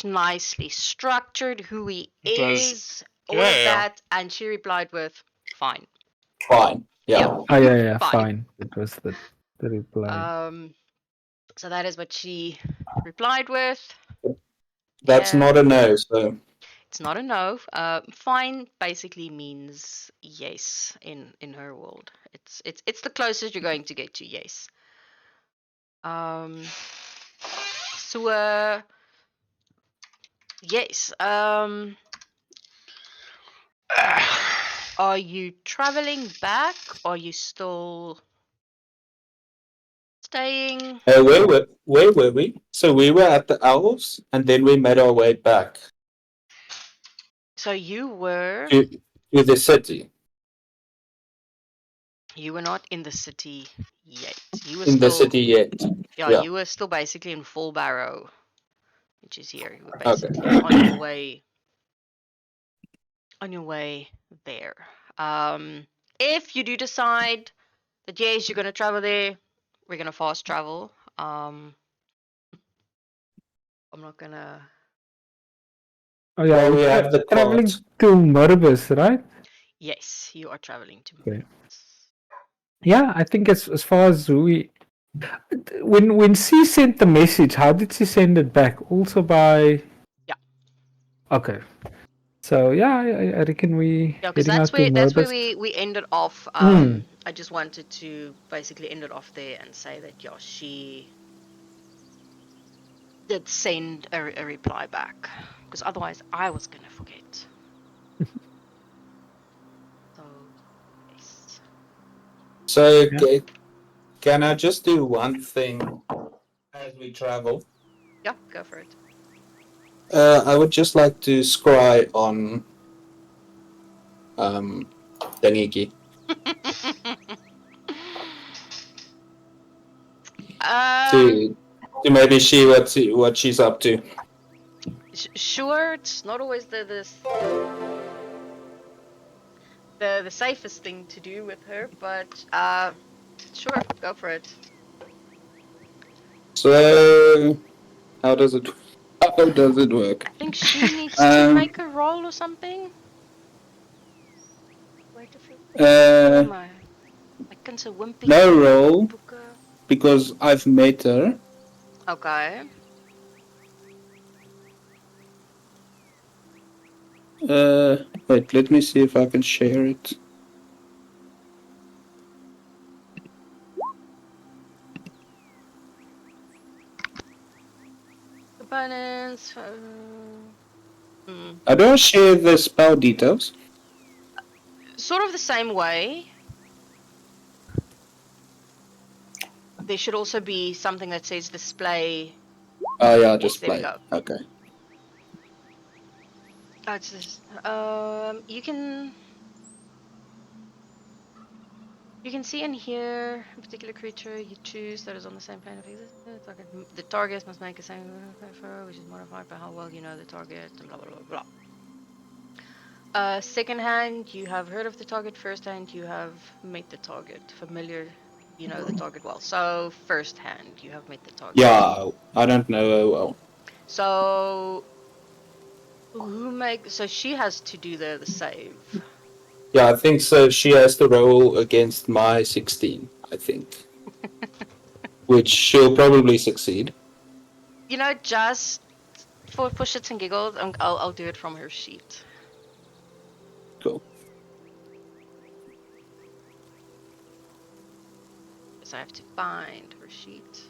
nicely structured, who he It was- is, all of yeah. that, and she replied with, "Fine." Fine. Yeah. Yeah. Oh yeah, Fine. fine. It was the reply. So that is what she replied with. That's Yeah. not a no, so It's not a no. Fine basically means yes in her world. It's the closest you're going to get to yes. So yes. Are you traveling back? Or are you still staying? where were we? So we were at the elves, and then we made our way back So you were to the city. not in the city yet. You were In the still city yet. yeah, Yeah. you were still basically in Full Barrow, which is here. You were Okay. basically on your way there. If you do decide that yes, you're gonna travel there, we're gonna fast travel. I'm not gonna. Oh yeah, Well, we we're have the traveling cart. to Morbus, right? Yes, you are traveling to. Okay. Yeah, I think as far as we, when she sent the message, how did she send it back? Also by. Yeah. Okay. So yeah, I reckon we Yeah, because heading out to that's where Morbus. we ended off. Hmm. I just wanted to basically end it off there and say that yeah, she did send a reply back, because otherwise I was gonna forget. So yes. So Yeah. can I just do one thing as we travel? Yeah, go for it. I would just like to scry on Daniki. um, To maybe see what she's up to. Sure, it's not always the safest thing to do with her, but sure, go for it. So how does it work? I think she needs to make a roll or something. Wait a few. I can say wimpy. No roll because I've met her. Okay. Wait, let me see if I can share it. Components. I don't share the spell details. Sort of the same way. There should also be something that says display. Oh yeah, Yes, display. there we go. Okay. It's just, you can see and hear a particular creature you choose that is on the same plane of existence. The target must make a same which is modified by how well you know the target, and blah blah blah blah. Second hand, you have heard of the target. First hand, you have met the target. Familiar, you know the target well. So first hand, you have met the target. Yeah, I don't know her well. So so she has to do the save. Yeah, I think so. She has to roll against my 16, I think. Which she'll probably succeed. You know, just for shits and giggles, I'll do it from her sheet. Cool. So I have to find her sheet.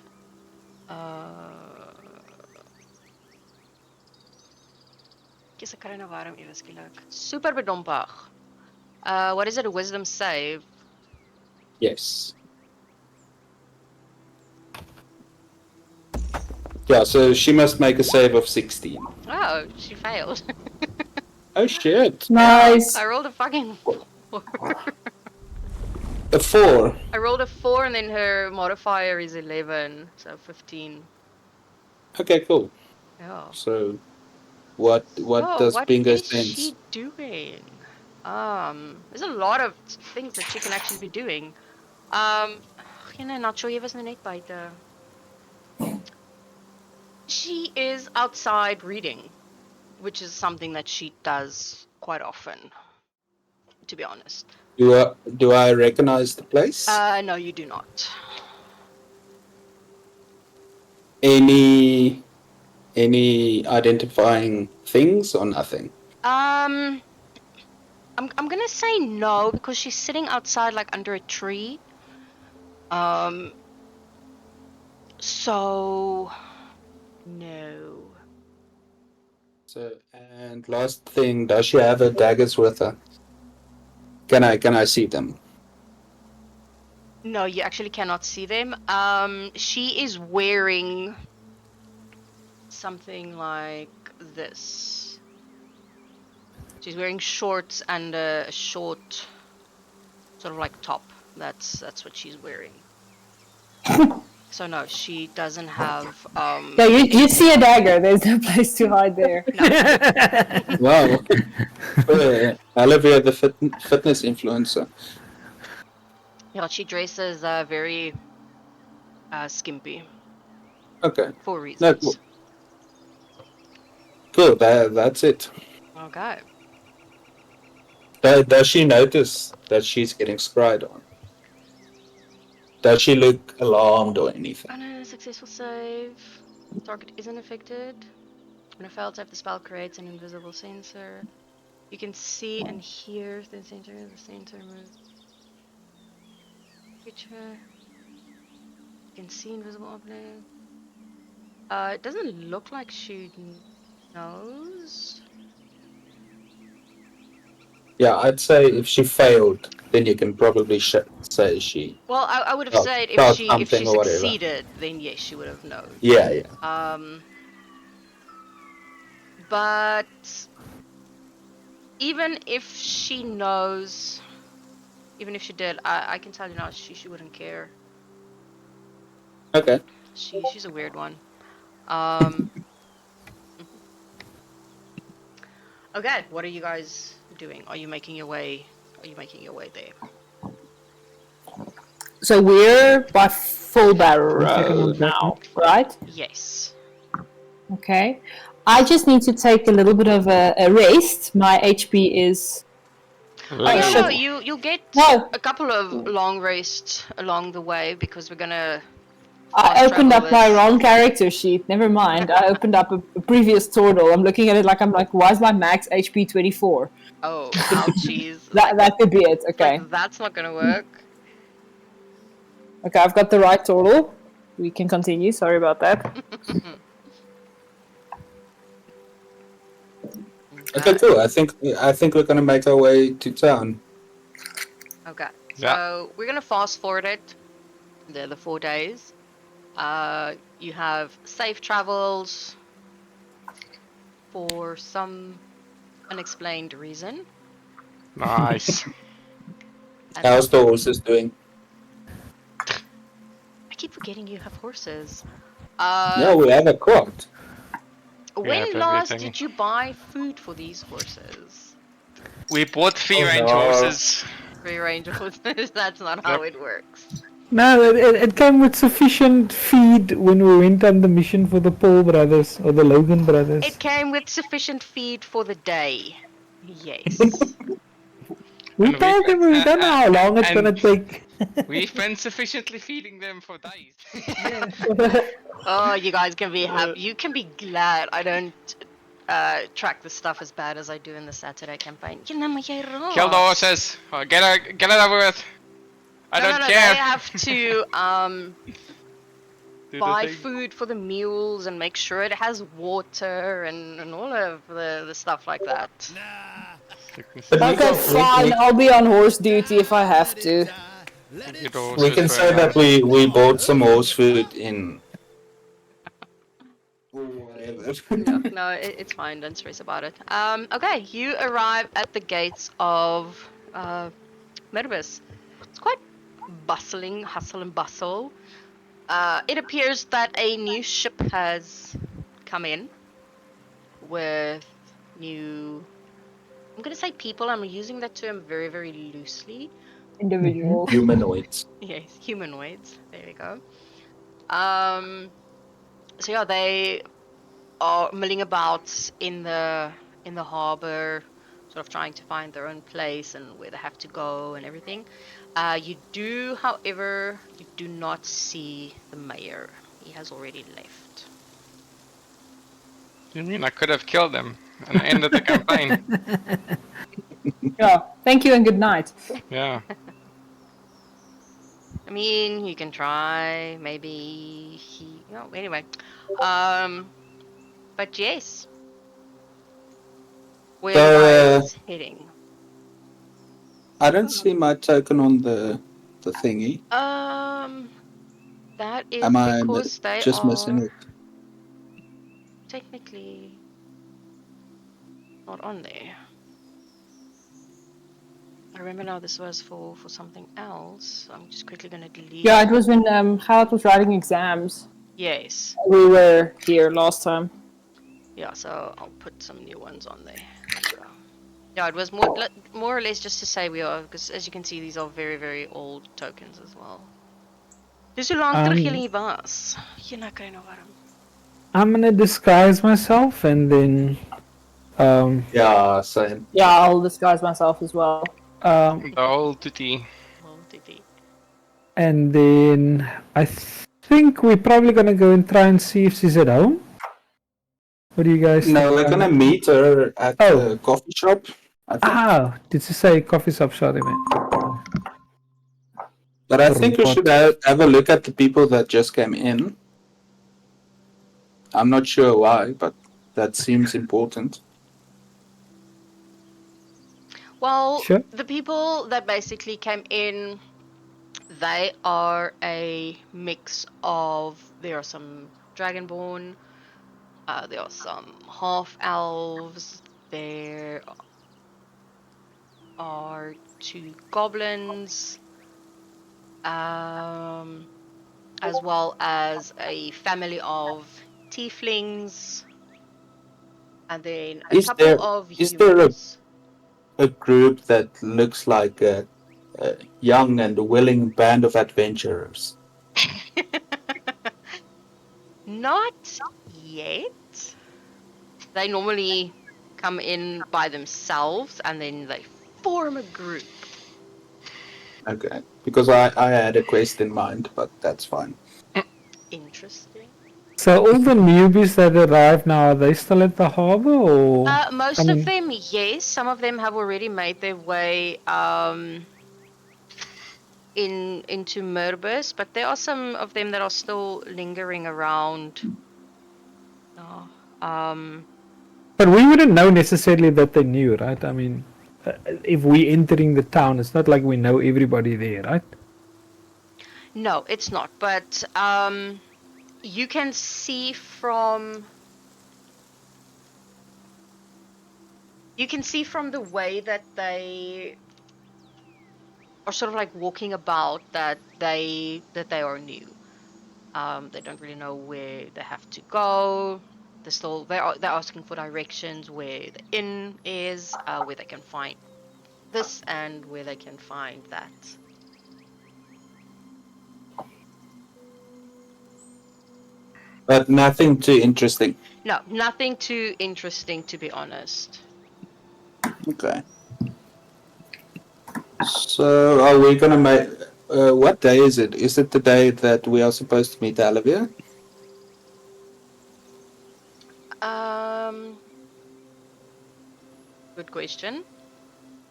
Kies ek kry nou warm ewe skielik. Super bedompig. What is it? A wisdom save? Yes. Yeah, so she must make a save of 16. Oh, she failed. Oh shit. Nice. I rolled a fucking 4. A 4. I rolled a 4 and then her modifier is 11, so 15. Okay, cool. Yeah. So what does Bingo What is sense? she doing? There's a lot of things that she can actually be doing. Not sure jy was nou net buite. She is outside reading, which is something that she does quite often, to be honest. Do I recognize the place? No, you do not. Any identifying things or nothing? I'm gonna say no because she's sitting outside like under a tree. So no. So, and last thing, does she have her daggers with her? Can I see them? No, you actually cannot see them. She is wearing something like this. She's wearing shorts and a short, sort of like top. That's what she's wearing. So no, she doesn't have. Yeah, you see a dagger. There's no place to hide there. Wow. Olivia, the fitness influencer. Yeah, she dresses very skimpy Okay. for No, reasons. cool. That's it. Okay. Does she notice that she's getting scryed on? Does she look alarmed or anything? On a successful save, target isn't affected. When a failed save, the spell creates an invisible sensor. You can see and hear the sensor. The sensor moves. Creature. You can see invisible object. It doesn't look like she knows. Yeah, I'd say if she failed, then you can probably say she Well, I would have felt, said if felt she something or whatever. succeeded, then yes, she would have known. Yeah. But even if she knows, even if she did, I can tell you now, she wouldn't care. Okay. She's a weird one. Okay, what are you guys doing? Are you making your way there? So we're by full barrel now, right? Yes. Okay. I just need to take a little bit of a rest. My HP is. Oh yeah, shit. no, you'll get No. a couple of long rests along the way because we're gonna. I opened travel up my this. wrong character sheet. Never mind. I opened up a previous turtle. I'm looking at it like I'm like, why is my max HP 24? Oh, ouchies. That could be it. Okay. Like, that's not gonna work. Okay, I've got the right turtle. We can continue. Sorry about that. Okay, cool. I think we're gonna make our way to town. Okay. Yeah. So we're gonna fast forward it. The 4 days. You have safe travels for some unexplained reason. Nice. And How's the horses doing? I keep forgetting you have horses. Yeah, we have a quad. When have last everything. did you buy food for these horses? We bought free Oh, range no. horses. Free range horses? That's not how it works. No, it came with sufficient feed when we went on the mission for the Paul brothers or the Logan brothers. It came with sufficient feed for the day. Yes. We and told them we don't know how long it's and- gonna take. We've been sufficiently feeding them for days. Oh, you guys can be happy. You can be glad I don't track the stuff as bad as I do in the Saturday campaign. You know, Kill the horses. Oh, get it over with. I don't care. They have to Do the buy thing. food for the mules and make sure it has water and all of the stuff like that. Okay, fine. I'll be on horse duty if I have to. Get the We horses can for say that we bought some horse food in. No, it's fine. Don't stress about it. Okay, you arrive at the gates of Meribus. It's quite bustling, hustle and bustle. It appears that a new ship has come in with new. I'm gonna say people. I'm using that term very, very loosely. Individuals. Humanoids. Yes, humanoids. There we go. So yeah, are milling about in the harbor, sort of trying to find their own place and where they have to go and everything. You do, however, you do not see the mayor. He has already left. You mean I could have killed him and ended the campaign? Yeah. Thank you and good night. Yeah. I mean, you can try. Maybe he. No, anyway. But yes. Where are you guys heading? I don't see my token on the thingy. That is Am I because they just missing are it? technically not on there. I remember now this was for something else. I'm just quickly gonna delete. Yeah, it was when Howard was writing exams. Yes. We were here last time. Yeah, so I'll put some new ones on there. Yeah, it was more or less just to say we are, because as you can see, these are very, very old tokens as well. Dis hoe lank terug julle hier was. Jy nou kry nou warm. I'm gonna disguise myself and then Yeah, same. Yeah, I'll disguise myself as well. The whole titty. and then I think we're probably gonna go and try and see if she's at home. What do you guys think? No, we're gonna meet her at the coffee shop. I think. Did you say coffee shop? Sorry, man. But I think we should have a look at the people that just came in. I'm not sure why, but that seems important. Well, Sure. the people that basically came in, they are a mix of, there are some dragonborn, there are some half elves, there are 2 goblins, as well as a family of tieflings, and then a couple of Is there humans. a group that looks like a young and willing band of adventurers? Not yet. They normally come in by themselves and then they form a group. Okay, because I had a quest in mind, but that's fine. Interesting. So all the newbies that arrive now, are they still at the harbor or? Most of them, yes. Some of them have already made their way into Merbus, but there are some of them that are still lingering around. But we wouldn't know necessarily that they knew, right? I mean, if we entering the town, it's not like we know everybody there, right? No, it's not. But you can see from the way that they are sort of like walking about that they are new. They don't really know where they have to go. They're asking for directions where the inn is, where they can find this and where they can find that. But nothing too interesting. No, nothing too interesting, to be honest. Okay. So are we gonna make? What day is it? Is it the day that we are supposed to meet Olivia? Good question.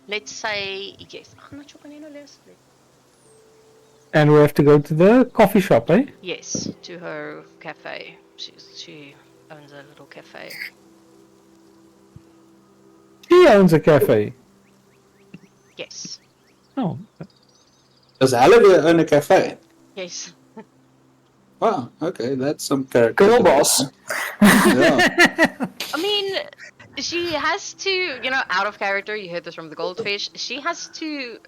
Let's say yes. I'm not sure. And we have to go to the coffee shop, eh? Yes, to her cafe. She owns a little cafe. She owns a cafe. Yes. Oh. Does Olivia own a cafe? Yes. Wow. Okay, that's some character. Girl boss. Yeah. I mean, she has to, out of character, you heard this from the goldfish, she has to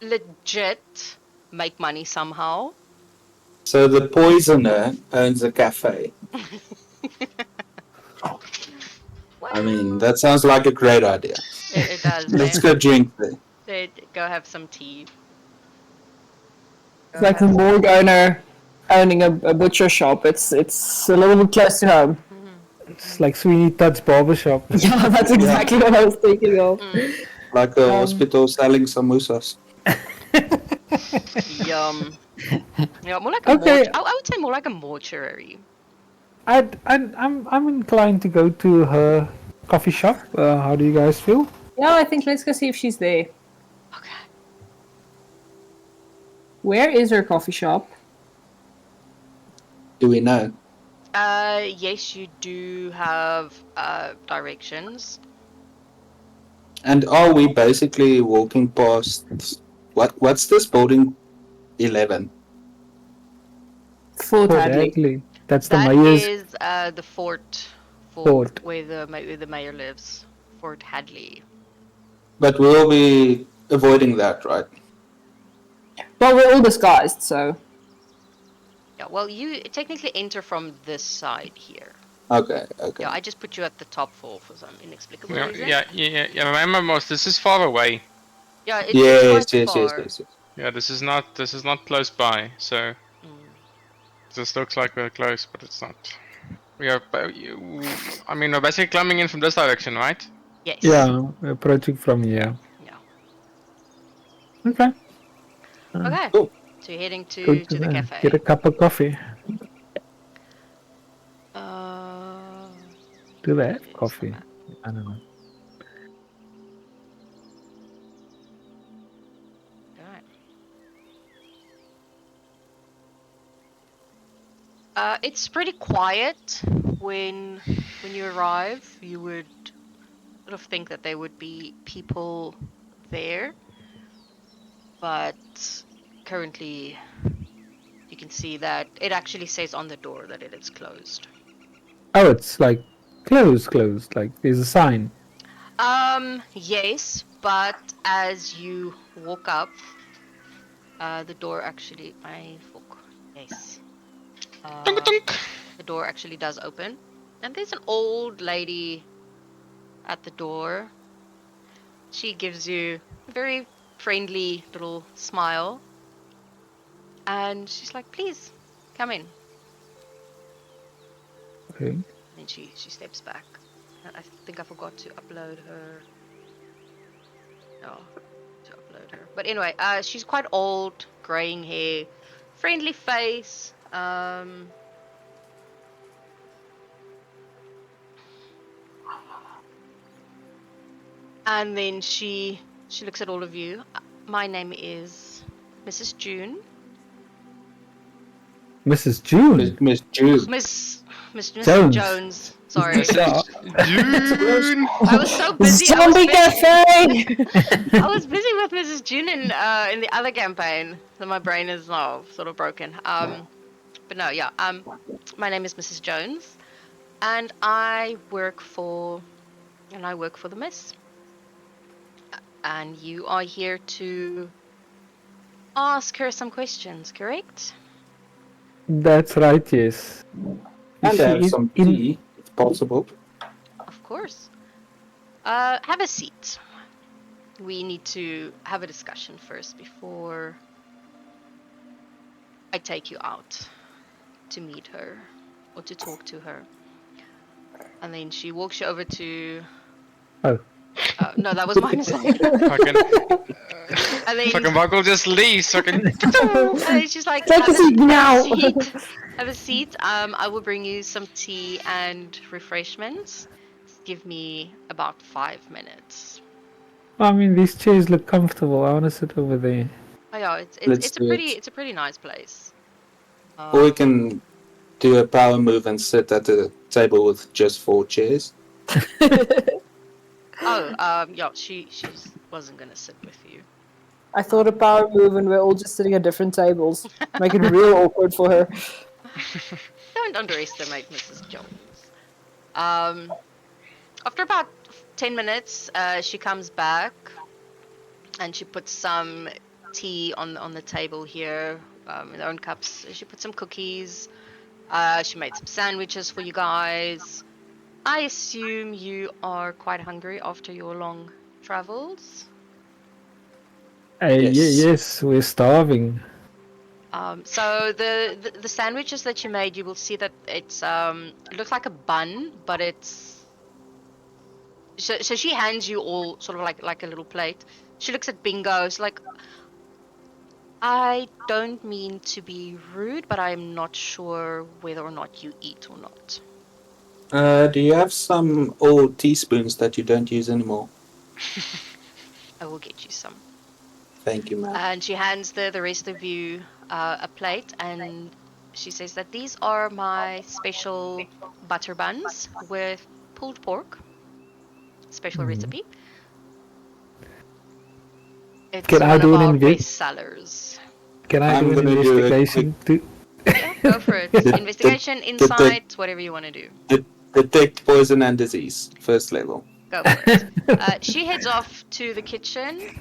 legit make money somehow. So the poisoner owns a cafe. I mean, that sounds like a great idea. It does. Let's go drink there. Go have some tea. It's like a morgue owner owning a butcher shop. It's a little bit close to home. It's like Sweeney Todd's barbershop. Yeah, that's exactly what I was thinking of. Like a hospital selling samosas. Yum. Yeah, more like a Okay. I would say more like a mortuary. I'm inclined to go to her coffee shop. How do you guys feel? Yeah, I think let's go see if she's there. Okay. Where is her coffee shop? Do we know? Yes, you do have directions. And are we basically walking past what's this building 11? Fort Hadley. Hadley. That's the That mayor's is the fort fort. where the mayor lives. Fort Hadley. But we'll be avoiding that, right? Well, we're all disguised, so. Yeah, well, you technically enter from this side here. Okay. Yeah, I just put you at the top floor for some inexplicable Yeah, reason. yeah. Remember, most this is far away. Yeah, it's Yes, quite yes, far. yes. Yeah, this is not close by. So this looks like we're close, but it's not. We are. I mean, we're basically climbing in from this direction, right? Yes. Yeah, approaching from here. Yeah. Okay. Okay. Cool. So you're heading Go to the cafe. Get a cup of coffee. Do they have where's coffee? the map? I don't know. Okay. It's pretty quiet when you arrive. You would sort of think that there would be people there, but currently you can see that it actually says on the door that it is closed. Oh, it's like closed. Like there's a sign. Yes, but as you walk up, the door actually, yes. Dunk, dunk. The door actually does open, and there's an old lady at the door. She gives you a very friendly little smile, and she's like, "Please, come in." Okay. And then she steps back. I think I forgot to upload her. No, to upload her. But anyway, she's quite old, graying hair, friendly face. And then she looks at all of you. My name is Mrs. June. Mrs. June. Miss Jude. Mrs. Jones. Jones. Sorry. June. I was so busy. Zombie cafe! I was busy with Mrs. June in the other campaign, so my brain is now sort of broken. But no, yeah. My name is Mrs. Jones, and I work for the mess. And you are here to ask her some questions, correct? That's right. Yes. And Is she have some in- tea, if possible. Of course. Have a seat. We need to have a discussion first before I take you out to meet her or to talk to her. And then she walks you over to... Oh. No, that was my mistake. Fucking And then, fucking Buckle just leaves. Fucking. and then she's like, Take a seat now. Have a seat. I will bring you some tea and refreshments. Give me about 5 minutes. I mean, these chairs look comfortable. I want to sit over there. Oh yeah, Let's it's a do pretty it. it's a pretty nice place. Or we can do a power move and sit at a table with just 4 chairs. Yeah, she wasn't gonna sit with you. I thought a power move and we're all just sitting at different tables. Make it real awkward for her. Don't underestimate Mrs. Jones. After about 10 minutes, she comes back and she puts some tea on the table here in their own cups. She put some cookies. She made some sandwiches for you guys. I assume you are quite hungry after your long travels. Yes. Yes, we're starving. So the sandwiches that you made, you will see that it's it looks like a bun, but it's so she hands you all sort of like a little plate. She looks at Bingo. She's like, I don't mean to be rude, but I'm not sure whether or not you eat or not. Do you have some old teaspoons that you don't use anymore? I will get you some. Thank you, ma'am. And she hands the rest of you a plate, and she says that these are my special butter buns with pulled pork, special recipe. It's Can I one of do an our best sellers. Can I do I'm an gonna do a quick investigation too? Yeah, go for it. det- Investigation, detect, insight, whatever you want to do. detect poison and disease, first level. Go for it. She heads off to the kitchen.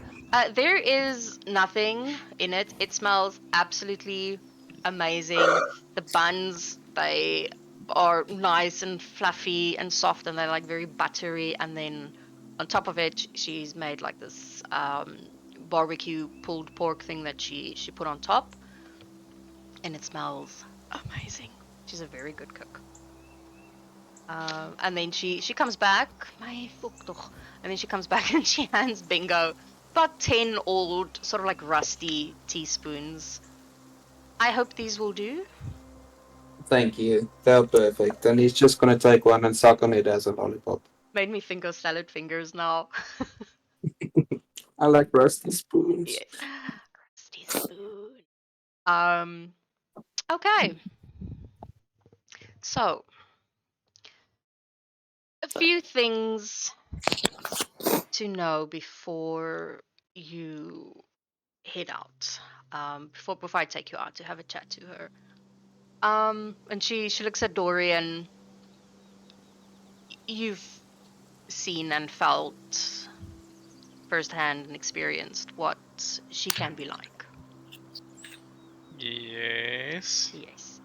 There is nothing in it. It smells absolutely amazing. The buns, they are nice and fluffy and soft, and they're like very buttery. And then on top of it, she's made like this barbecue pulled pork thing that she put on top, and it smells amazing. She's a very good cook. And then she comes back. My fuck toch. And then she comes back and she hands Bingo about 10 old, sort of like rusty teaspoons. I hope these will do. Thank you. They're perfect. And he's just gonna take one and suck on it as a lollipop. Made me think of salad fingers now. I like rusty spoons. Yes. Rusty spoon. Um, okay. So, a few things to know before you head out. Before I take you out to have a chat to her. And she looks at Dorian. You've seen and felt firsthand and experienced what she can be like. Yes. Yes.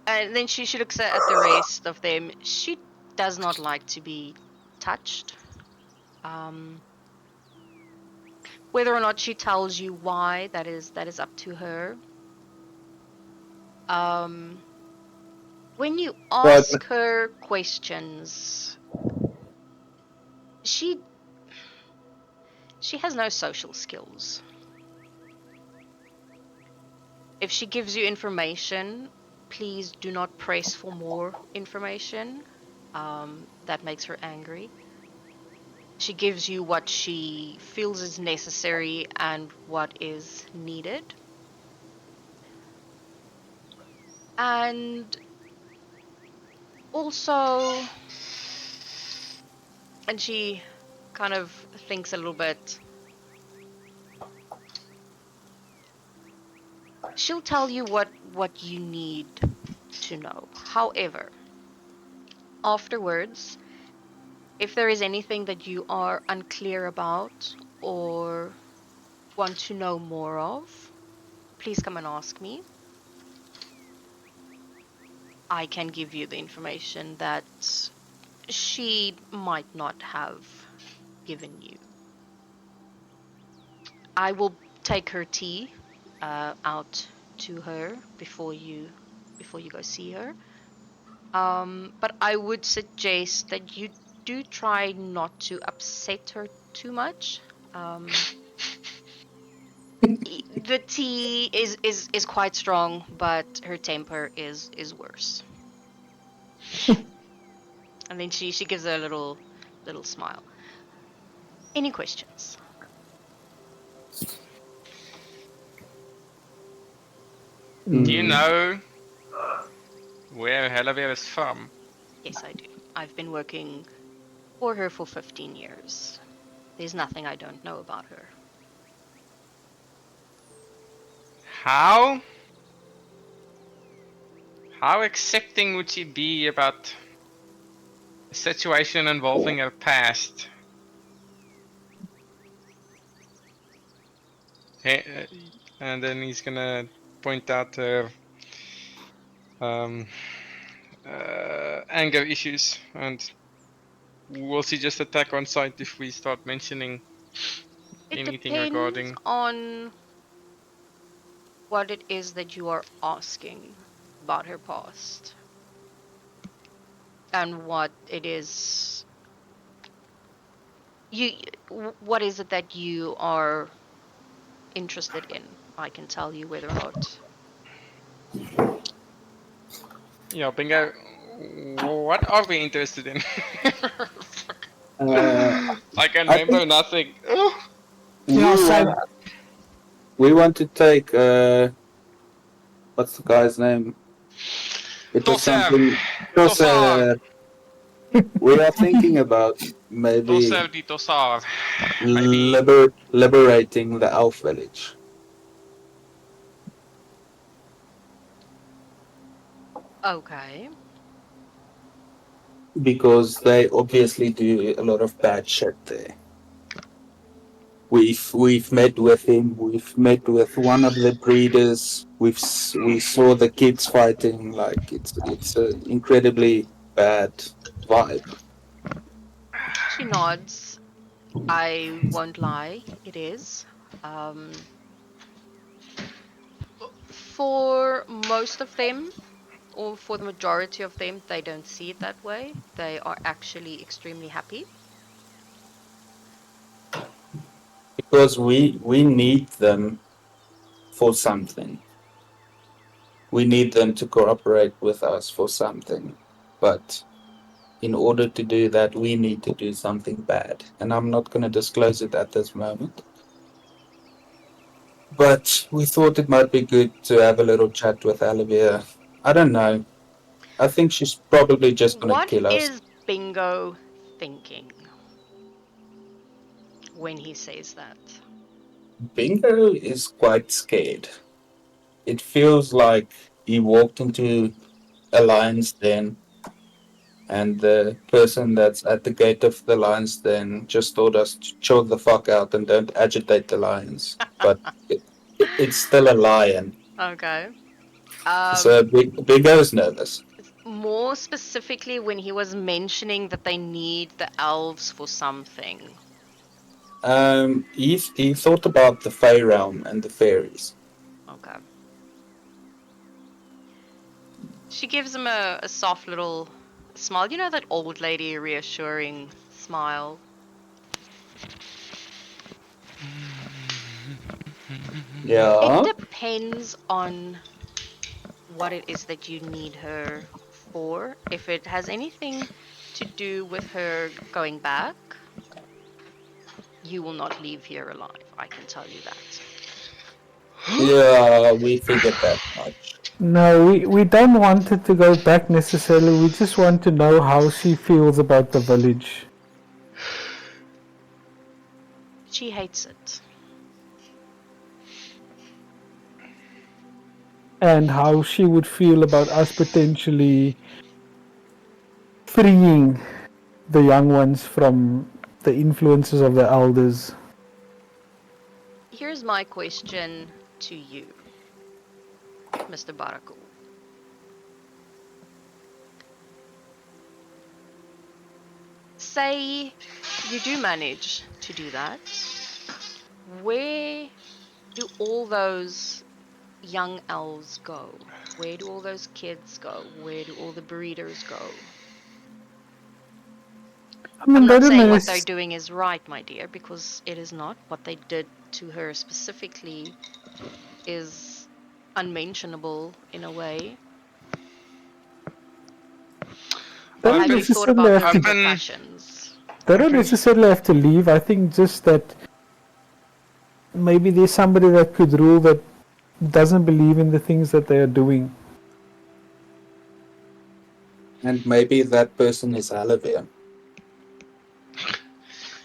And then she looks at the rest of them. She does not like to be touched. Whether or not she tells you why, that is up to her. When you But ask her questions, she has no social skills. If she gives you information, please do not press for more information. That makes her angry. She gives you what she feels is necessary and what is needed. And also, and she kind of thinks a little bit, she'll tell you what you need to know. However, afterwards, if there is anything that you are unclear about or want to know more of, please come and ask me. I can give you the information that she might not have given you. I will take her tea out to her before you go see her. But I would suggest that you do try not to upset her too much. The tea is quite strong, but her temper is worse. And then she gives a little smile. Any questions? Do you know where Helaver is from? Yes, I do. I've been working for her for 15 years. There's nothing I don't know about her. How accepting would she be about a situation involving her past? And then he's gonna point out her anger issues, and will she just attack on sight if we start mentioning It anything depends regarding? on what it is that you are asking about her past. And what it is what is it that you are interested in? I can tell you whether or not. Yeah, Bingo. What are we interested in? Uh, I can I remember think nothing. Yeah, so we want to take what's the guy's name? It was Tosser! something. Tosar! We are thinking about maybe Tosser die Tosar. Maybe. liberating the elf village. Okay. Because they obviously do a lot of bad shit there. We've met with him. We've met with one of the breeders. We saw the kids fighting. Like it's an incredibly bad vibe. She nods. I won't lie, it is. Um, for most of them, or for the majority of them, they don't see it that way. They are actually extremely happy. Because we need them for something. We need them to cooperate with us for something. But in order to do that, we need to do something bad. And I'm not going to disclose it at this moment. But we thought it might be good to have a little chat with Olivia. I don't know. I think she's probably just going to What kill us. is Bingo thinking when he says that? Bingo is quite scared. It feels like he walked into a lion's den and the person that's at the gate of the lion's den just told us to chill the fuck out and don't agitate the lions. But it's still a lion. Okay. So Bingo's nervous. More specifically, when he was mentioning that they need the elves for something. He thought about the Fey realm and the fairies. Okay. She gives him a soft little smile. You know that old lady reassuring smile? Yeah. It depends on what it is that you need her for. If it has anything to do with her going back, you will not leave here alive. I can tell you that. Yeah, we figured that much. No, we don't want her to go back necessarily. We just want to know how she feels about the village. She hates it. And how she would feel about us potentially freeing the young ones from the influences of the elders. Here's my question to you, Mr. Baraku. Say you do manage to do that. Where do all those young elves go? Where do all those kids go? Where do all the breeders go? I mean, I'm they not don't saying know. what they're doing is right, my dear, because it is not. What they did to her specifically is unmentionable in a way. They I've don't Have been, you thought necessarily about the have to. I've been, repercussions? They I've don't been, necessarily have to leave. I think just that maybe there's somebody that could rule that doesn't believe in the things that they are doing. And maybe that person is Olivia.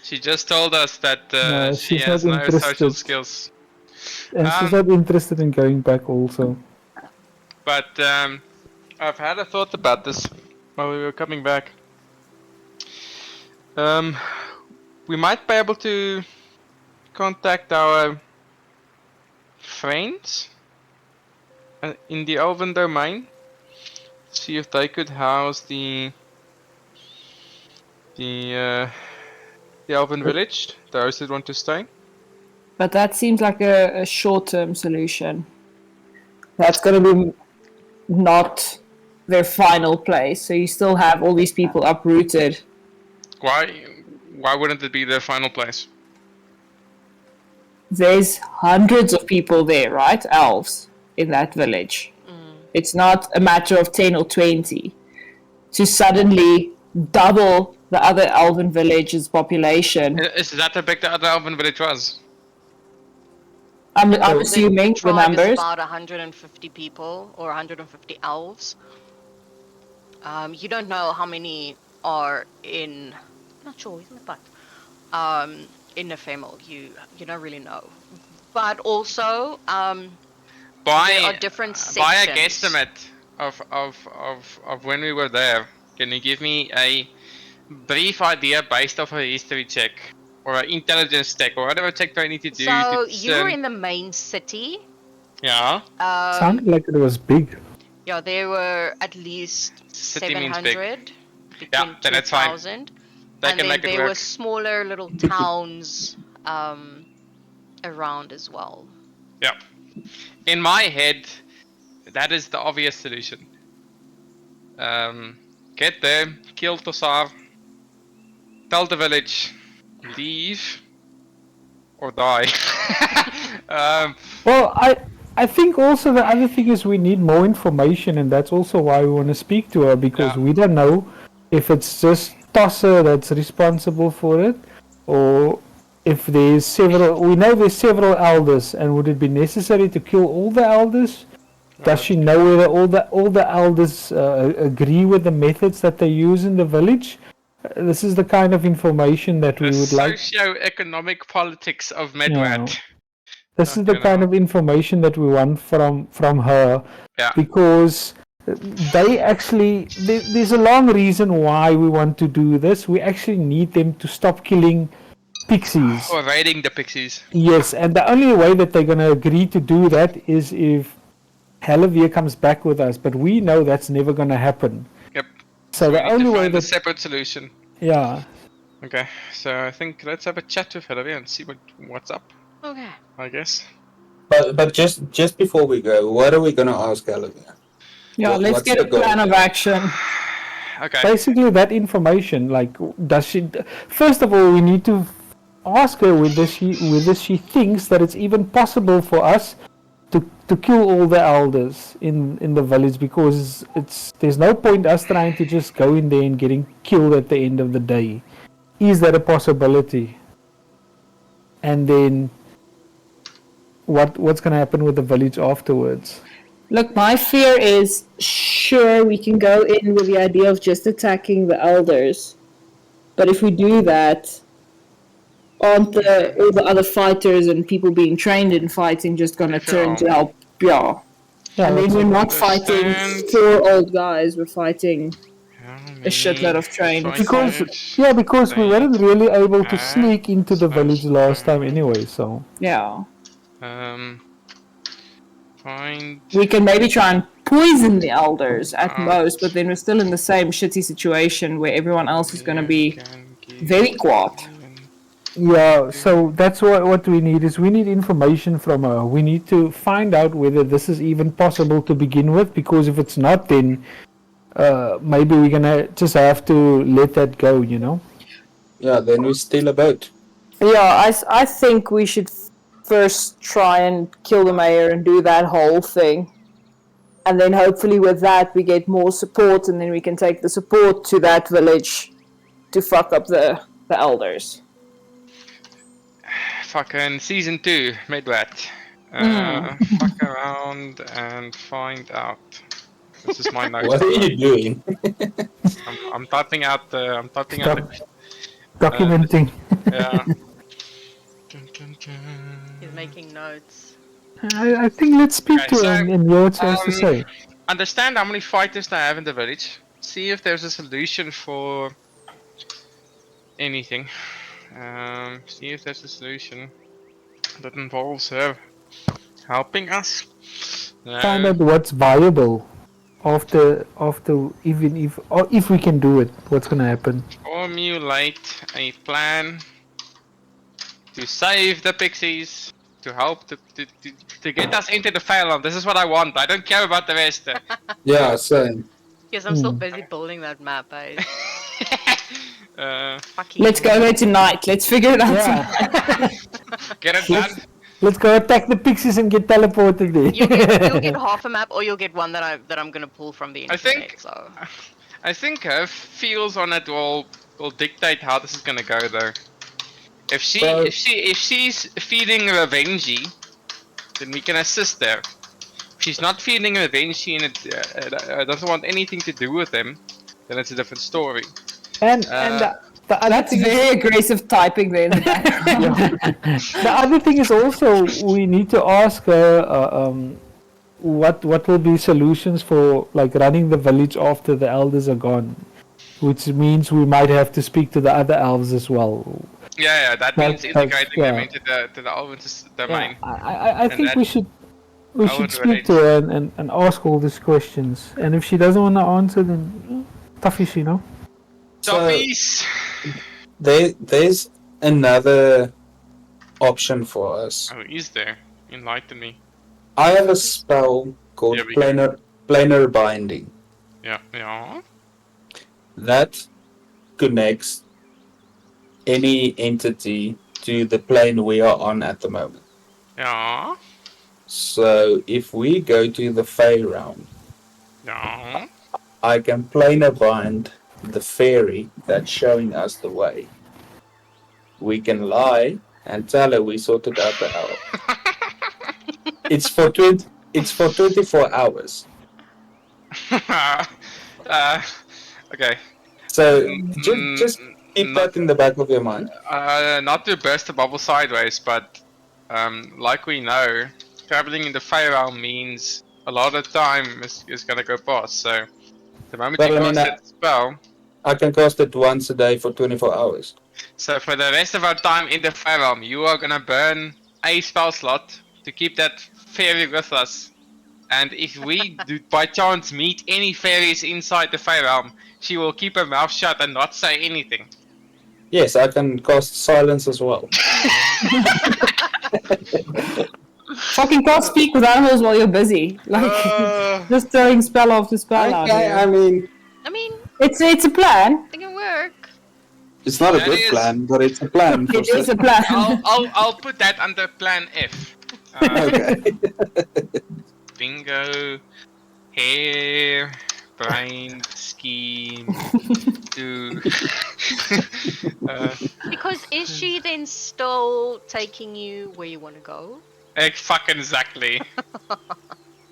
she just told us that No, she she's not has no social interested. skills. And she's not interested in going back also. But I've had a thought about this while we were coming back. We might be able to contact our friends in the Elven domain, see if they could house the Elven village, those that want to stay. but that seems like a short-term solution. That's going to be not their final place. So you still have all these people uprooted. Why wouldn't it be their final place? There's hundreds of people there, right? Elves in that village. It's not a matter of 10 or 20. To suddenly double the other elven village's population. Is that how big the other elven village was? I'm The assuming the tribe is numbers. about 150 people or 150 elves. You don't know how many are in. Not sure, isn't it? But in Ephemeral, you don't really know. But also, there are different by a sections. guesstimate of when we were there, can you give me a brief idea based off a history check or an intelligence check or whatever check do I need to do? So to you were in the main city. Yeah. Sounded like it was big. Yeah, there were at least City means big. 700 between Yeah, then it's fine. 2000. They And can then make it there were work. smaller little towns around as well. Yeah. In my head, that is the obvious solution. Get there, kill Tosar, tell the village, leave, or die. Well, I think also the other thing is we need more information, and that's also why we want to speak to her, because Yeah. we don't know if it's just Tosser that's responsible for it, or if there's several. We know there's several elders, and would it be necessary to kill all the elders? Does she know whether all the elders agree with the methods that they use in the village? This is the kind of information that we The would like. socio-economic politics of Medwat. This is the kind of information that we want from her, Yeah. because they actually there's a long reason why we want to do this. We actually need them to stop killing pixies. Or raiding the pixies. Yes, and the only way that they're going to agree to do that is if Halavir comes back with us, but we know that's never going to happen. Yep. So we the need only to way find a that separate solution. yeah. Okay, so I think let's have a chat with Halavir and see what's up. Okay. I guess. But just before we go, what are we gonna ask Olivia? Yeah, let's what's get the a plan goal? of action. Okay. Basically, that information, like, does she? First of all, we need to ask her whether she thinks that it's even possible for us to kill all the elders in the village, because there's no point us trying to just go in there and getting killed at the end of the day. Is that a possibility? And then what's going to happen with the village afterwards? Look, my fear is, sure, we can go in with the idea of just attacking the elders. But if we do that, aren't all the other fighters and people being trained in fighting just going to turn to help? Yeah. And then we're not fighting Understand. 4 old guys, we're fighting a shitload of trained Because we weren't really able to sneak into the village last time anyway, so Yeah. Find. We can maybe try and poison the elders at most, but then we're still in the same shitty situation where everyone else is going to be very quiet. yeah, so that's what we need is we need information from her. We need to find out whether this is even possible to begin with, because if it's not, then maybe we're gonna just have to let that go, you know? Yeah, then we steal a boat. Yeah, I think we should first try and kill the mayor and do that whole thing. And then hopefully with that we get more support, and then we can take the support to that village to fuck up the elders. Fucking season 2, Medwat. Fuck around and find out. This is my notes. What are you doing? I'm typing out the. I'm typing out the. Documenting. Yeah. He's making notes. I think let's speak Okay, to so, him and hear what he has to say. Understand how many fighters they have in the village. See if there's a solution for anything. See if there's a solution that involves her helping us. Find out what's viable after even if we can do it, what's gonna happen. Formulate a plan to save the pixies to help to get us into the Fairland. This is what I want. I don't care about the rest. Yeah, same. Yes, I'm still busy building that map, eh? Fucking Let's go there tonight. Let's figure it out Yeah. tonight. get it done. Let's go attack the pixies and get teleported there. You'll get half a map, or you'll get one that I'm gonna pull from the I internet. think So I think her feels on it will dictate how this is gonna go though. If she's feeling revengey, then we can assist her. If she's not feeling revengey and it doesn't want anything to do with him, then it's a different story. And the other That's thing is, very aggressive typing there in the background. the other thing is also we need to ask her what will be solutions for like running the village after the elders are gone, which means we might have to speak to the other elves as well. Yeah, that means integrating them into the Alvin domain. I think we should would speak to her and ask all these questions. And if she doesn't want to answer, then toughish, you know. Toughies. There's another option for us. Oh, is there? Enlighten me. I have a spell called Here we go. planar binding Yeah. that connects any entity to the plane we are on at the moment. Yeah. So if we go to the Fey realm, Yeah. I can planar bind the fairy that's showing us the way. We can lie and tell her we sorted out the elf. It's for 24 hours. Okay. So just keep that in the back of your mind. Not to burst the bubble sideways, but like we know, traveling in the Fey realm means a lot of time is gonna go past. So the moment you cast that spell, I can cast it once a day for 24 hours. so for the rest of our time in the Fey realm, you are gonna burn a spell slot to keep that fairy with us. And if we do by chance meet any fairies inside the Fey realm, she will keep her mouth shut and not say anything. Yes, I can cast silence as well. Fucking can't speak with animals while you're busy. Like, just throwing spell after spell out Okay, here. I mean, It's a plan. it can work. it's not a That good is- plan, but it's a plan. It is a plan. I'll put that under plan F. Okay. Bingo, hair, brain, scheme, do. Because is she then still taking you where you want to go? Fucking exactly.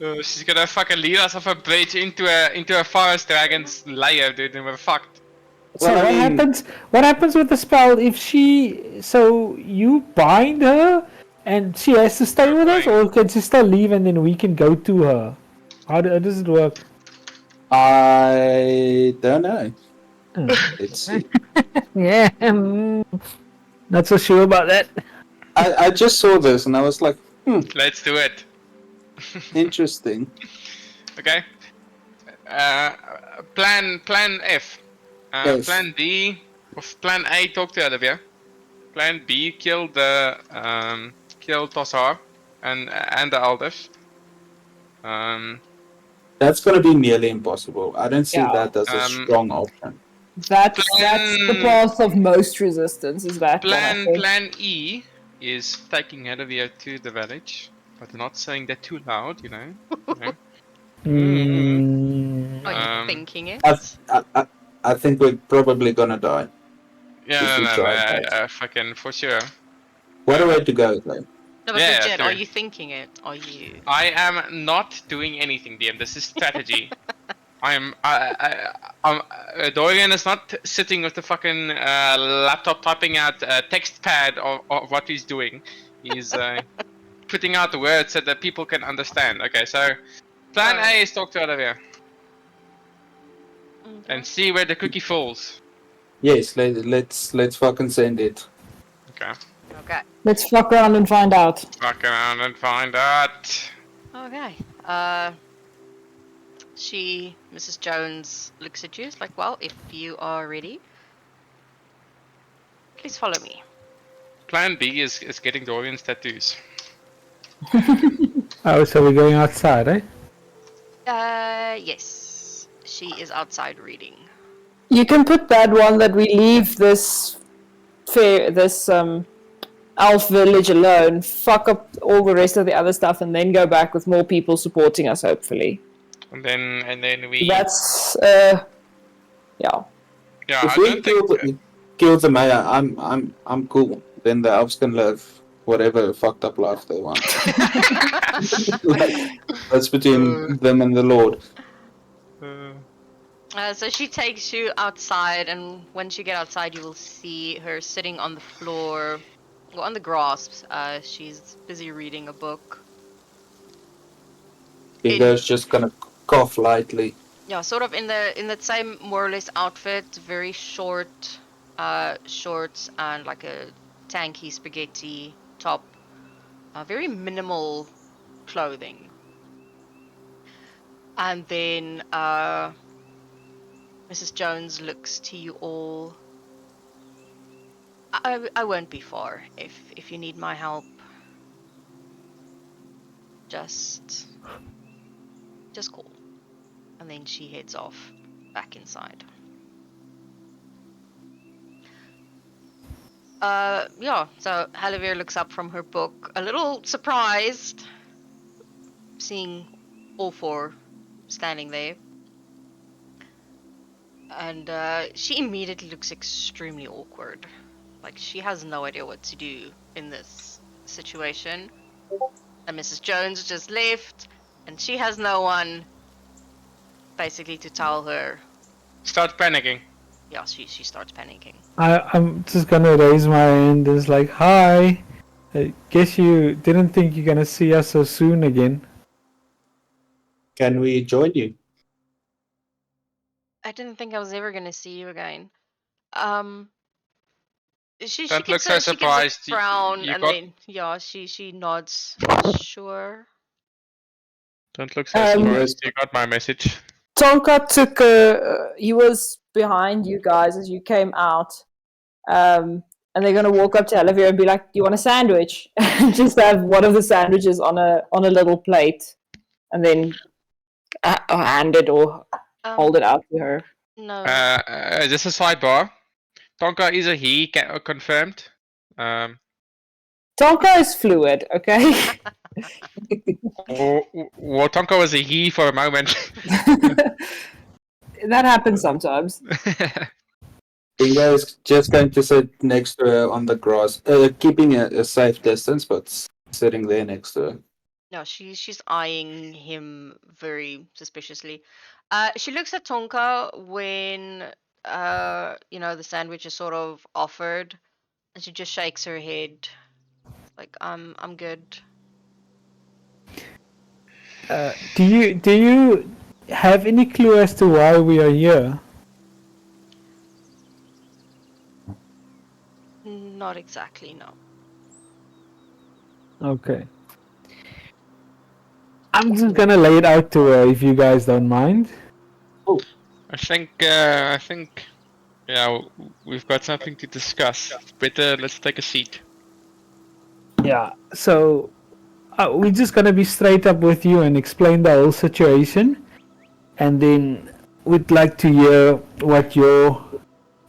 She's gonna fucking lead us off a bridge into a forest dragon's lair, dude, and we're fucked. So Well, I mean- what happens with the spell if so you bind her and she has to stay with us, or can she still leave and then we can go to her? How does it work? I don't know. Let's see. Yeah, not so sure about that. I just saw this and I was like, Let's do it. interesting. Okay. Plan F. Yes. Plan B. Plan A, talk to Olivia. Plan B, kill Tossar and the elders. That's going to be nearly impossible. I don't see Yeah. that as a strong option. That's the path of most resistance, is that one, I think. Plan E is taking Olivia to the village, but not saying that too loud, you know. Are you thinking it? I think we're probably going to die. Yeah, we no, try that. fucking for sure. What a way to go, though. No, but Yeah, legit, sure. are you thinking it? Are you? I am not doing anything, DM. This is strategy. Dorian is not sitting with the fucking laptop typing out a text pad of what he's doing. He's putting out the words so that people can understand. Okay, so plan A is talk to Olivia and see where the cookie falls. Yes, let's fucking send it. Okay. Okay. Let's fuck around and find out. Fuck around and find out. Okay. Mrs. Jones looks at you. It's like, well, if you are ready, please follow me. Plan B is getting Dorian's tattoos. Oh, so we're going outside, eh? Yes. She is outside reading. You can put that one that we leave this elf village alone, fuck up all the rest of the other stuff, and then go back with more people supporting us, hopefully. And then we. That's If Yeah, I we don't think. kill the mayor, I'm cool. Then the elves can live whatever fucked up life they want. That's between them and the Lord. So she takes you outside, and once you get outside, you will see her sitting on the floor, well, on the grass. She's busy reading a book. Bingo's just gonna cough lightly. Yeah, sort of in that same more or less outfit, very short shorts and like a tanky spaghetti top. Very minimal clothing. And then Mrs. Jones looks to you all. I won't be far if you need my help. Just call. And then she heads off back inside. Yeah, so Halivir looks up from her book, a little surprised seeing all four standing there. And she immediately looks extremely awkward. Like, she has no idea what to do in this situation. And Mrs. Jones just left, and she has no one basically to tell her. Start panicking. Yeah, she starts panicking. I'm just gonna raise my hand and it's like, hi. I guess you didn't think you're gonna see us so soon again. Can we join you? I didn't think I was ever gonna see you again. She Don't gives look so she gives a surprised. frown, You and got- then yeah, she nods. Sure. Don't look so surprised. You got my message. Tonka took he was behind you guys as you came out. And they're gonna walk up to Olivia and be like, "Do you want a sandwich?" And just have one of the sandwiches on a little plate, and then hand it or hold it out to her. No. Just a sidebar. Tonka is a he, confirmed. Tonka is fluid, okay? Well, Tonka was a he for a moment. That happens sometimes. Bingo's just going to sit next to her on the grass, keeping a safe distance, but sitting there next to her. No, she's eyeing him very suspiciously. She looks at Tonka when the sandwich is sort of offered, and she just shakes her head, like I'm good. Do you have any clue as to why we are here? Not exactly, no. Okay. I'm just gonna lay it out to her if you guys don't mind. I think, yeah, we've got something to discuss. Better, let's take a seat. Yeah, so we're just gonna be straight up with you and explain the whole situation, and then we'd like to hear what your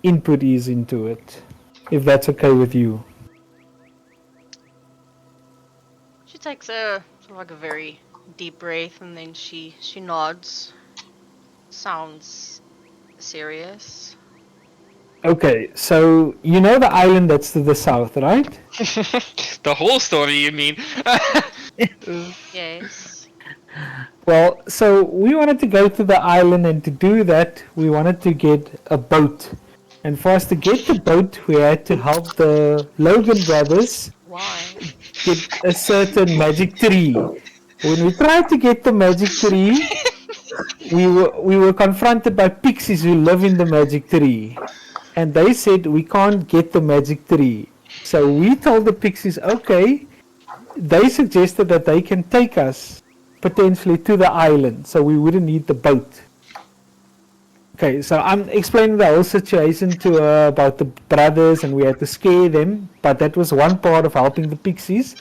input is into it, if that's okay with you. She takes a sort of like a very deep breath, and then she nods. Sounds serious. Okay, so you know the island that's to the south, right? The whole story, you mean? Yes. Well, so we wanted to go to the island, and to do that, we wanted to get a boat. And for us to get the boat, we had to help the Logan brothers Why? get a certain magic tree. When we tried to get the magic tree, we were confronted by pixies who live in the magic tree. And they said we can't get the magic tree. So we told the pixies, okay. They suggested that they can take us potentially to the island, so we wouldn't need the boat. Okay, so I'm explaining the whole situation to her about the brothers, and we had to scare them, but that was one part of helping the pixies.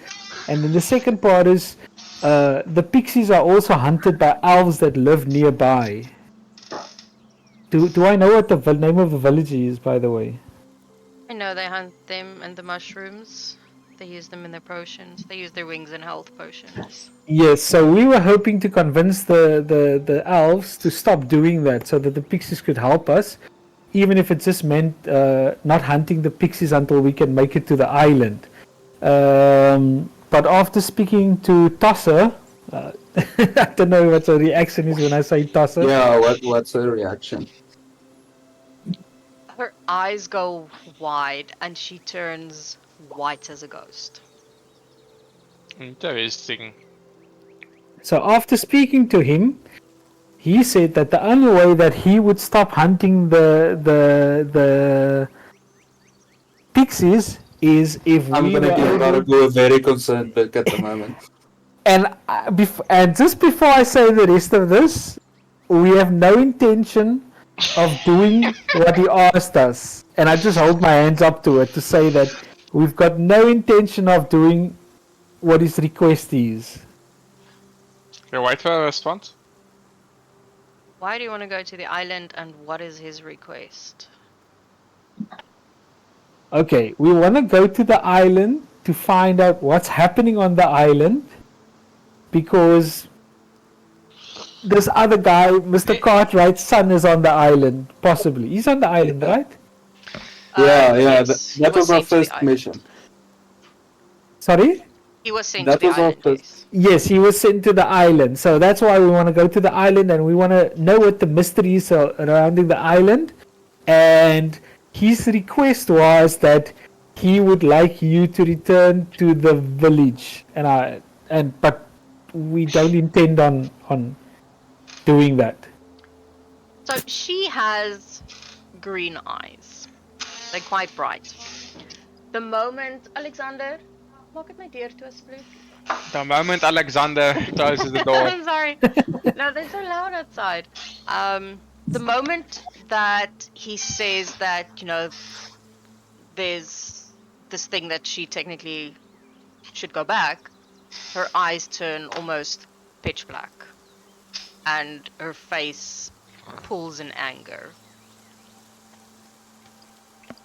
And then the second part is the pixies are also hunted by elves that live nearby. Do I know what the name of the village is, by the way? I know they hunt them and the mushrooms. They use them in their potions. They use their wings in health potions. Yes, so we were hoping to convince the elves to stop doing that so that the pixies could help us, even if it just meant not hunting the pixies until we can make it to the island. But after speaking to Tosser, I don't know what her reaction is when I say Tosser. Yeah, what's her reaction? Her eyes go wide and she turns white as a ghost. Interesting. So after speaking to him, he said that the only way that he would stop hunting the pixies is if I'm we gonna were give able... Barabu a very concerned look at the moment. And just before I say the rest of this, we have no intention of doing what he asked us. And I just hold my hands up to it to say that we've got no intention of doing what his request is. Okay, wait for a response. Why do you want to go to the island and what is his request? Okay, we want to go to the island to find out what's happening on the island, because this other guy, Mr. Cartwright's son, is on the island. Possibly. He's on the island, right? Yeah, yes, he that was our sent to the first island. mission. Sorry? He was sent That to the was our island, first- yes. Yes, he was sent to the island. So that's why we want to go to the island and we want to know what the mysteries are surrounding the island. And his request was that he would like you to return to the village. But we don't intend on doing that. So she has green eyes. They're quite bright. The moment, Alexander, look at my dear to us, please. The moment Alexander closes the door. I'm sorry. No, they're so loud outside. The moment that he says that, there's this thing that she technically should go back, her eyes turn almost pitch black. And her face pulls in anger.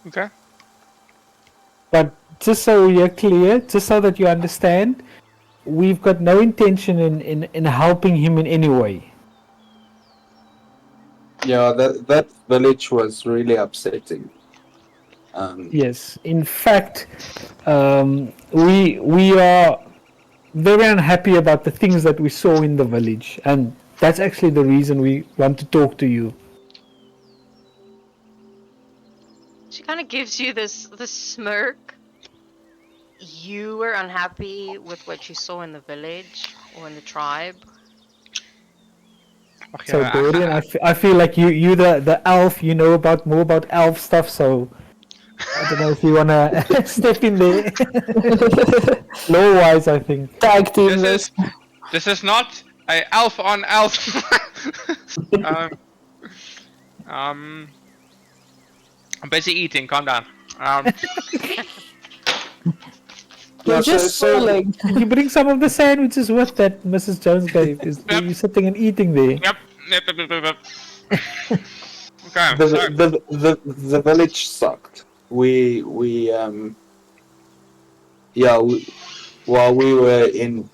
Okay. But just so we are clear, just so that you understand, we've got no intention in helping him in any way. Yeah, that village was really upsetting. Yes, in fact, we are very unhappy about the things that we saw in the village, and that's actually the reason we want to talk to you. She kind of gives you this smirk. You were unhappy with what you saw in the village or in the tribe. Okay, So Dorian, I feel like you the elf, you know more about elf stuff, so I don't know if you wanna step in there. Lore wise, I think. Tag team this. This is not a elf on elf. I'm busy eating. Calm down. You're Yeah, just swirling. Did you bring some of the sandwiches with that Mrs. Jones gave? Are you sitting and eating there? Yep. Okay. The village sucked. While we were in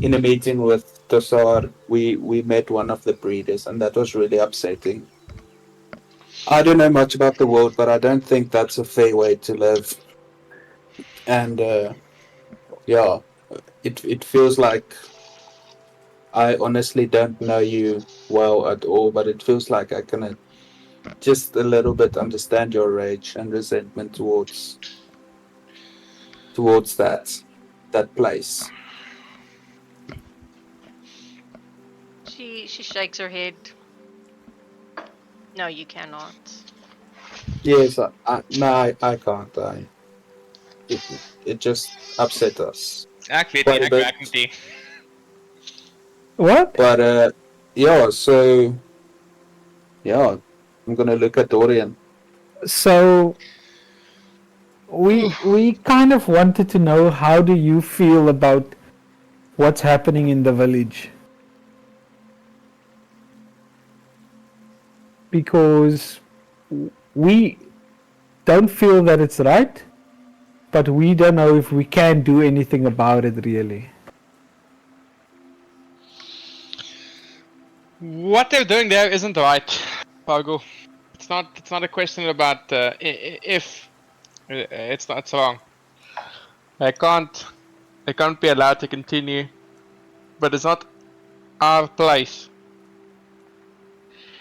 a meeting with Tosar, we met one of the breeders, and that was really upsetting. I don't know much about the world, but I don't think that's a fair way to live. And it feels like I honestly don't know you well at all, but it feels like I can just a little bit understand your rage and resentment towards that place. She shakes her head. No, you cannot. Yes, I can't. It just upset us. Quite a bit. What? But so I'm gonna look at Dorian. So we kind of wanted to know, how do you feel about what's happening in the village? Because we don't feel that it's right, but we don't know if we can do anything about it really. What they're doing there isn't right, Fargo. It's not a question about if it's not. It's wrong. I can't be allowed to continue, but it's not our place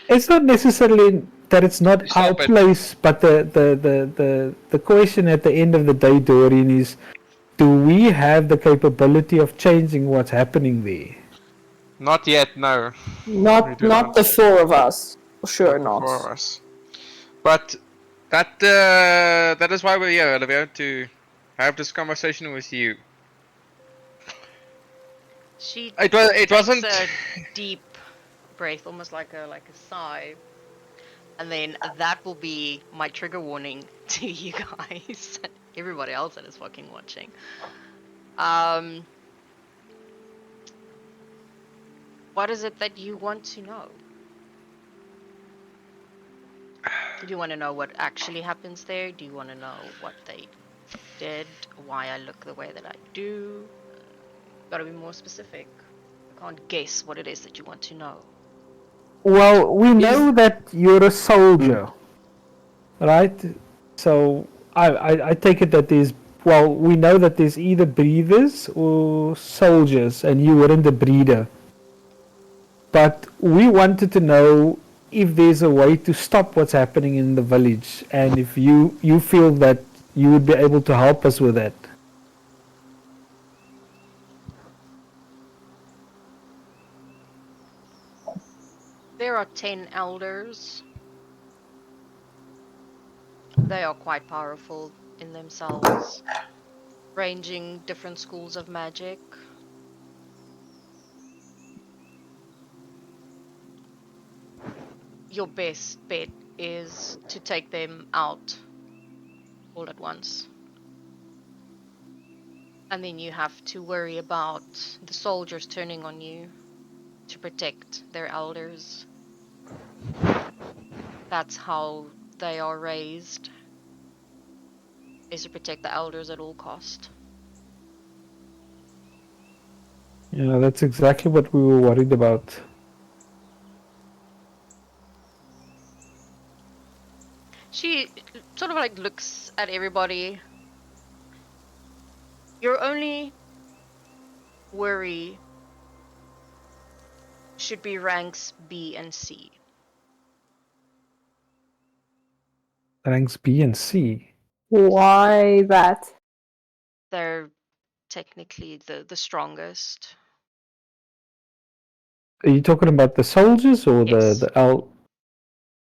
It's not necessarily that it's not to our stop it. place, but the question at the end of the day, Doreen, is, do we have the capability of changing what's happening there? Not yet, no. We Not do not the four of us. For sure not not. before us. But that that is why we're here, Olivia, to have this conversation with you. She It takes wasn't. a deep breath, almost like a sigh, and then that will be my trigger warning to you guys, and everybody else that is fucking watching. What is it that you want to know? Do you want to know what actually happens there? Do you want to know what they did? Why I look the way that I do? Gotta be more specific. I can't guess what it is that you want to know. Well, we know that you're a soldier, right? So I take it that there's, well, we know that there's either breeders or soldiers, and you weren't the breeder. But we wanted to know if there's a way to stop what's happening in the village, and if you feel that you would be able to help us with that. There are 10 elders. They are quite powerful in themselves, ranging different schools of magic. Your best bet is to take them out all at once. And then you have to worry about the soldiers turning on you to protect their elders. That's how they are raised, is to protect the elders at all cost. Yeah, that's exactly what we were worried about. She sort of like looks at everybody. Your only worry should be ranks B and C. Ranks B and C. Why that? They're technically the strongest. Are you talking about the soldiers or Yes. the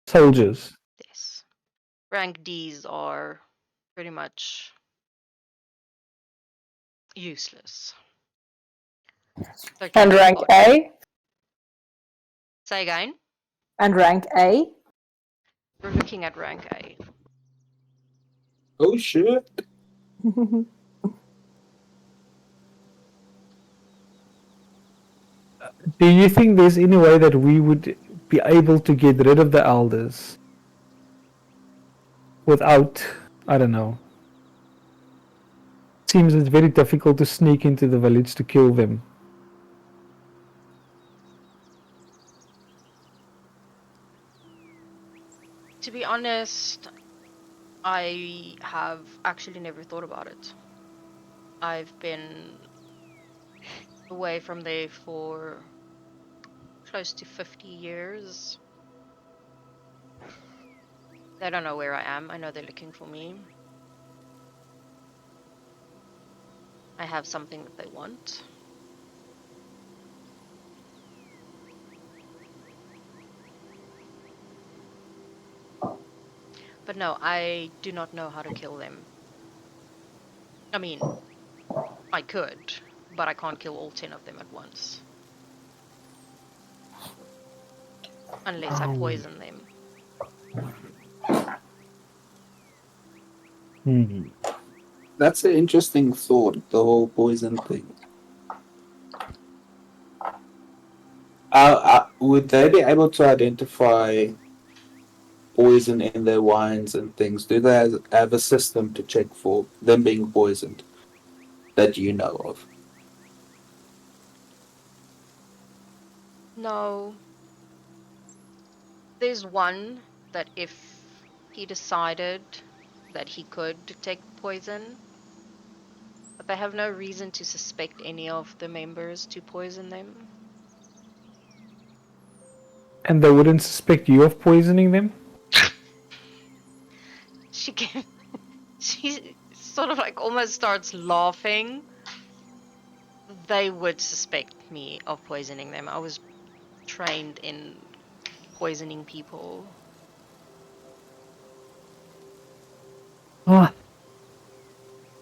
soldiers? Yes. Rank Ds are pretty much useless. They're And cannon rank fodder. A? Say again? And rank A? You're looking at rank A. Oh shit. Do you think there's any way that we would be able to get rid of the elders without, I don't know. Seems it's very difficult to sneak into the village to kill them. To be honest, I have actually never thought about it. I've been away from there for close to 50 years. They don't know where I am. I know they're looking for me. I have something that they want. But no, I do not know how to kill them. I mean, I could, but I can't kill all 10 of them at once. Unless I poison them. That's an interesting thought, the whole poison thing. Would they be able to identify poison in their wines and things? Do they have a system to check for them being poisoned that you know of? No, there's one that if he decided that he could take poison, but they have no reason to suspect any of the members to poison them. And they wouldn't suspect you of poisoning them? She can, she sort of like almost starts laughing. They would suspect me of poisoning them. I was trained in poisoning people. Oh,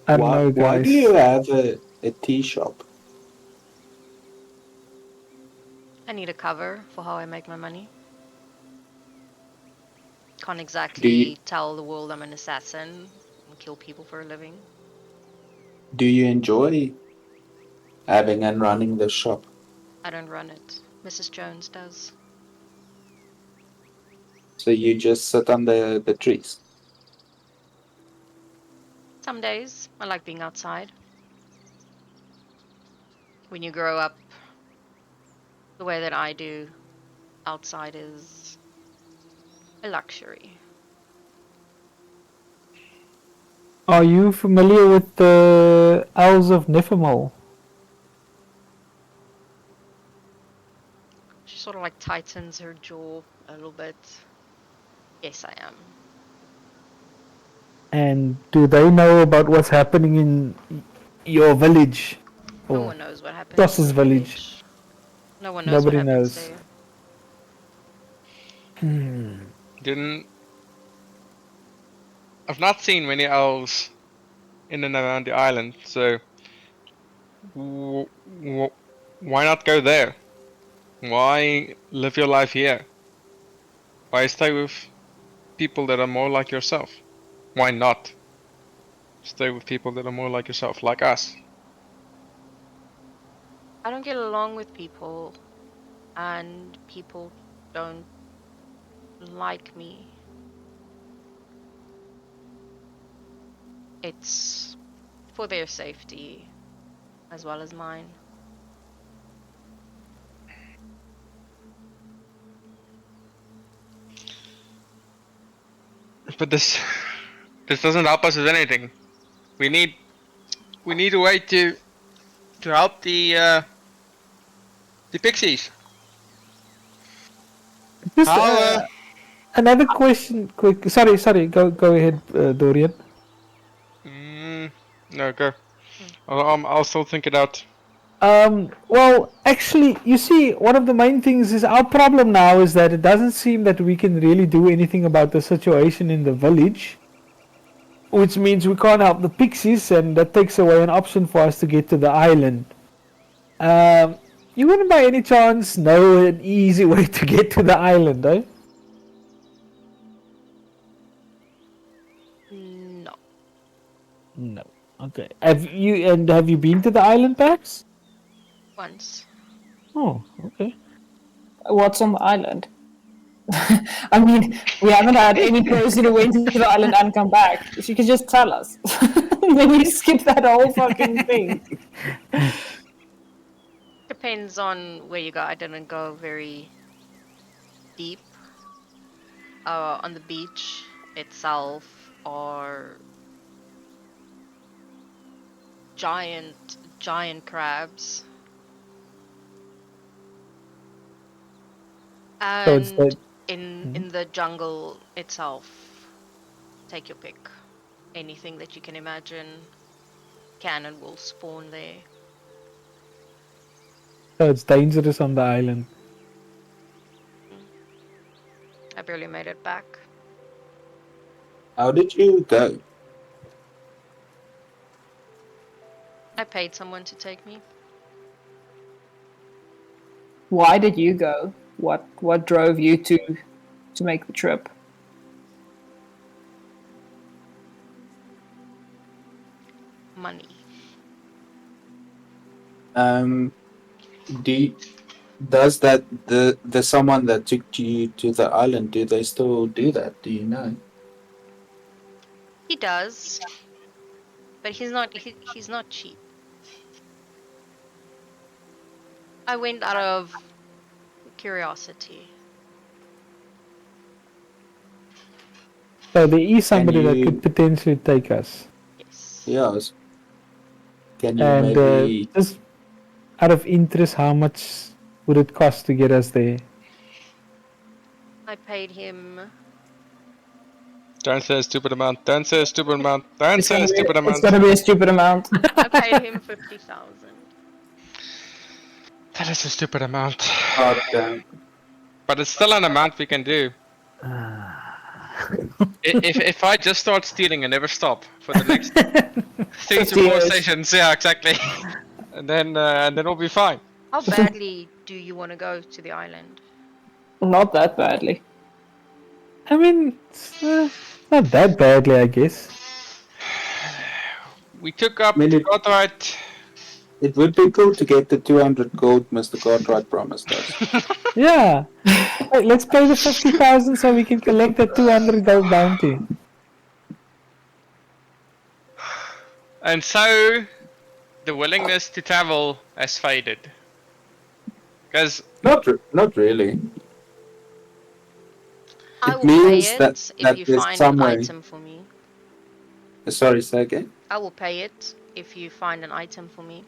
I don't know, Why do guys. you have a tea shop? I need a cover for how I make my money. Can't Do exactly you tell the world I'm an assassin and kill people for a living. do you enjoy having and running the shop? I don't run it. Mrs. Jones does. So you just sit under the trees? Some days I like being outside. When you grow up the way that I do, outside is a luxury. Are you familiar with the Owls of Niflheim? She sort of like tightens her jaw a little bit. Yes, I am. And do they know about what's happening in your village? No Or one knows what happens in Joss's my village? village. No one knows what Nobody happens knows. there. Didn't I've not seen many owls in and around the island, so why not go there? Why live your life here? Why stay with people that are more like yourself? Why not stay with people that are more like yourself, like us? I don't get along with people, and people don't like me. It's for their safety as well as mine. But this doesn't help us with anything. We need a way to help the pixies. Just How another question, quick. Sorry. Go ahead, Dorian. no, go. Hmm. I'll still think it out. Well, actually, you see, one of the main things is our problem now is that it doesn't seem that we can really do anything about the situation in the village, which means we can't help the pixies, and that takes away an option for us to get to the island. Um, you wouldn't by any chance know an easy way to get to the island, eh? No. No. Okay. Have you been to the island, Pax? Once. Oh, okay. What's on the island? I mean, we haven't had any person who went to the island and come back. She could just tell us. Then we skip that whole fucking thing. Depends on where you go. I didn't go very deep. On the beach itself are giant crabs. So it's And the in the jungle itself, take your pick. Anything that you can imagine can and will spawn there. so it's dangerous on the island. I barely made it back. How did you go? I paid someone to take me. Why did you go? What drove you to make the trip? money. Does that the someone that took you to the island, do they still do that? Do you know? He does, but he's not cheap. I went out of curiosity. So there is Can somebody that could you? potentially take us. Yes. Yeah. Can you And maybe? just out of interest, how much would it cost to get us there? I paid him. Don't say a stupid amount. Don't say a stupid amount. Don't It's say a stupid it's amount. gonna be a stupid amount. I paid him 50,000. That is a stupid amount. Oh, damn. But it's still an amount we can do. If I just start stealing and never stop for the next 3 to 4 years. sessions, yeah, exactly. and then we'll be fine. How badly do you want to go to the island? Not that badly. I mean, it's not that badly, I guess. We took up I mean, Cartwright. it would be cool to get the 200 gold Mr. Cartwright promised us. Yeah. Hey, let's pay the 50,000 so we can collect that 200 gold bounty. And so the willingness to travel has faded. Because Not really. I It will pay means it that if you there's find some an way. item for me. Sorry, say again. I will pay it if you find an item for me.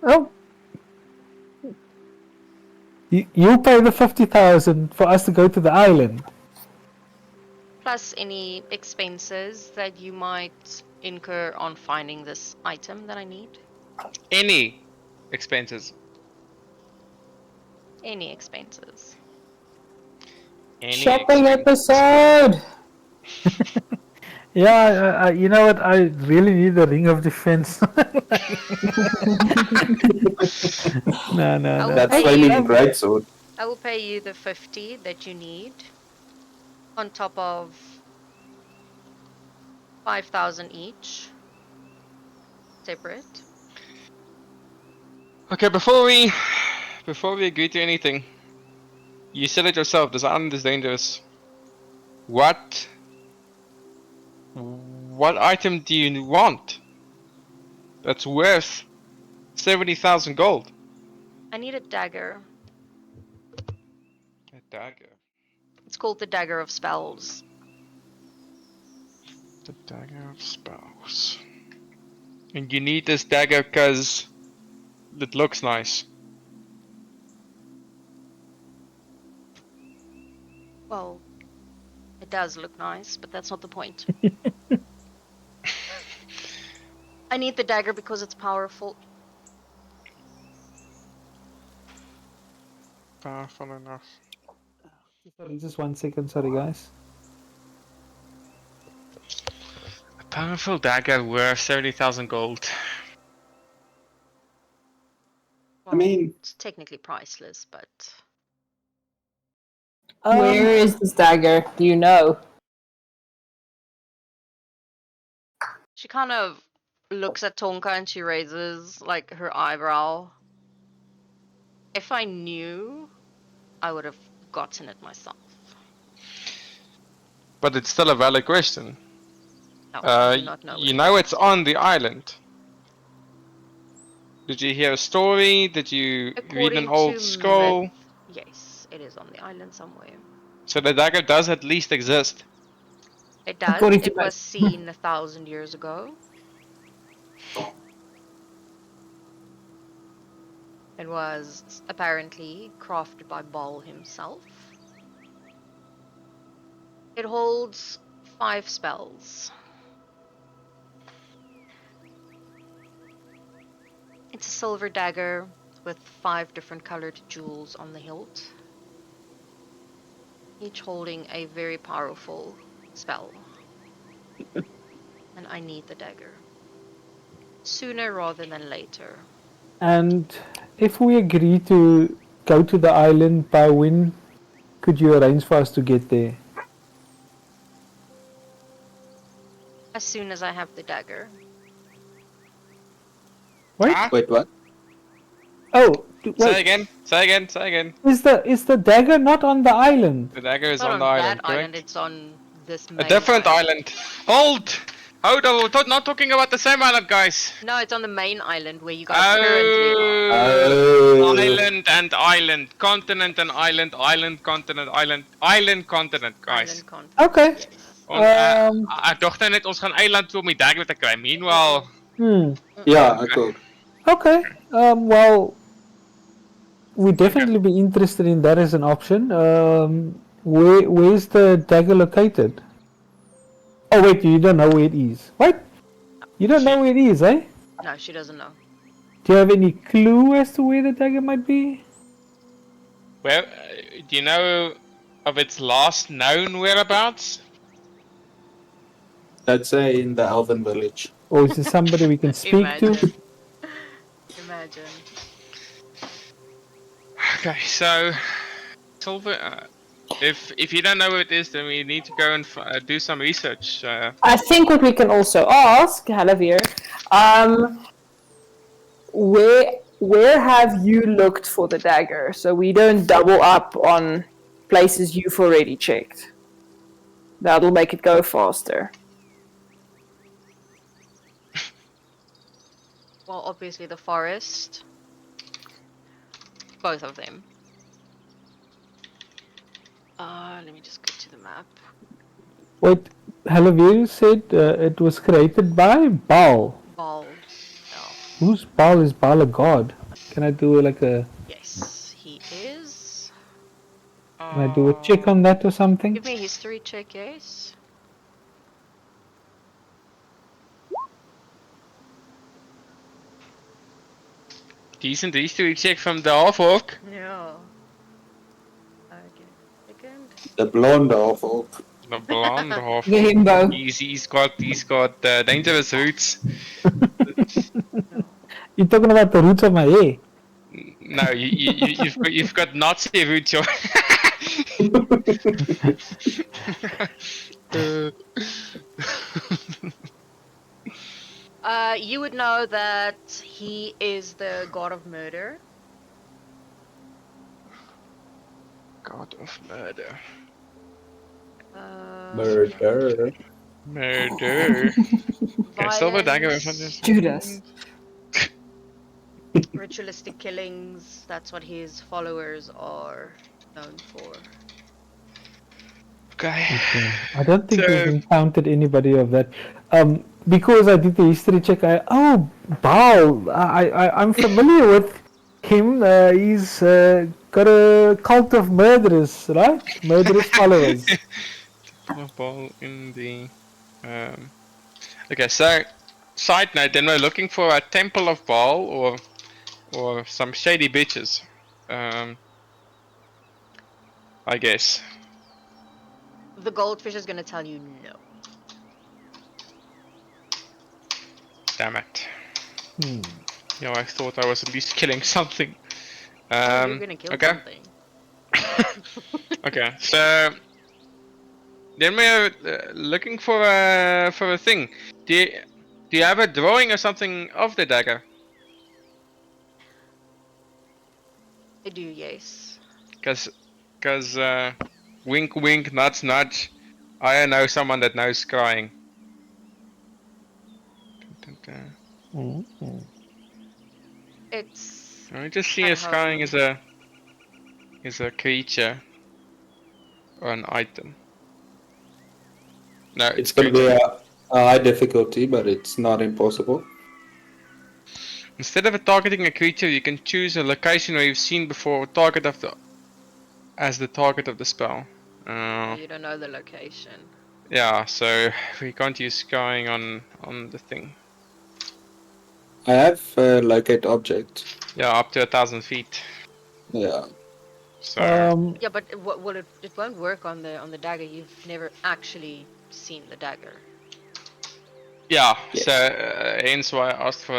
Oh. You pay the 50,000 for us to go to the island. Plus any expenses that you might incur on finding this item that I need. any expenses. Any expenses. Any Shopping expenses. episode. Yeah, you know what? I really need the ring of defense. no. That Hey, flaming greatsword. I will pay you the 50 that you need on top of 5,000 each. Separate. Okay, before we agree to anything, you said it yourself. This island is dangerous. What item do you want? That's worth 70,000 gold. I need a dagger. A dagger. It's called the Dagger of Spells. The dagger of spells. And you need this dagger because it looks nice. Well, it does look nice, but that's not the point. I need the dagger because it's powerful. Powerful enough. Sorry, just 1 second. Sorry, guys. A powerful dagger worth 70,000 gold. Well, I mean, it's technically priceless, but Where is this dagger? Do you know? she kind of looks at Tonka and she raises like her eyebrow. If I knew, I would have gotten it myself. But it's still a valid question. No, I do not know. You know it's on the island. Did you hear a story? Did you read an old scroll? myth, yes, it is on the island somewhere. So the dagger does at least exist. It does. According to It was myth. seen 1,000 years ago. It was apparently crafted by Baal himself. It holds 5 spells. It's a silver dagger with 5 different colored jewels on the hilt, each holding a very powerful spell. And I need the dagger. Sooner rather than later. And if we agree to go to the island, by when could you arrange for us to get there? As soon as I have the dagger. Wait. Huh? Wait, what? Oh, Say wait. again. Say again. Say again. Is the dagger not on the island? The dagger It's is not on the on that island, island, correct? it's on this A main different island. Hold! Hold on, we're not talking about the same island, guys. No, it's on the main island where you guys currently are. Oh. Island and island. Continent and island. Island, continent, island. Island, continent, guys. Island continent. Okay. Yes. Ek dog nou net ons gaan eiland toe om die dagger te kry. Meanwhile, Yeah, I could. Okay. Well, we'd definitely be interested in that as an option. Where's the dagger located? Oh wait, you don't know where it is. What? You don't know where it is, eh? No, she doesn't know. Do you have any clue as to where the dagger might be? where do you know of its last known whereabouts? Let's say in the Elven village. Or is it somebody we can speak to? Imagine. Imagine. Okay, so Silver, if you don't know where it is, then we need to go and do some research. I think what we can also ask, Halavir, where have you looked for the dagger so we don't double up on places you've already checked? That'll make it go faster. Well, obviously the forest. Both of them. Let me just go to the map. Wait, Halavir said it was created by Baal. Baal. Whose Baal is Baal a god? Can I do like a? Yes, he is. Can I do a check on that or something? Give me a history check, yes. Decent history check from the half-orc. Yeah. Okay. Second. The blonde half-orc. The blonde half. The himbo. He's got dangerous roots. You're talking about the roots of my hair. No, you've got Nazi roots. You would know that he is the god of murder. God of murder. Murder. Murder. Okay, silver dagger in front of us. Judas. Ritualistic killings, that's what his followers are known for. Okay. I don't think So- we've encountered anybody of that. Because I did the history check. Baal. I'm familiar with him. He's got a cult of murderers, right? Murderous followers. Ball in the. Okay, so side note. Then we're looking for a temple of Baal or some shady bitches. I guess. The goldfish is gonna tell you no. Damn it. Hmm. Yeah, I thought I was at least killing something. You're gonna kill okay. something. Okay, so then we're looking for a thing. Do you have a drawing or something of the dagger? I do, yes. Cause wink wink nudge nudge. I know someone that knows scrying. Mm-hmm. It's I just see I a scrying as a creature or an item. No, It's gonna be a high difficulty, but it's not impossible. Instead of targeting a creature, you can choose a location where you've seen before as the target of the spell. you don't know the location. Yeah, so we can't use scrying on the thing. I have locate object. Yeah, up to 1,000 feet. Yeah. So Yeah, but it won't work on the dagger. You've never actually seen the dagger. yeah, Yes. so hence why I asked for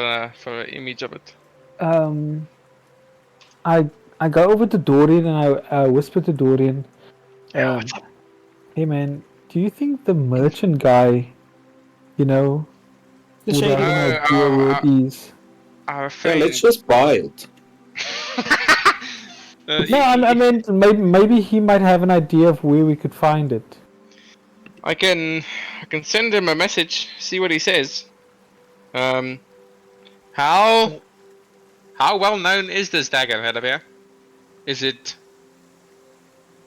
an image of it. I go over to Dorian and I whisper to Dorian, Yeah, what's up? "Hey man, do you think the merchant guy you know, The would have shady an one. idea where it is. Our Yeah, friend. let's just buy it. No, I meant maybe he might have an idea of where we could find it. I can send him a message, see what he says. How well known is this dagger, Hedavia? Is it?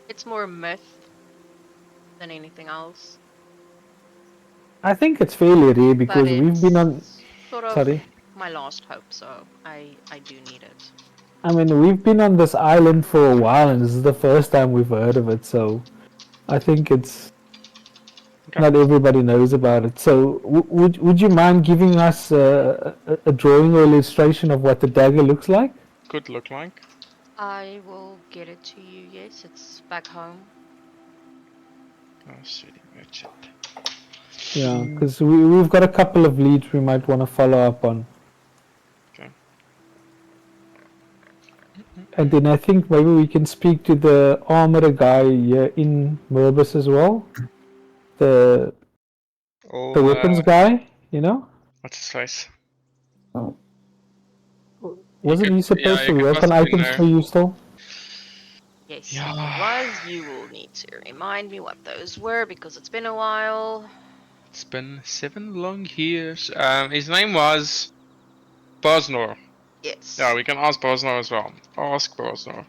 It's more myth than anything else, I think it's fairly rare but because we've been on. it's sort of Sorry. my last hope, so I do need it. I mean, we've been on this island for a while, and this is the first time we've heard of it. So, I think it's Okay. not everybody knows about it. So, would you mind giving us a drawing or illustration of what the dagger looks like? Could look like. I will get it to you. Yes, it's back home. Oh, sweetie merchant. Yeah, because we've got a couple of leads we might want to follow up on. Okay. And then I think maybe we can speak to the armorer guy here in Merbus as well. The weapons guy, you know? What's his face? Wasn't he supposed you to could work on possibly items know. for you still? Yes, Yeah. he was. You will need to remind me what those were because it's been a while. It's been 7 long years. His name was Bosnor. Yes. Yeah, we can ask Bosnor as well. Ask Bosnor.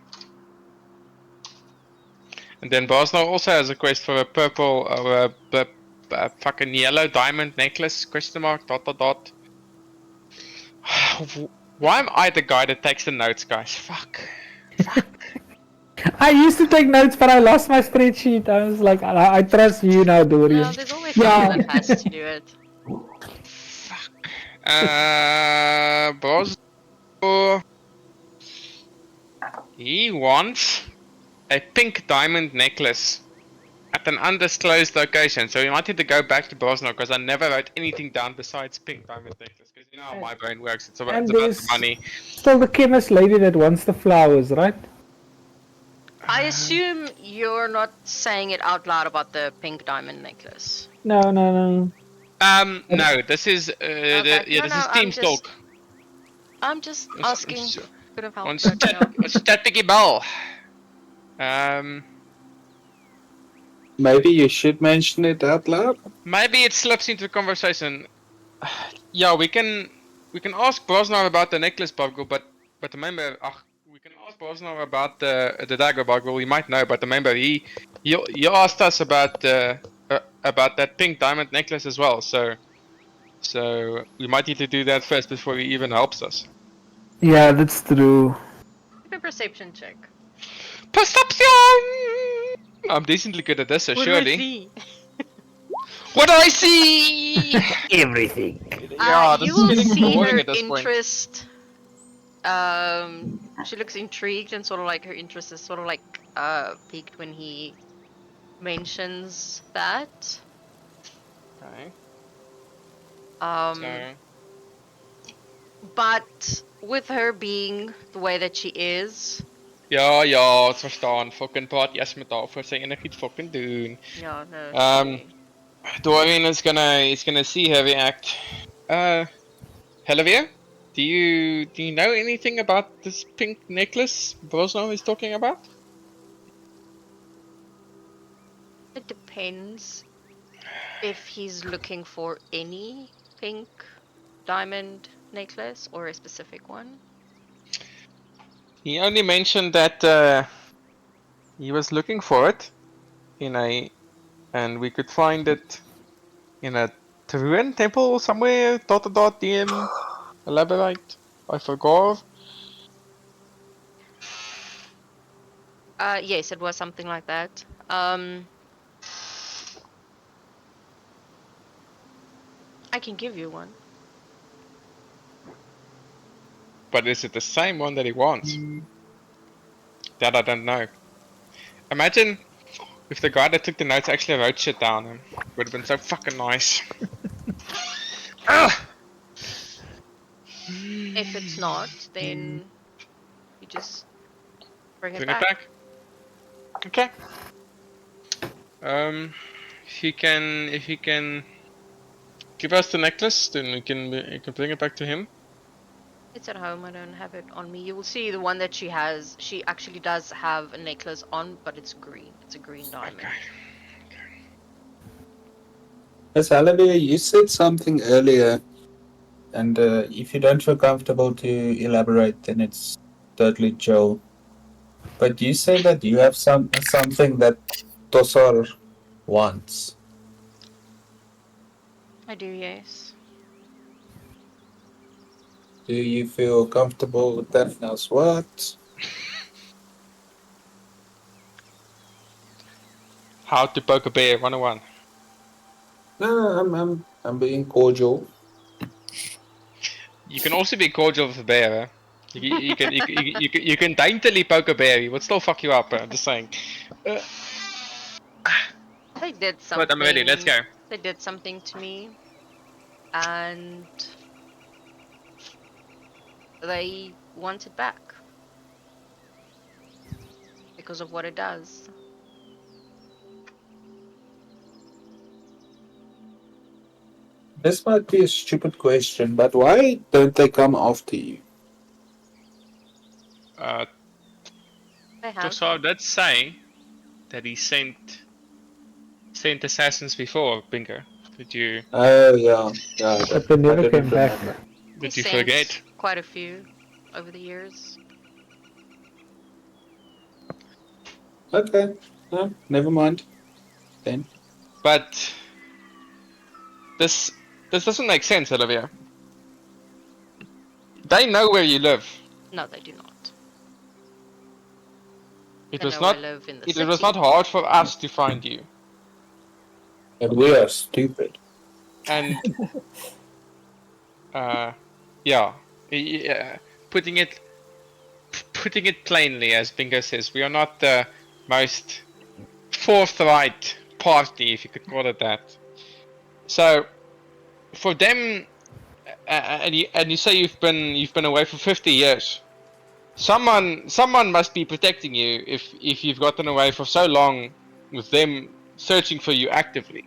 And then Bosnor also has a quest for a purple, fucking yellow diamond necklace, question mark, dot dot dot. Why am I the guy that takes the notes, guys? Fuck. I used to take notes, but I lost my spreadsheet. I was like, I trust you now, Dorian. Well, there's always someone that has to do it. Bosnor. He wants a pink diamond necklace at an undisclosed location. So we might need to go back to Bosnor because I never wrote anything down besides pink diamond necklace. Because you know how my brain works. It's about the money. Still the chemist lady that wants the flowers, right? I assume you're not saying it out loud about the pink diamond necklace. No. No. This is Okay. this is Team Stalk. I'm just asking. Could have On helped. But no. Static Ball. Maybe you should mention it out loud. Maybe it slips into the conversation. Yeah, we can ask Bosnar about the necklace, Boggle, but remember, we can ask Bosnar about the dagger, Boggle. We might know, but remember, he asked us about that pink diamond necklace as well. So we might need to do that first before he even helps us. Yeah, that's true. Give a perception check. Perception! I'm decently good at this, so What do surely. I see? What do I see? Everything. Yeah, this you is will getting see boring her at this point. interest. She looks intrigued and sort of like her interest is sort of like piqued when he mentions that. Okay. But with her being the way that she is, Ja, het verstaan. Fucking praat eers met haar voor sy enigiets fucking doen. yeah, no. Dorian is gonna see her react. Hellavia, do you know anything about this pink necklace Bosno is talking about? It depends if he's looking for any pink diamond necklace or a specific one. He only mentioned that he was looking for it and we could find it in a Taruan temple somewhere. ... DM. Elaborate. I forgot. Yes, it was something like that. I can give you one. But is it the same one that he wants? That I don't know. Imagine if the guy that took the notes actually wrote shit down. It would have been so fucking nice. If it's not, then you just bring it Bring back. it back. Okay. If he can give us the necklace, then we can bring it back to him. It's at home. I don't have it on me. You will see the one that she has. She actually does have a necklace on, but it's green. It's a green diamond. Okay. Miss Olivia, you said something earlier, and if you don't feel comfortable to elaborate, then it's totally chill. But you said that you have something that Tosar wants. I do, yes. Do you feel comfortable with that? Else what? How to poke a bear 101. No, I'm being cordial. You can also be cordial with a bear. Eh? You can daintily poke a bear. He would still fuck you up. I'm just saying. They did something. But I'm ready. Let's go. They did something to me, and they want it back because of what it does. This might be a stupid question, but why don't they come after you? They have. So let's say that he sent assassins before, Bingo. Did you Oh yeah, But they never I came didn't back. remember. did He you sent forget? quite a few over the years. Okay, no, never mind. Then But this doesn't make sense, Olivia. They know where you live. No, they do not. It They was know I not live in the it was city. not hard for us to find you. and we are stupid. And yeah, putting it plainly, as Bingo says, we are not the most forthright party, if you could call it that. So for them, and you say you've been away for 50 years. Someone must be protecting you if you've gotten away for so long with them searching for you actively.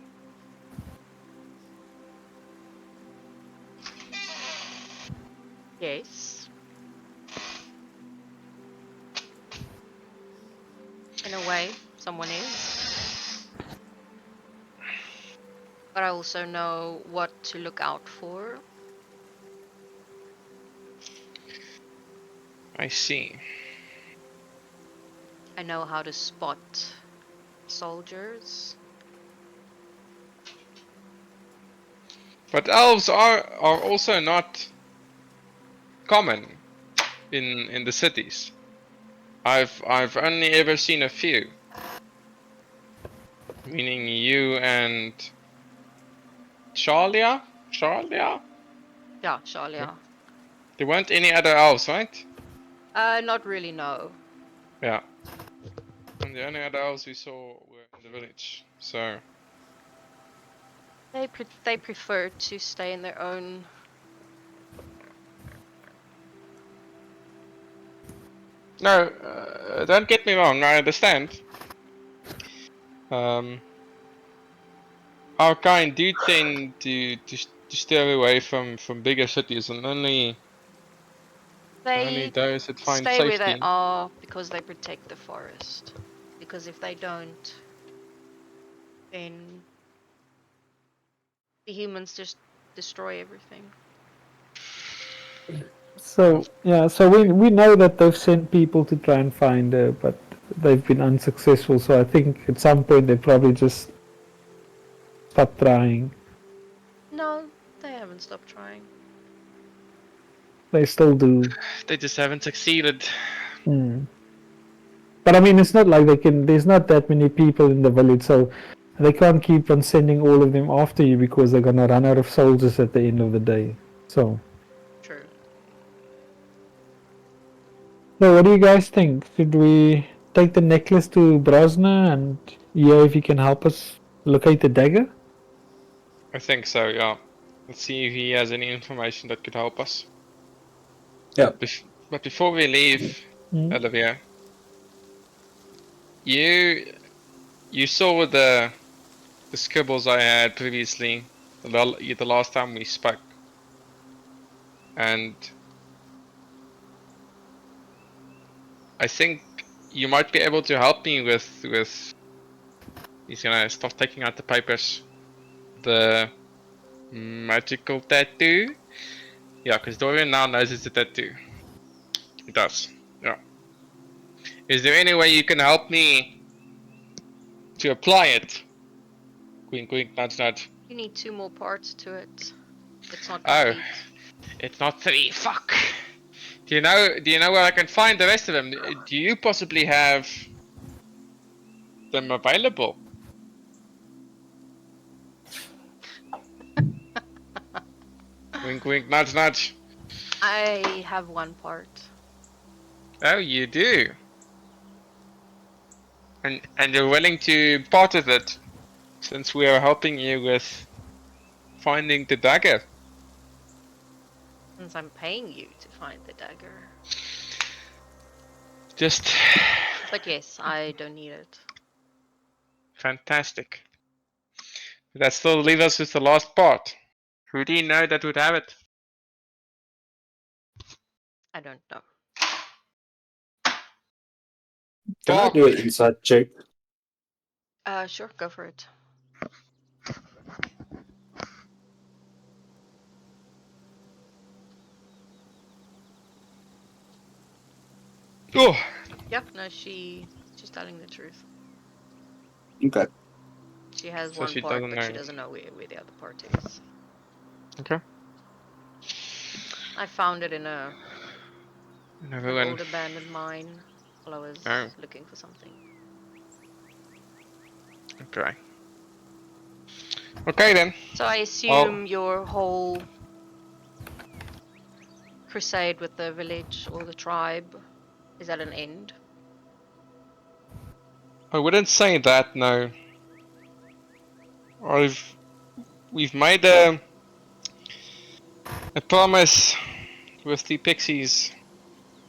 Yes. In a way, someone is. But I also know what to look out for. I see. I know how to spot soldiers. But elves are also not common in the cities. I've only ever seen a few. Meaning you and Charlia? Charlia? Yeah, Shalia. There weren't any other elves, right? Not really, no. Yeah. And the only other elves we saw were in the village. So They prefer to stay in their own. no, don't get me wrong. I understand. Our kind do tend to stay away from bigger cities and only They those that find stay where they safety. are because they protect the forest. Because if they don't, then the humans just destroy everything. So yeah, so we know that they've sent people to try and find her, but they've been unsuccessful. So I think at some point they probably just stopped trying. No, they haven't stopped trying. They still do. They just haven't succeeded. Mm. But I mean, it's not like they can. There's not that many people in the village, so they can't keep on sending all of them after you because they're gonna run out of soldiers at the end of the day. So, True. what do you guys think? Should we take the necklace to Brosna and yeah, if he can help us locate the dagger? I think so. Yeah. Let's see if he has any information that could help us. Yeah. But before we leave, Olivia, you saw the scribbles I had previously. the last time we spoke, and I think you might be able to help me with. He's gonna start taking out the papers. The magical tattoo. Yeah, because Dorian now knows it's a tattoo. He does. Yeah. Is there any way you can help me to apply it? Wink, wink, nudge, nudge. You need 2 more parts to it. It's not Oh, complete. it's not 3. Fuck. Do you know where I can find the rest of them? Do you possibly have them available? Wink, wink, nudge, nudge. I have 1 part. Oh, you do. And you're willing to part with it, since we are helping you with finding the dagger. Since I'm paying you to find the dagger. Just But yes, I don't need it. fantastic. That still leaves us with the last part. Who do you know that would have it? I don't know. Can I do an inside check? Sure, go for it. Oh, Yep, no, she's telling the truth. Okay. She has So 1 she part, doesn't but she know. doesn't know where the other part is. okay. I found it in an Everyone. old abandoned mine while I was Oh. looking for something. Okay. Okay then. So I assume your whole crusade with the village or the tribe is at an end. I wouldn't say that. No. We've made a promise with the pixies.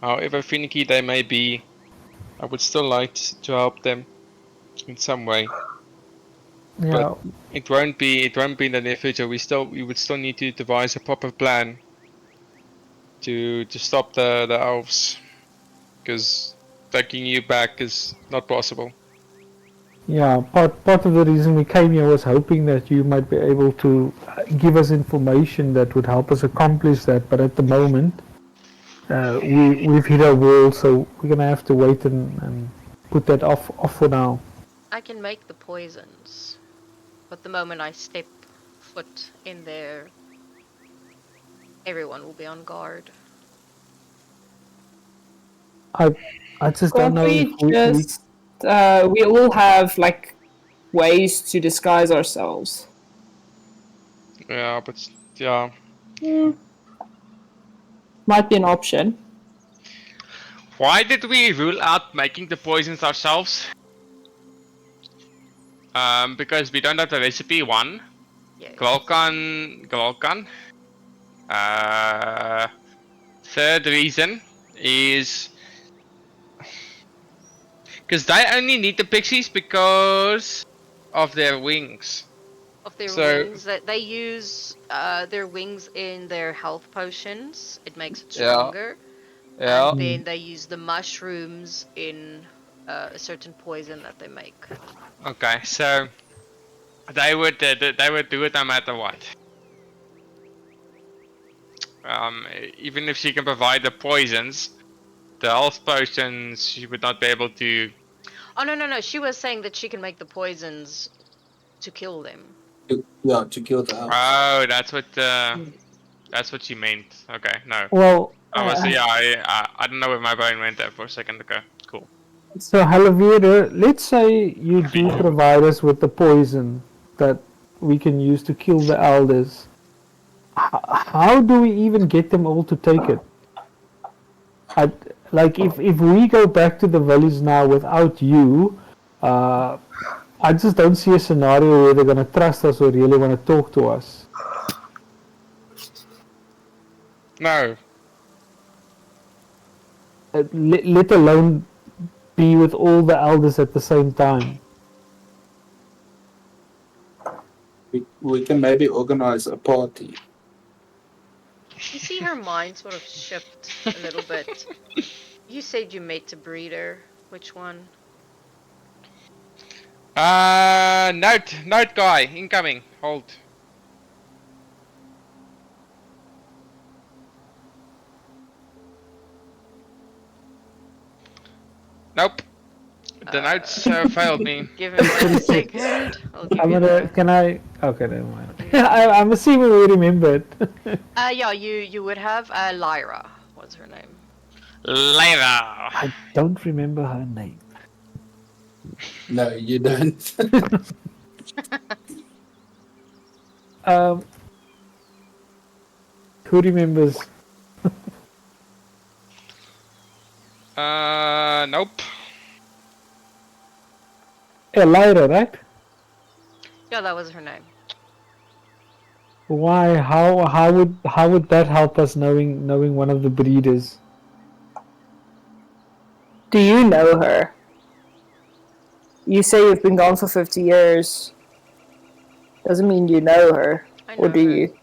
However finicky they may be, I would still like to help them in some way. Yeah, It won't be in the near future. We would still need to devise a proper plan to stop the elves, because taking you back is not possible. yeah. Part of the reason we came here was hoping that you might be able to give us information that would help us accomplish that. But at the moment, we've hit our wall, so we're gonna have to wait and put that off for now. I can make the poisons, but the moment I step foot in there, everyone will be on guard. I just don't Can't know if we just? We all have like ways to disguise ourselves. Yeah, but yeah. Might be an option. Why did we rule out making the poisons ourselves? Because we don't have the recipe. 1. Yeah. Glolkan. Third reason is because they only need the pixies because of their wings. Of their So- wings, that they use their wings in their health potions. It makes it Yeah. stronger. Yeah. And then they use the mushrooms in a certain poison that they make. Okay, so they would do it no matter what. Even if she can provide the poisons, the health potions she would not be able to. Oh no! She was saying that she can make the poisons to kill them. To kill the elves. Oh, that's what she meant. Okay, no. Well, Honestly, I don't know where my brain went there for a second ago. Cool. so Halavira, let's say you do provide us with the poison that we can use to kill the elders. How do we even get them all to take it? Like if we go back to the village now without you, I just don't see a scenario where they're gonna trust us or really want to talk to us. No. Let alone be with all the elders at the same time. We can maybe organize a party. You see her mind sort of shift a little bit. You said you met a breeder. Which one? Note guy, incoming. Hold. Nope. The notes failed me. Give me 1 second. I'll give I'm you gonna. the. Can I? Okay, never mind. I'll give you the- I'm assuming we remembered. Yeah, you would have Lyra. What's her name? Later. I don't remember her name. No, you don't. Who remembers? Nope. Lyra, right? Yeah, that was her name. Why? How would that help us knowing one of the breeders? Do you know her? You say you've been gone for 50 years. Doesn't mean you know her. I know Or do her. you?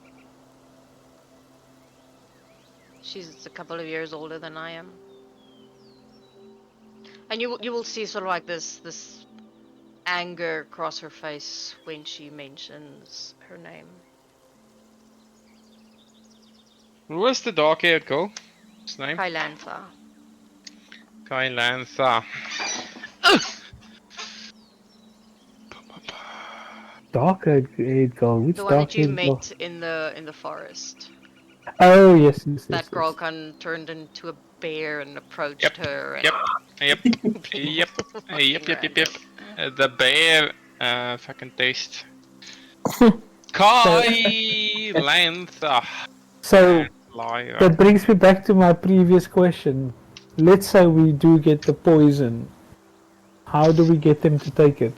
She's a couple of years older than I am. And you will see sort of like this anger across her face when she mentions her name. Who was the dark-haired girl? His name? Kylantha. Kylantha. Dark-haired girl. Which The one that you dark-haired girl? met in the forest. Oh yes, yes, That yes, girl yes. turned into a bear and approached Yep, her. And Yep. Yep. The bear. Fucking taste. Kylantha. So Lyra. that brings me back to my previous question. Let's say we do get the poison. How do we get them to take it?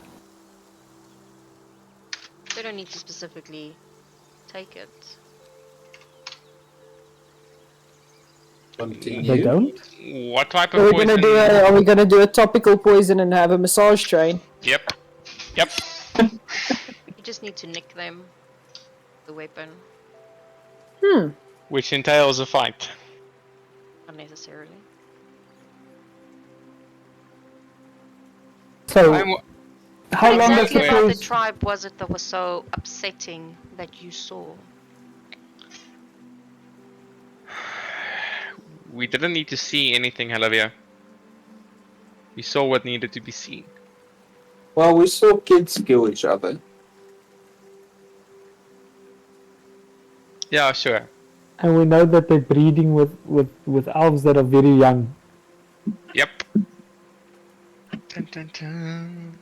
They don't need to specifically take it. Continue. They don't? What type Are of we poison? gonna do a topical poison and have a massage train? Yep. You just need to nick them. The weapon. Which entails a fight. Unnecessarily. So I'm, how What long does exactly the about the poison? tribe was it that was so upsetting that you saw? we didn't need to see anything, Halavia. We saw what needed to be seen. Well, we saw kids kill each other. Yeah, sure. And we know that they're breeding with elves that are very young. Yep. Dun, dun, dun.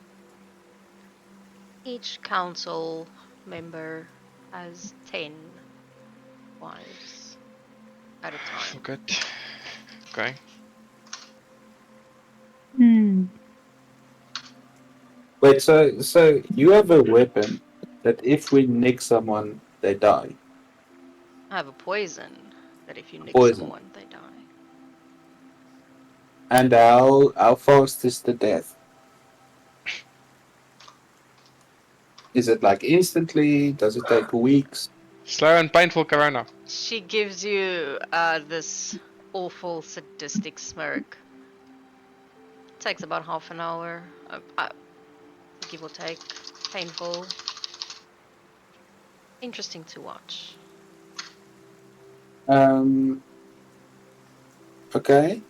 Each council member has 10 wives at a time. Good. Okay. Wait, so you have a weapon that if we nick someone, they die. I have a poison that if you nick Poison. someone, they die. And how fast is the death? Is it like instantly? Does it take weeks? Slow and painful corona. She gives you this awful sadistic smirk. Takes about half an hour. Give or take. Painful. Interesting to watch. Okay.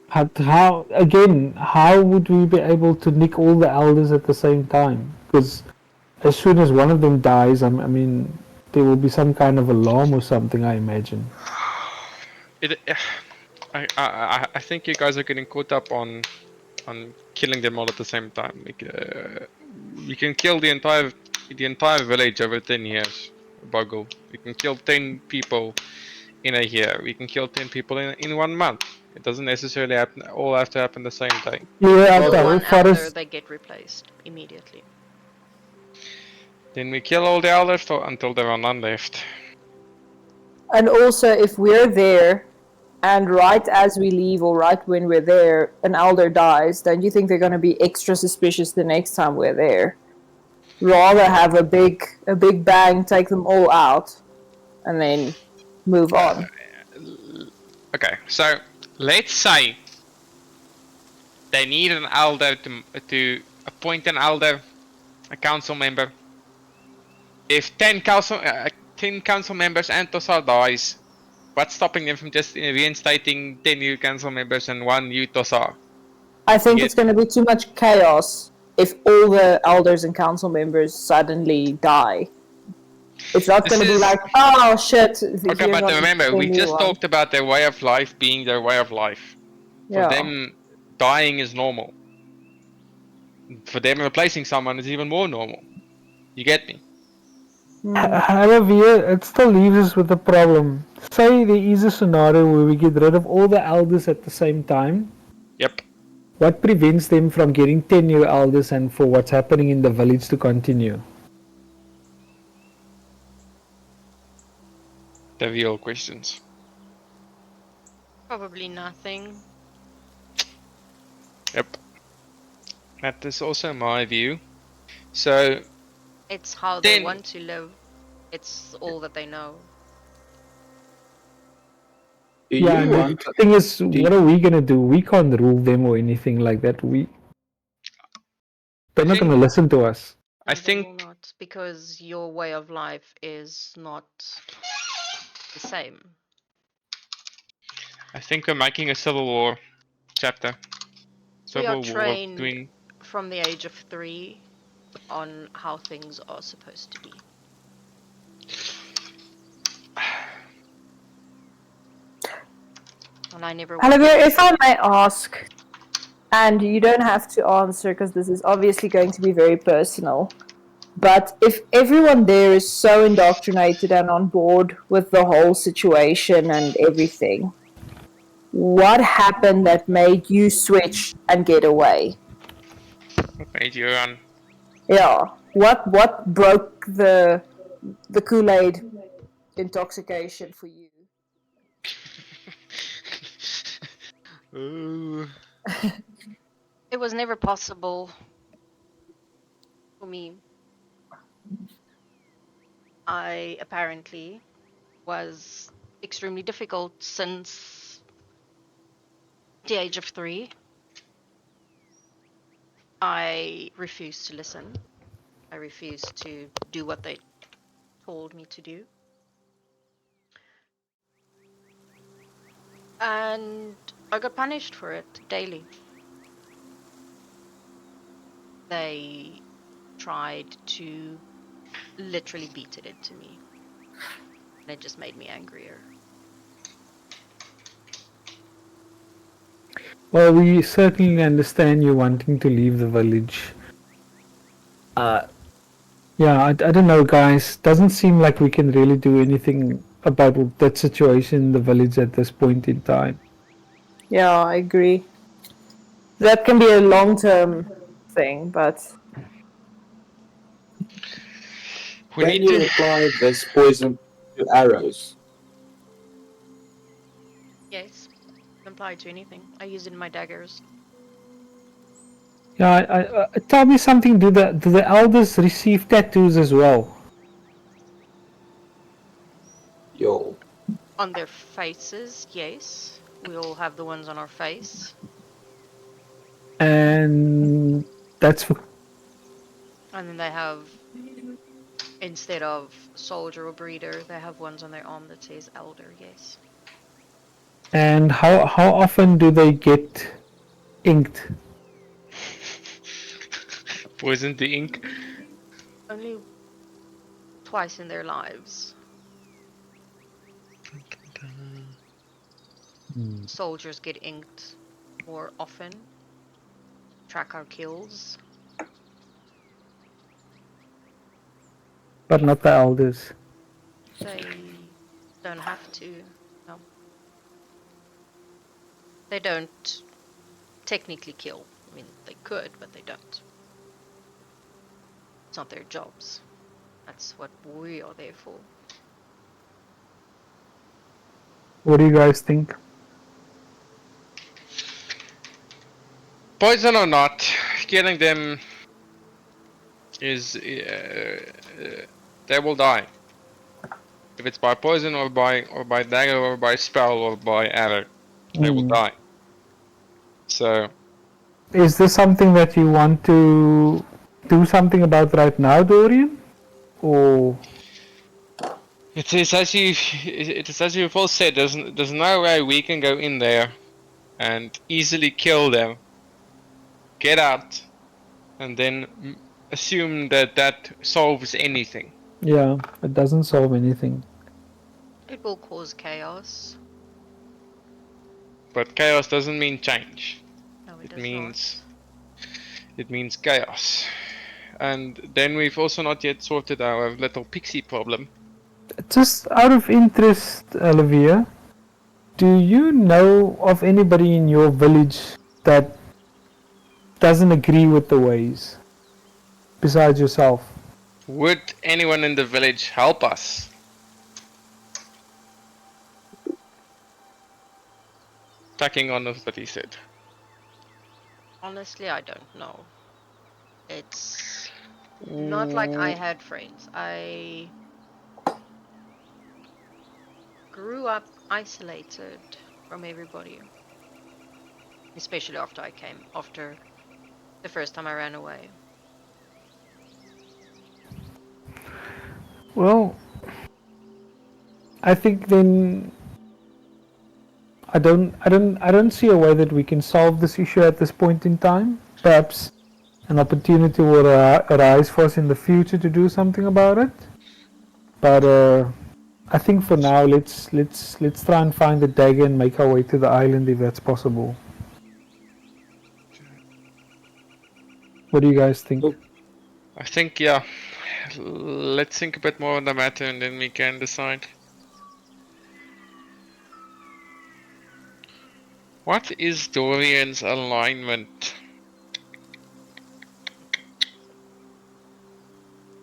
How would we be able to nick all the elders at the same time? Because as soon as one of them dies, I mean, there will be some kind of alarm or something, I imagine. I think you guys are getting caught up on killing them all at the same time. We can kill the entire village over 10 years. Boggle. We can kill 10 people in a year. We can kill 10 people in 1 month. It doesn't necessarily all have to happen the same day. Yeah, Kill the whole one elder, forest. they get replaced immediately. Then we kill all the elders until there are none left. And also, if we're there, and right as we leave or right when we're there, an elder dies, don't you think they're going to be extra suspicious the next time we're there? rather have a big bang, take them all out, and then move on. Okay, so let's say they need an elder to appoint an elder, a council member. If 10 council members and Tossar dies, what's stopping them from just reinstating 10 new council members and 1 new Tossar? I think it's going to be too much chaos if all the elders and council members suddenly die. It's not going to be like, oh shit. Okay, but remember, we just talked about their way of life being their way of life. For them, dying is normal. For them, replacing someone is even more normal. You get me? However, it still leaves us with a problem. Say there is a scenario where we get rid of all the elders at the same time. Yep. What prevents them from getting 10 new elders and for what's happening in the village to continue? The real questions. Probably nothing. Yep. That is also my view. So it's how they want to live. It's all that they know. Yeah, the thing is, what are we gonna do? We can't rule them or anything like that. They're not gonna listen to us. I think not, because your way of life is not the same. I think we're making a Civil War chapter. We are trained from the age of 3 on how things are supposed to be. And I never. However, if I may ask, and you don't have to answer because this is obviously going to be very personal, but if everyone there is so indoctrinated and on board with the whole situation and everything, what happened that made you switch and get away? What made you run? Yeah. What broke the Kool-Aid intoxication for you? It was never possible for me. I apparently was extremely difficult since the age of 3. I refused to listen. I refused to do what they told me to do. And I got punished for it daily. They tried to literally beat it into me. And it just made me angrier. Well, we certainly understand you wanting to leave the village. Yeah, I don't know, guys. Doesn't seem like we can really do anything about that situation in the village at this point in time. Yeah, I agree. That can be a long-term thing, but... Can you apply this poison to arrows? Yes, apply to anything. I use it in my daggers. Yeah, tell me something. Do the elders receive tattoos as well? Yo. On their faces, yes. We all have the ones on our face. And that's for... And then they have, instead of soldier or breeder, they have ones on their arm that says elder, yes. And how often do they get inked? Poison the ink? Only twice in their lives. Soldiers get inked more often. Track our kills. But not the elders. They don't have to, no. They don't technically kill. I mean, they could, but they don't. It's not their jobs. That's what we are there for. What do you guys think? Poison or not, killing them is they will die. If it's by poison or by dagger or by spell or by arrow, they will die. So Is this something that you want to do something about right now, Dorian? Or it is as you've all said. There's no way we can go in there and easily kill them, get out, and then assume that that solves anything. yeah, it doesn't solve anything. It will cause chaos. But chaos doesn't mean change. No, it It does not. means chaos. And then we've also not yet sorted our little pixie problem. Just out of interest, Olivia, do you know of anybody in your village that doesn't agree with the ways, besides yourself? Would anyone in the village help us? Tacking on of what he said. Honestly, I don't know. It's not like I had friends. I grew up isolated from everybody. Especially after the first time I ran away. Well, I think then I don't see a way that we can solve this issue at this point in time. Perhaps an opportunity will arise for us in the future to do something about it. But I think for now, let's try and find the dagger and make our way to the island if that's possible. What do you guys think? I think, yeah. Let's think a bit more on the matter and then we can decide. What is Dorian's alignment?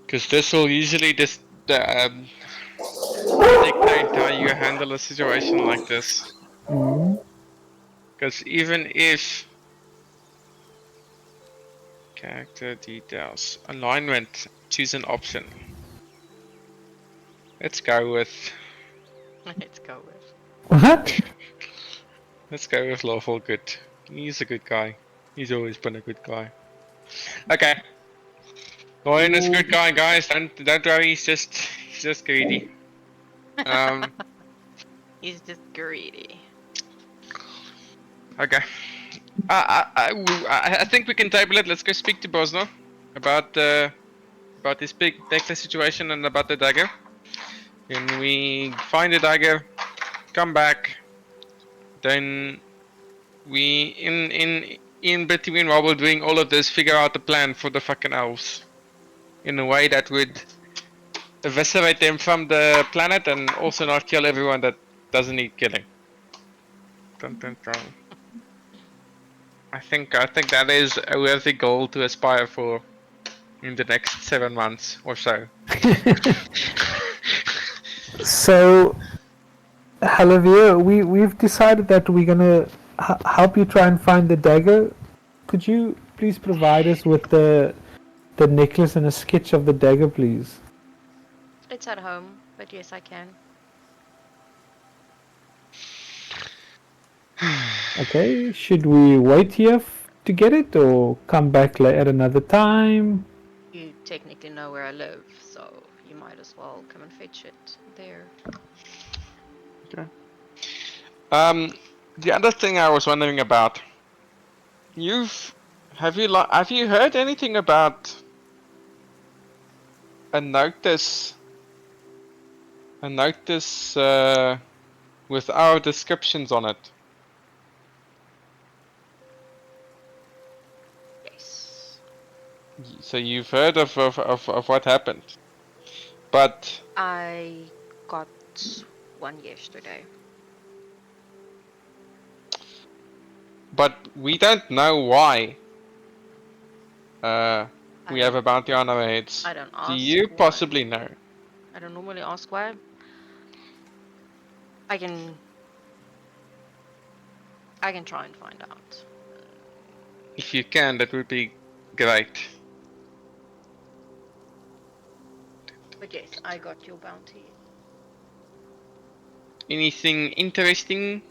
Because this will usually just dictate how you handle a situation like this. Because even if character details, alignment, choose an option. Let's go with What? let's go with lawful good. He's a good guy. He's always been a good guy. Okay. Dorian is a good guy, guys. Don't worry. He's just greedy. He's just greedy. Okay. I think we can table it. Let's go speak to Bosno about this big necklace situation and about the dagger. When we find the dagger, come back. Then we in between while we're doing all of this, figure out the plan for the fucking elves in a way that would eviscerate them from the planet and also not kill everyone that doesn't need killing. Dun, dun, dun. I think that is a worthy goal to aspire for in the next 7 months or so. So, Olivia, we've decided that we're gonna help you try and find the dagger. Could you please provide us with the necklace and a sketch of the dagger, please? It's at home, but yes, I can. Okay, should we wait here to get it or come back at another time? You technically know where I live, so you might as well come and fetch it there. Okay. The other thing I was wondering about, have you heard anything about a notice with our descriptions on it? Yes. So you've heard of what happened, but I got one yesterday. we don't know why. We have a bounty on our heads. I don't ask. Do you why. possibly know? I don't normally ask why. I can try and find out. If you can, that would be great. But yes, I got your bounty. Anything interesting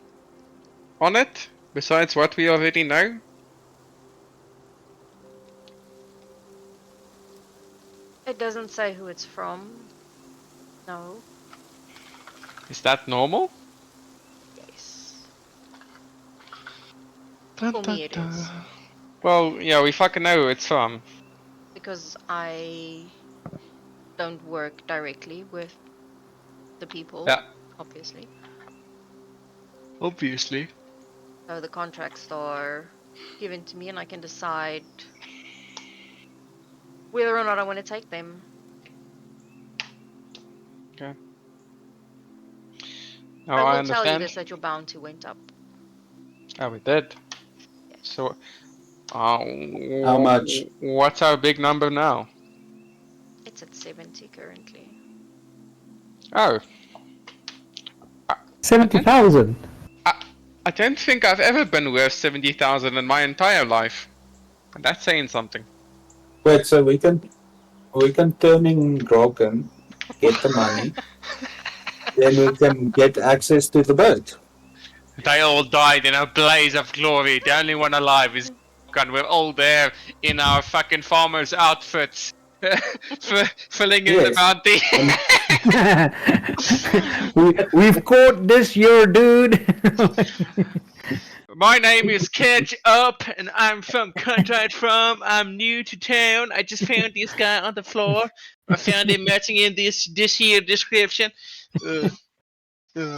on it besides what we already know? It doesn't say who it's from. No. Is that normal? Yes. Dun, For dun, me it dun. is. Well, yeah, we fucking know who it's from. Because I don't work directly with the people, Yeah, obviously. obviously. So the contracts are given to me and I can decide whether or not I want to take them. Okay. But Now I I will tell you understand. this, that your bounty went up. Oh, we did. Yes. So, How much? what's our big number now? It's at 70 currently. Oh, I, I don't, 70,000. I, I don't think I've ever been worth 70,000 in my entire life. And that's saying something. Wait, so we can turn in Grogan, get the money, then we can get access to the boat. They all died in a blaze of glory. The only one alive is and we're all there in our fucking farmers' outfits, filling in the Yes. bounty. And We've caught this year, dude. My name is Catch Up, and I'm from country I'm new to town. I just found this guy on the floor. I found him matching in this here description.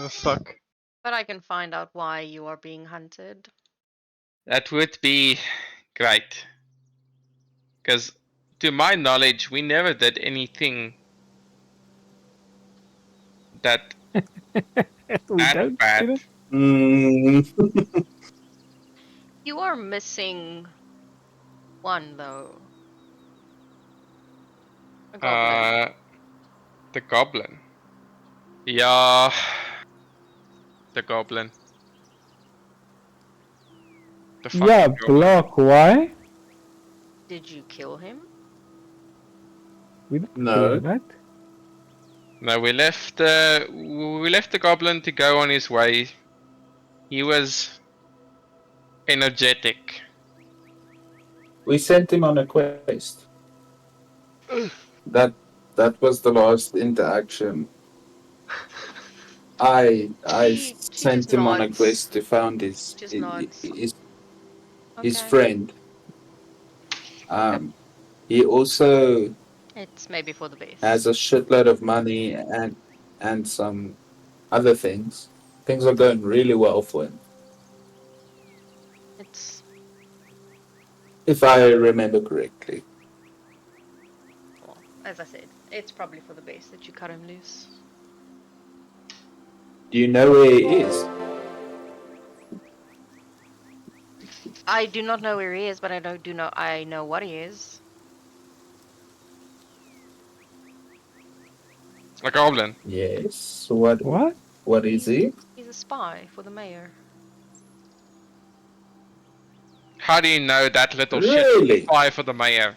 Fuck. But I can find out why you are being hunted. That would be great. Because, to my knowledge, we never did anything that We don't, bad. did it? mm, You are missing one, though. A goblin. Uh, the goblin. Yeah, the goblin. The Yeah, fucking goblin. block. Why? Did you kill him? We don't No. kill that. No, we left the goblin to go on his way. He was energetic. we sent him on a quest. That that was the last interaction. I She just sent him on a nods. quest to find his Just his, nods. his his Okay. friend. He also It's maybe for the has best. a shitload of money and some other things. Things are going really well for him, It's, if I remember correctly. well, as I said, it's probably for the best that you cut him loose. Do you know where he is? I do not know where he is, but I know what he is. A goblin. Yes. What? What is he? He's a spy for the mayor. How do you know that little shit Really? spy for the mayor?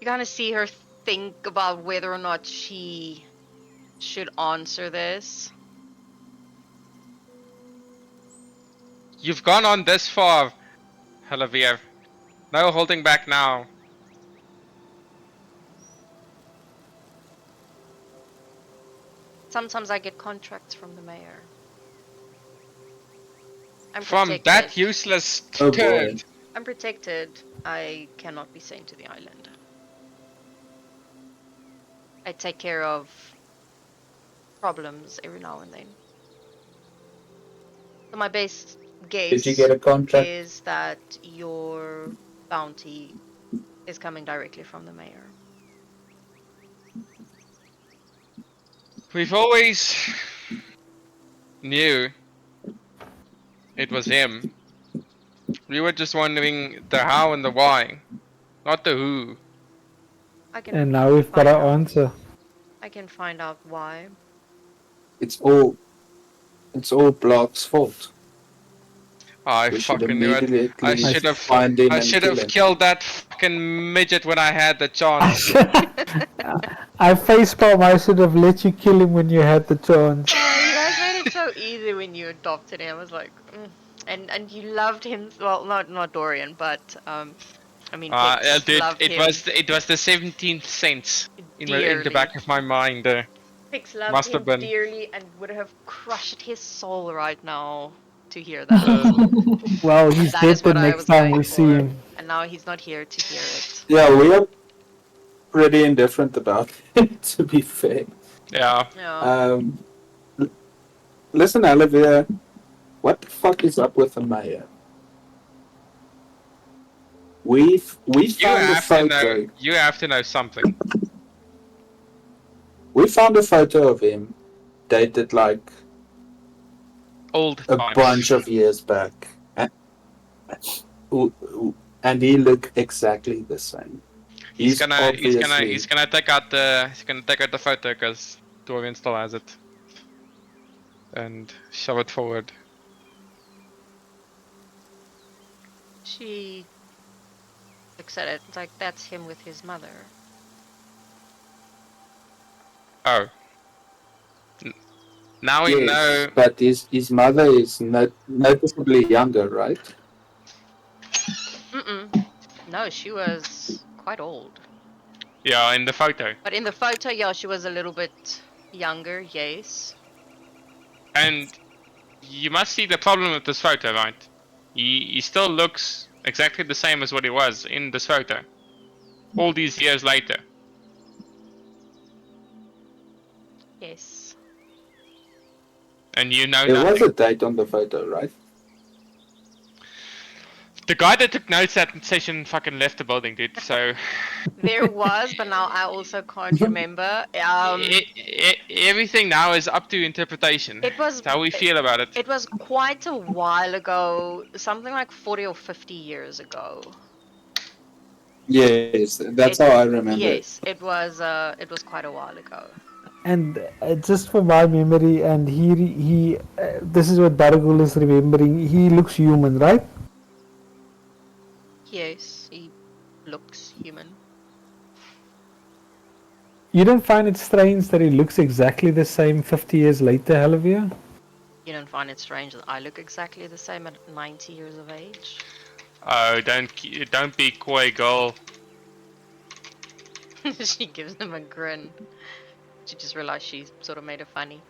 You kind of see her think about whether or not she should answer this. You've gone on this far, Halavier. No holding back now. Sometimes I get contracts from the mayor. I'm From protected. that useless Oh turd. boy. I'm protected. I cannot be sent to the island. I take care of problems every now and then. So my best Did you guess get a contract? is that your bounty is coming directly from the mayor. We've always knew it was him. We were just wondering the how and the why, not the who. I can And now we've got find our out. answer. I can find out why. It's all Block's fault. I We should fucking knew it. I immediately should have. find him I and should kill have him. killed that fucking midget when I had the chance. I facepalm. I should have let you kill him when you had the chance. Oh, you guys made it so easy when you adopted him. I was like, and you loved him. Well, not Dorian, but I mean, Pix Dude, loved it him was the 17th sense in the dearly. back of my mind. Pix loved Must have him been. dearly and would have crushed his soul right now to hear that. Well, he's That dead is the what I next was time going we see for. him. And now he's not here to hear it. Yeah, we are pretty indifferent about it, to be fair. Yeah. Yeah. Listen, Olivia, what the fuck is up with the mayor? We You found a have to know. photo. You have to know something. We found a photo of him dated like Old a times. bunch of years back, and he looked exactly the same. He's gonna obviously take out the photo because Dorian still has it, and shove it forward. She looks at it like that's him with his mother. Oh. Now we know. But his mother is noticeably younger, right? No, she was quite old. Yeah, in the photo. But in the photo, yeah, she was a little bit younger, yes. And you must see the problem with this photo, right? He still looks exactly the same as what he was in this photo. All these years later. Yes. And you know There was nothing. a date on the photo, right? The guy that took notes at session fucking left the building, dude, so... There was, but now I also can't remember. Everything now is up to interpretation. It was That's how we feel about it. It was quite a while ago, something like 40 or 50 years ago. Yes, that's how I remember it. Yes, it was quite a while ago. And just for my memory, and he this is what Baragul is remembering. He looks human, right? Yes, he looks human. You don't find it strange that he looks exactly the same 50 years later, Halivia? You don't find it strange that I look exactly the same at 90 years of age? Oh, don't be coy, girl. She gives him a grin. She just realized she sort of made it funny.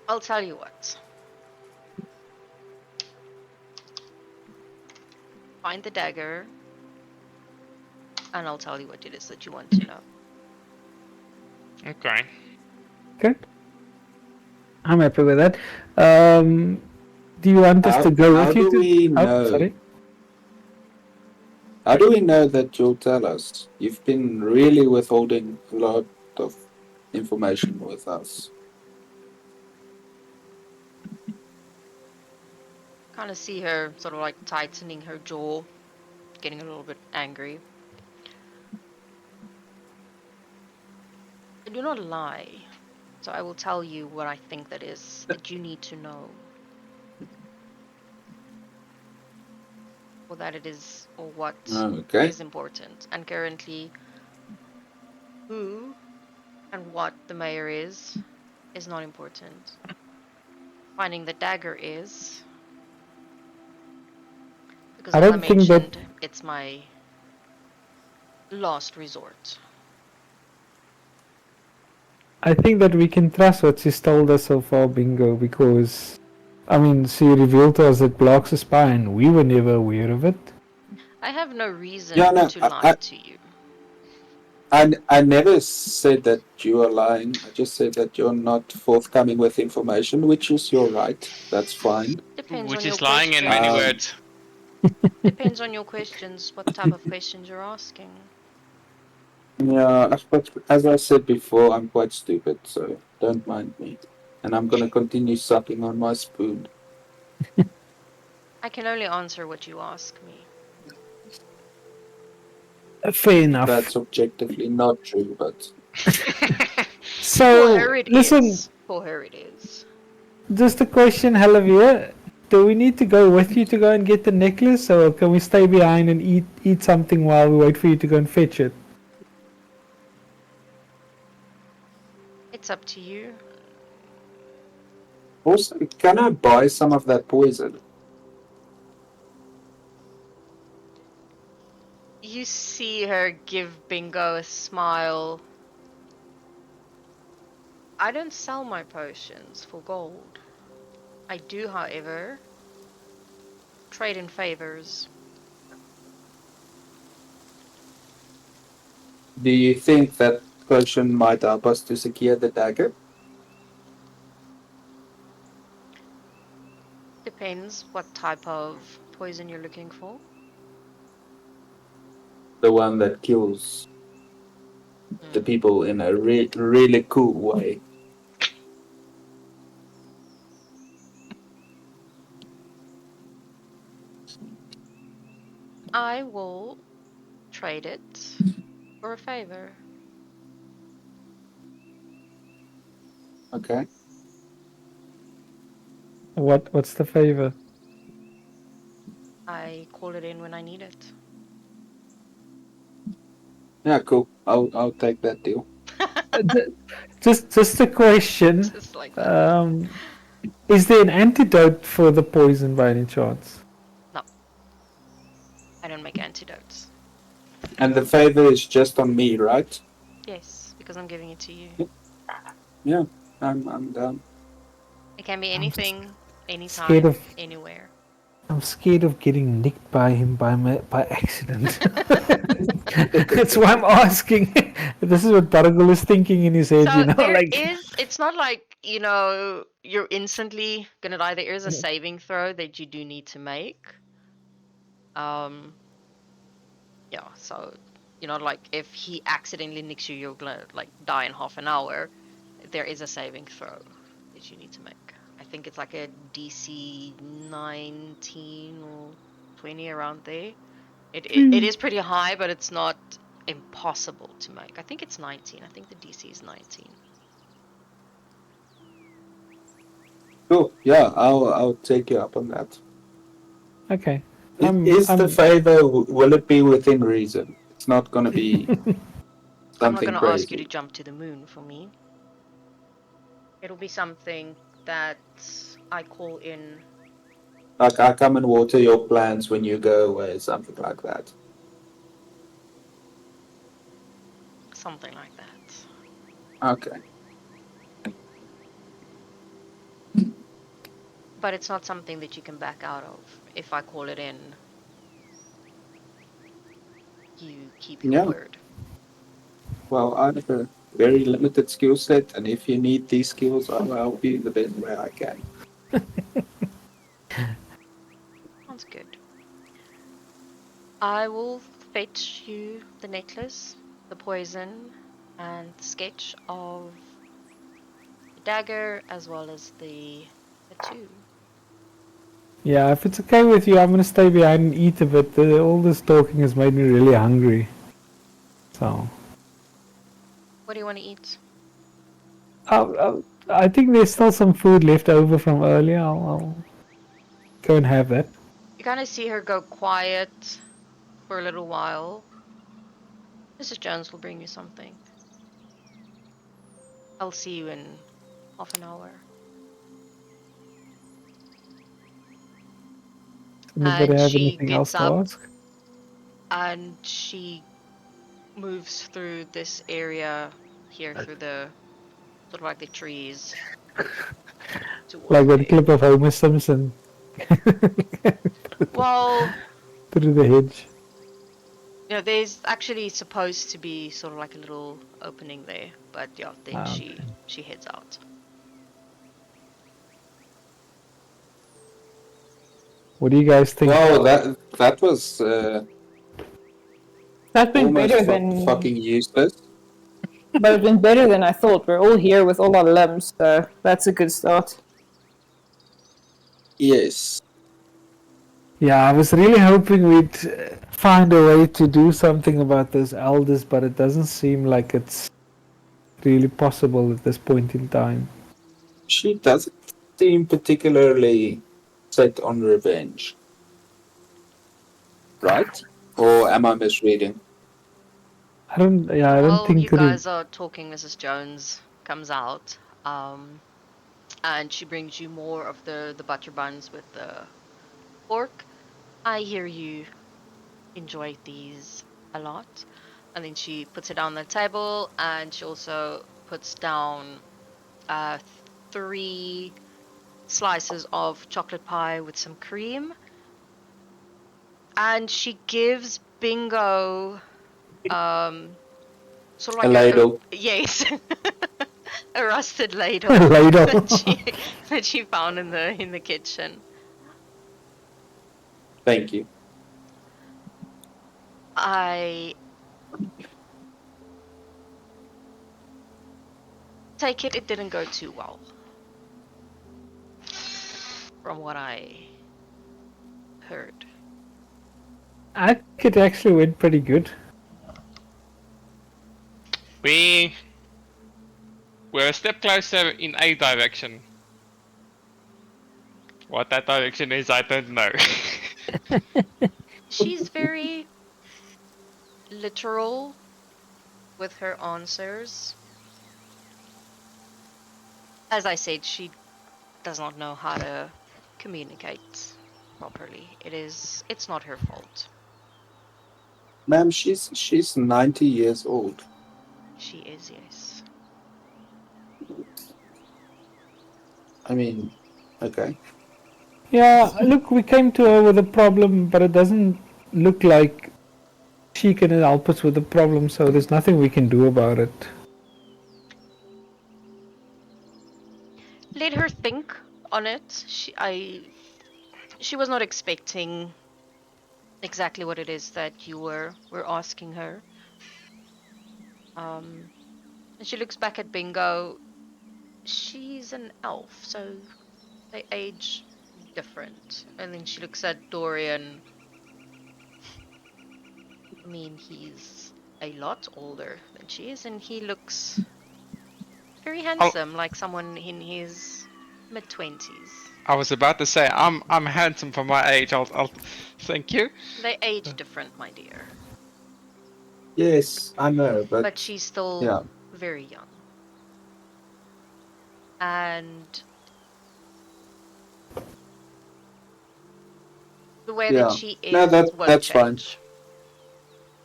I'll tell you what. Find the dagger, and I'll tell you what it is that you want to know. Okay. Okay. I'm happy with that. Do you want us to go with you? How do we Oh, know? sorry. How do we know that you'll tell us? You've been really withholding a lot of information with us. Kind of see her sort of like tightening her jaw, getting a little bit angry. I do not lie, so I will tell you what I think that you need to know. Or that it is, or what Okay. is important. And currently, who and what the mayor is not important. Finding the dagger is. Because I as I don't think that- mentioned, it's my last resort. I think that we can trust what she's told us so far, Bingo, because, I mean, she revealed to us that Block's a spy and we were never aware of it. I have no reason Yeah, no, to lie to you. I never said that you are lying. I just said that you're not forthcoming with information, which is your right. That's fine. Depends Which on your is lying in questions. many words. Depends on your questions, what type of questions you're asking. Yeah, but as I said before, I'm quite stupid, so don't mind me. And I'm gonna continue sucking on my spoon. I can only answer what you ask me. Fair enough. That's objectively not true, but For So, her it listen, is. For her it is. just a question, Halavia. Do we need to go with you to go and get the necklace, or can we stay behind and eat something while we wait for you to go and fetch it? It's up to you. Also, can I buy some of that poison? You see her give Bingo a smile. I don't sell my potions for gold. I do, however, trade in favors. Do you think that potion might help us to secure the dagger? Depends what type of poison you're looking for. The one that kills the people in a really cool way. I will trade it for a favor. Okay. What's the favor? I call it in when I need it. Yeah, cool. I'll take that deal. Just a question. Just like that. Is there an antidote for the poison by any chance? No. I don't make antidotes. And the favor is just on me, right? Yes, because I'm giving it to you. Yeah, I'm done. It can be anything, Scared anytime, of anywhere. I'm scared of getting nicked by him by accident. That's why I'm asking. This is what Dargul is thinking in his head, So you know, there like is, it's not like, you're instantly gonna die. There is a saving throw that you do need to make. Yeah, so, like if he accidentally nicks you, you're gonna like die in half an hour. There is a saving throw that you need to make. I think it's like a DC 19 or 20 around there. It is pretty high, but it's not impossible to make. I think it's 19. I think the DC is 19. Cool. Yeah, I'll take you up on that. okay. Is the favor? Will it be within reason? It's not gonna be I'm not something gonna ask you to crazy. jump to the moon for me. It'll be something that I call in. Like I come and water your plants when you go away, something like that. Something like that. Okay. But it's not something that you can back out of. If I call it in, you keep your Yeah. word. Well, I have a very limited skill set, and if you need these skills, I'll help you the best way I can. Sounds good. I will fetch you the necklace, the poison, and the sketch of the dagger as well as the tattoo. Yeah, if it's okay with you, I'm gonna stay behind and eat a bit. All this talking has made me really hungry. So What do you want to eat? I think there's still some food left over from earlier. I'll go and have that. You kind of see her go quiet for a little while. Mrs. Jones will bring you something. I'll see you in half an hour. Anybody And have she anything else gets to up ask? and she moves through this area here, through the sort of like the trees. Like that there. clip of Homer Simpson Well, through the hedge. there's actually supposed to be sort of like a little opening there, but yeah, then Okay. she heads out. What do you guys think? Well, that was That's been almost better than, fucking useless. but it's been better than I thought. We're all here with all our limbs, so that's a good start. Yes. Yeah, I was really hoping we'd find a way to do something about those elders, but it doesn't seem like it's really possible at this point in time. She does it. seem particularly set on revenge, right? Or am I misreading? I don't. Yeah, I don't While you think. guys are talking, Mrs. Jones comes out, and she brings you more of the butter buns with the pork. I hear you enjoy these a lot. And then she puts it on the table, and she also puts down 3 slices of chocolate pie with some cream. And she gives Bingo sort of A like a ladle. yes, a rusted ladle Ladle. that she found in the kitchen. Thank you. I take it didn't go too well, from what I heard. I think it actually went pretty good. We're a step closer in a direction. What that direction is, I don't know. She's very literal with her answers. As I said, she does not know how to communicate properly. It's not her fault. Ma'am, she's 90 years old. She is, yes. I mean, okay. Yeah, look, we came to her with a problem, but it doesn't look like she can help us with the problem, so there's nothing we can do about it. Let her think on it. She was not expecting exactly what it is that you were asking her. And she looks back at Bingo. She's an elf, so they age different. And then she looks at Dorian. I mean, he's a lot older than she is, and he looks very Oh, handsome, like someone in his mid-20s. I was about to say I'm handsome for my age. I'll thank you. They age different, my dear. Yes, I know, But but she's still yeah, very young. And the way that yeah. she No, is won't that's fine. change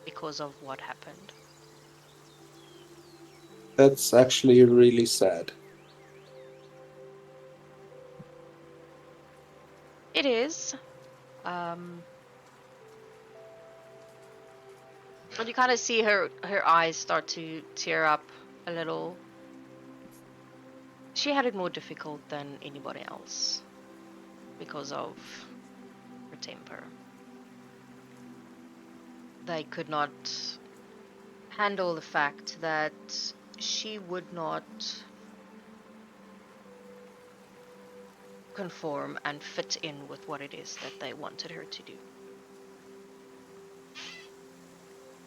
because of what happened. That's actually really sad. It is. Um, but you kind of see her eyes start to tear up a little. She had it more difficult than anybody else because of her temper. They could not handle the fact that she would not conform and fit in with what it is that they wanted her to do.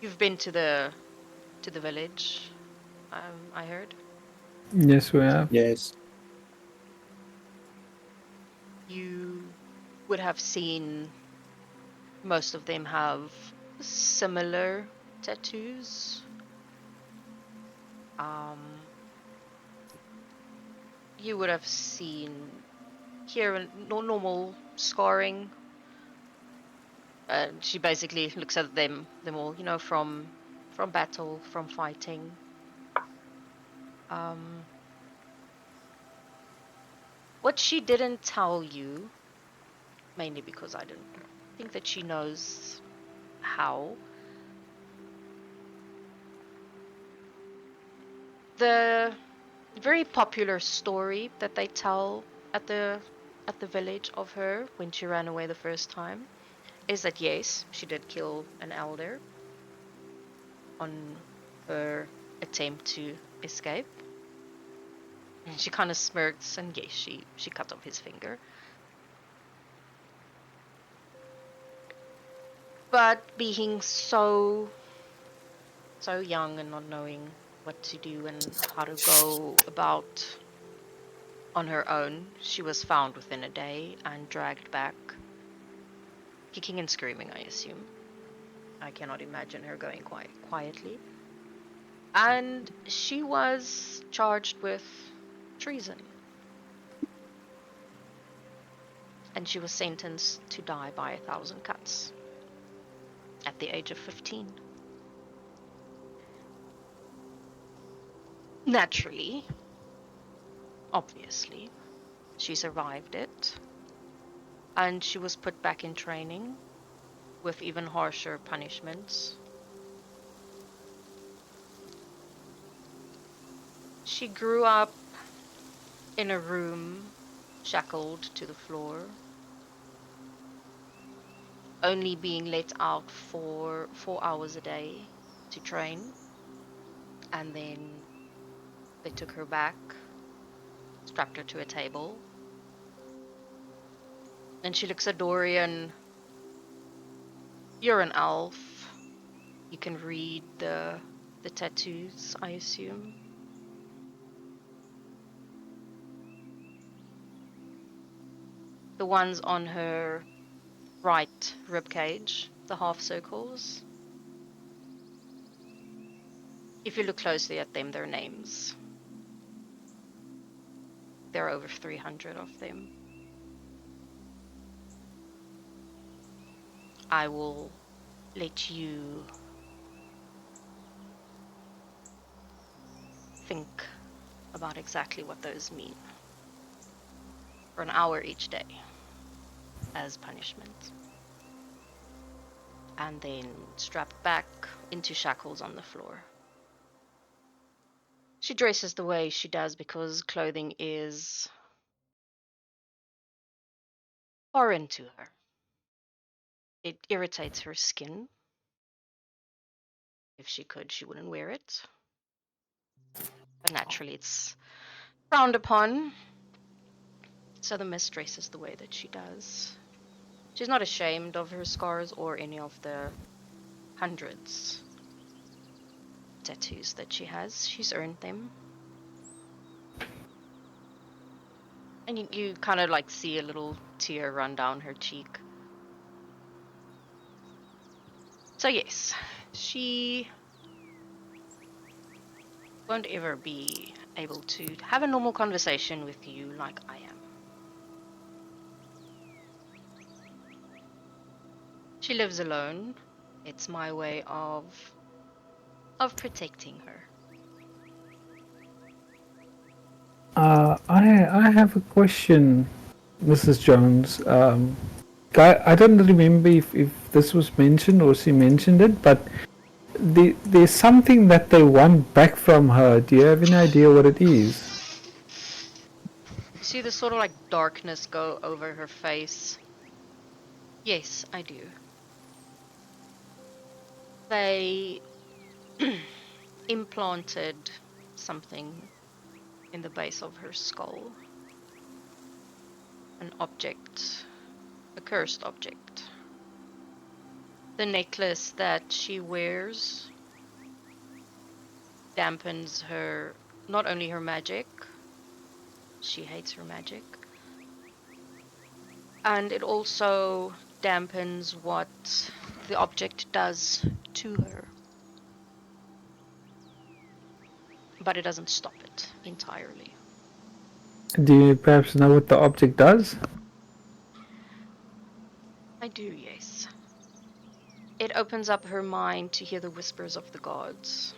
You've been to the village, I heard. Yes, we have. Yes. You would have seen most of them have similar tattoos. You would have seen here normal scarring. She basically looks at them all, from battle, from fighting. What she didn't tell you, mainly because I don't think that she knows how. The very popular story that they tell at the village of her when she ran away the first time is that yes, she did kill an elder on her attempt to escape. And she kind of smirks, and yes, she cut off his finger. But being so young and not knowing what to do and how to go about on her own. She was found within a day and dragged back, kicking and screaming, I assume. I cannot imagine her going quite quietly. And she was charged with treason. And she was sentenced to die by 1,000 cuts at the age of 15. Naturally, obviously, she survived it, and she was put back in training with even harsher punishments. She grew up in a room shackled to the floor, only being let out for 4 hours a day to train, and then they took her back, strapped her to a table, and she looks at Dorian. You're an elf. You can read the tattoos, I assume. The ones on her right ribcage, the half circles. If you look closely at them, they're names. There are over 300 of them. I will let you think about exactly what those mean for an hour each day as punishment. And then strapped back into shackles on the floor. She dresses the way she does because clothing is foreign to her. It irritates her skin. If she could, she wouldn't wear it. But naturally, it's frowned upon. So the mist dresses the way that she does. She's not ashamed of her scars or any of the hundreds of tattoos that she has. She's earned them. And you kind of like see a little tear run down her cheek. So yes, she won't ever be able to have a normal conversation with you like I am. She lives alone. It's my way of protecting her. I have a question, Mrs. Jones. I don't remember if this was mentioned or she mentioned it, but there's something that they want back from her. Do you have any idea what it is? You see the sort of like darkness go over her face. Yes, I do. They implanted something in the base of her skull. An object, a cursed object. The necklace that she wears dampens her, not only her magic, she hates her magic, and it also dampens what the object does to her. But it doesn't stop it entirely. Do you perhaps know what the object does? I do, yes. It opens up her mind to hear the whispers of the gods.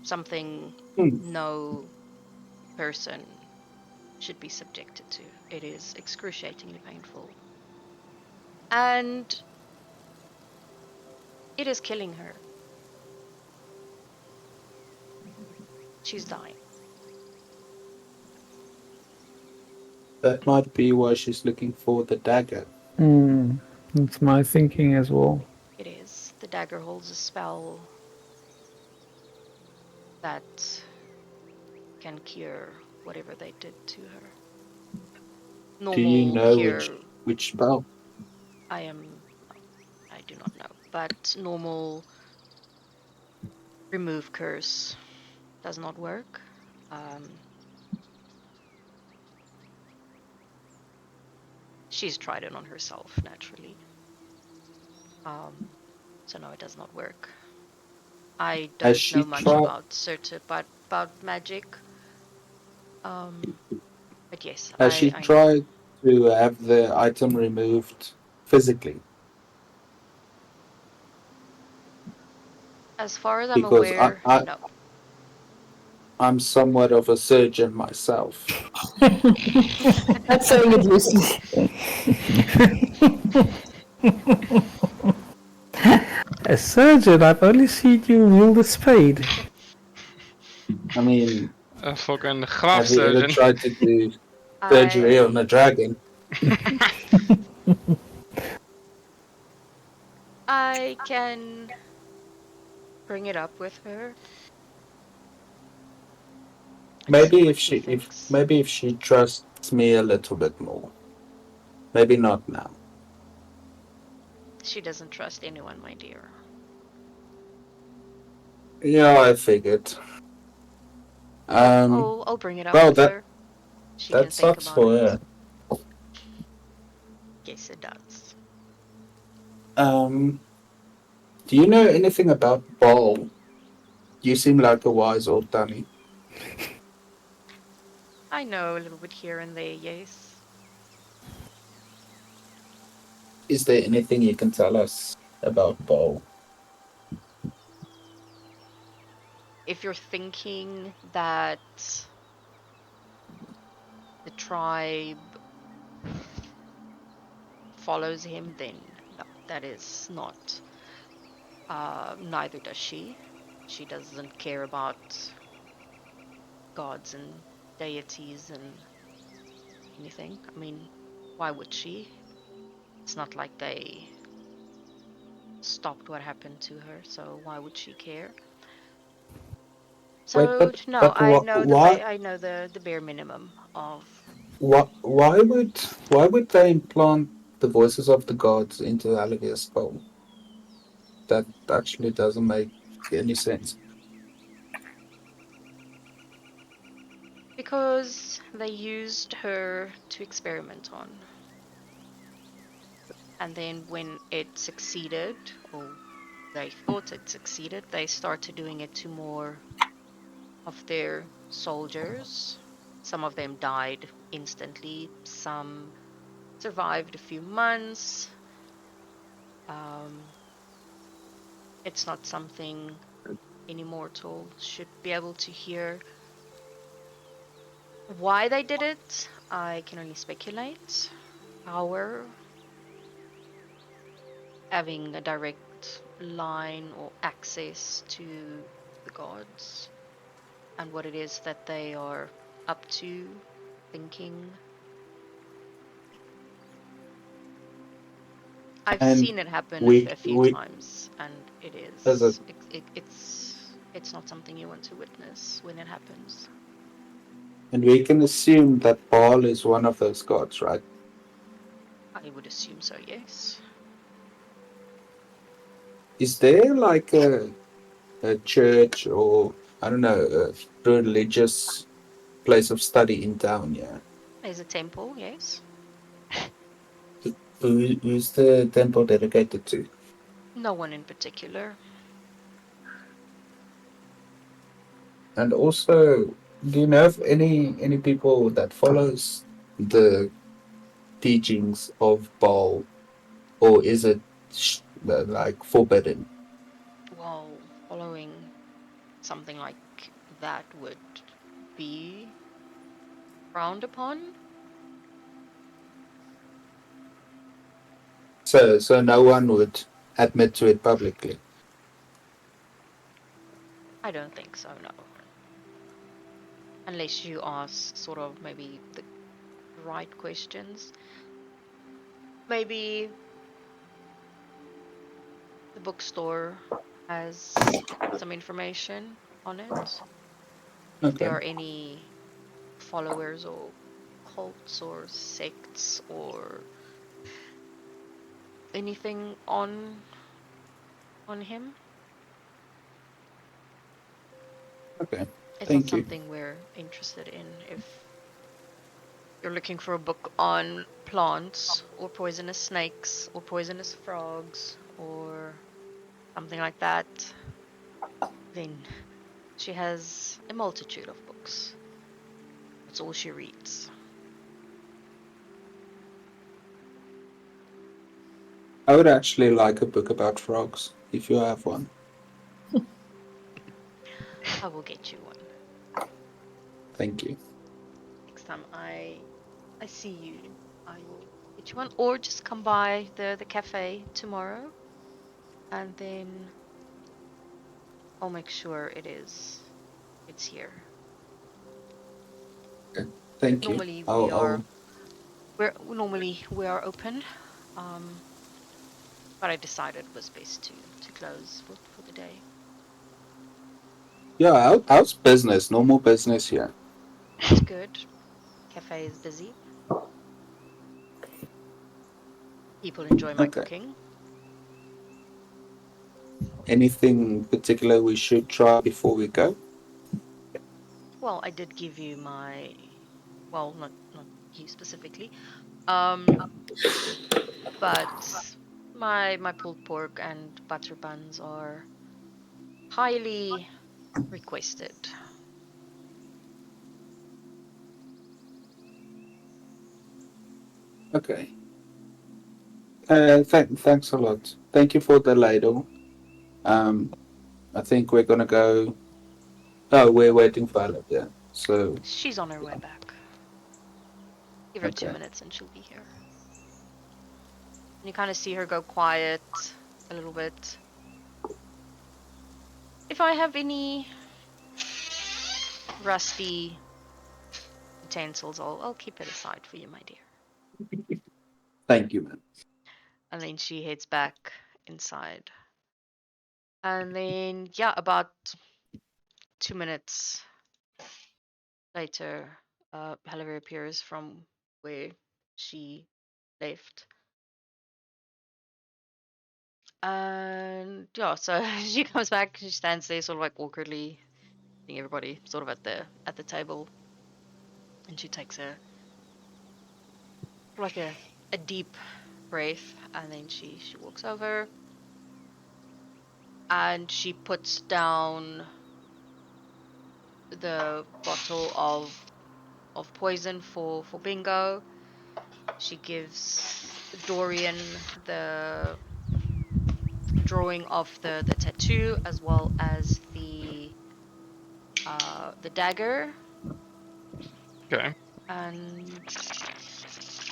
Something no person should be subjected to. It is excruciatingly painful. And it is killing her. She's dying. That might be why she's looking for the dagger. That's my thinking as well. It is. The dagger holds a spell that can cure whatever they did to her. Do you Normal know cure, which spell? I do not know, but normal remove curse does not work. She's tried it on herself, naturally. So no, it does not work. I Has don't she know much tried? about about magic. But yes, Has she I know. tried to have the item removed physically? As far as I'm Because aware, no. I'm somewhat of a surgeon myself. That's saying it loosely. A surgeon, I've only seen you wield a spade. I mean, A fucking have you ever grafsurgeon. tried to do surgery on a I dragon? I can bring it up with her and see Maybe what she thinks. if she trusts me a little bit more. Maybe not now. She doesn't trust anyone, my dear. Yeah, I figured. But Um, I'll bring it up well, with her. She can that think sucks about for it. her. Yes, it does. Um, do you know anything about Ball? You seem like a wise old dummy. I know a little bit here and there, yes. Is there anything you can tell us about Ball? If you're thinking that the tribe follows him, then no, that is not. Neither does she. She doesn't care about gods and deities and anything. I mean, why would she? It's not like they stopped what happened to her, so why would she care? Wait, So no, but I know the bare minimum of. why would they implant the voices of the gods into Olivia's skull? That actually doesn't make any sense. Because they used her to experiment on. And then when it succeeded, or they thought it succeeded, they started doing it to more of their soldiers. Some of them died instantly, some survived a few months. Um, it's not something any mortal should be able to hear. Why they did it, I can only speculate. Power, having a direct line or access to the gods and what it is that they are up to, thinking. I've And seen it happen a few we times, and it as a is it's not something you want to witness when it happens. and we can assume that Baal is one of those gods, right? I would assume so, yes. Is there like a church or I don't know a religious place of study in town? Yeah. There's a temple, yes. Who's the temple dedicated to? No one in particular. And also, do you know of any people that follows the teachings of Baal, or is it like forbidden? Well, following something like that would be frowned upon. So no one would admit to it publicly. I don't think so, no. Unless you ask sort of maybe the right questions. Maybe the bookstore has some information on it. If there Okay. are any followers or cults or sects or anything on him. Okay. It's not Thank you. something we're interested in. If you're looking for a book on plants or poisonous snakes or poisonous frogs or something like that, then she has a multitude of books. That's all she reads. I would actually like a book about frogs, if you have one. I will get you one. Thank you. Next time I see you, I will get you one. Or just come by the cafe tomorrow and then I'll make sure it's here. Thank you. Normally I'll we are open. Um but I decided it was best to close for the day. yeah, how's business? Normal business here. It's good. Cafe is busy. People enjoy my Okay. cooking. Anything particular we should try before we go? Well, I did give you my well, not you specifically. Um but my pulled pork and butter buns are highly requested. Okay. Thanks a lot. Thank you for the ladle. Um, I think we're gonna go. Oh, we're waiting for Olivia. So She's on her way back. Give her two okay. minutes and she'll be here. And you kind of see her go quiet a little bit. If I have any rusty utensils, I'll keep it aside for you, my dear. Thank you, man. And then she heads back inside. And then yeah, about 2 minutes later, Hillary appears from where she left. And yeah, so she comes back, she stands there sort of like awkwardly, seeing everybody sort of at the table, and she takes like a deep breath, and then she walks over and she puts down the bottle of poison for Bingo. She gives Dorian the drawing of the tattoo as well as the dagger. Okay. And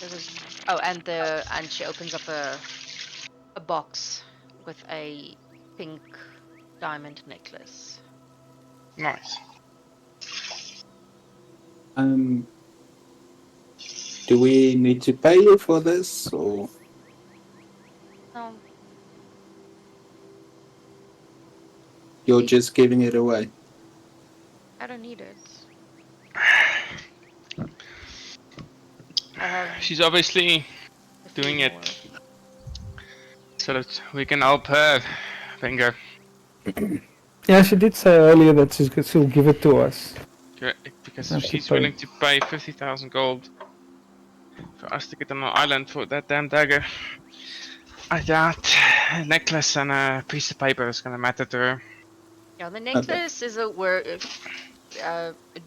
there was and she opens up a box with a pink diamond necklace. Nice. Um, do we need to pay you for this, or No, you're she just giving it away? I don't need it. I have She's obviously a few doing it more. so that we can help her. Finger. Yeah, she did say earlier that she'll give it to us. Because if Have to she's pay. willing to pay 50,000 gold for us to get on an island for that damn dagger, I doubt a necklace and a piece of paper is gonna matter to her. Yeah, the Okay. necklace is a word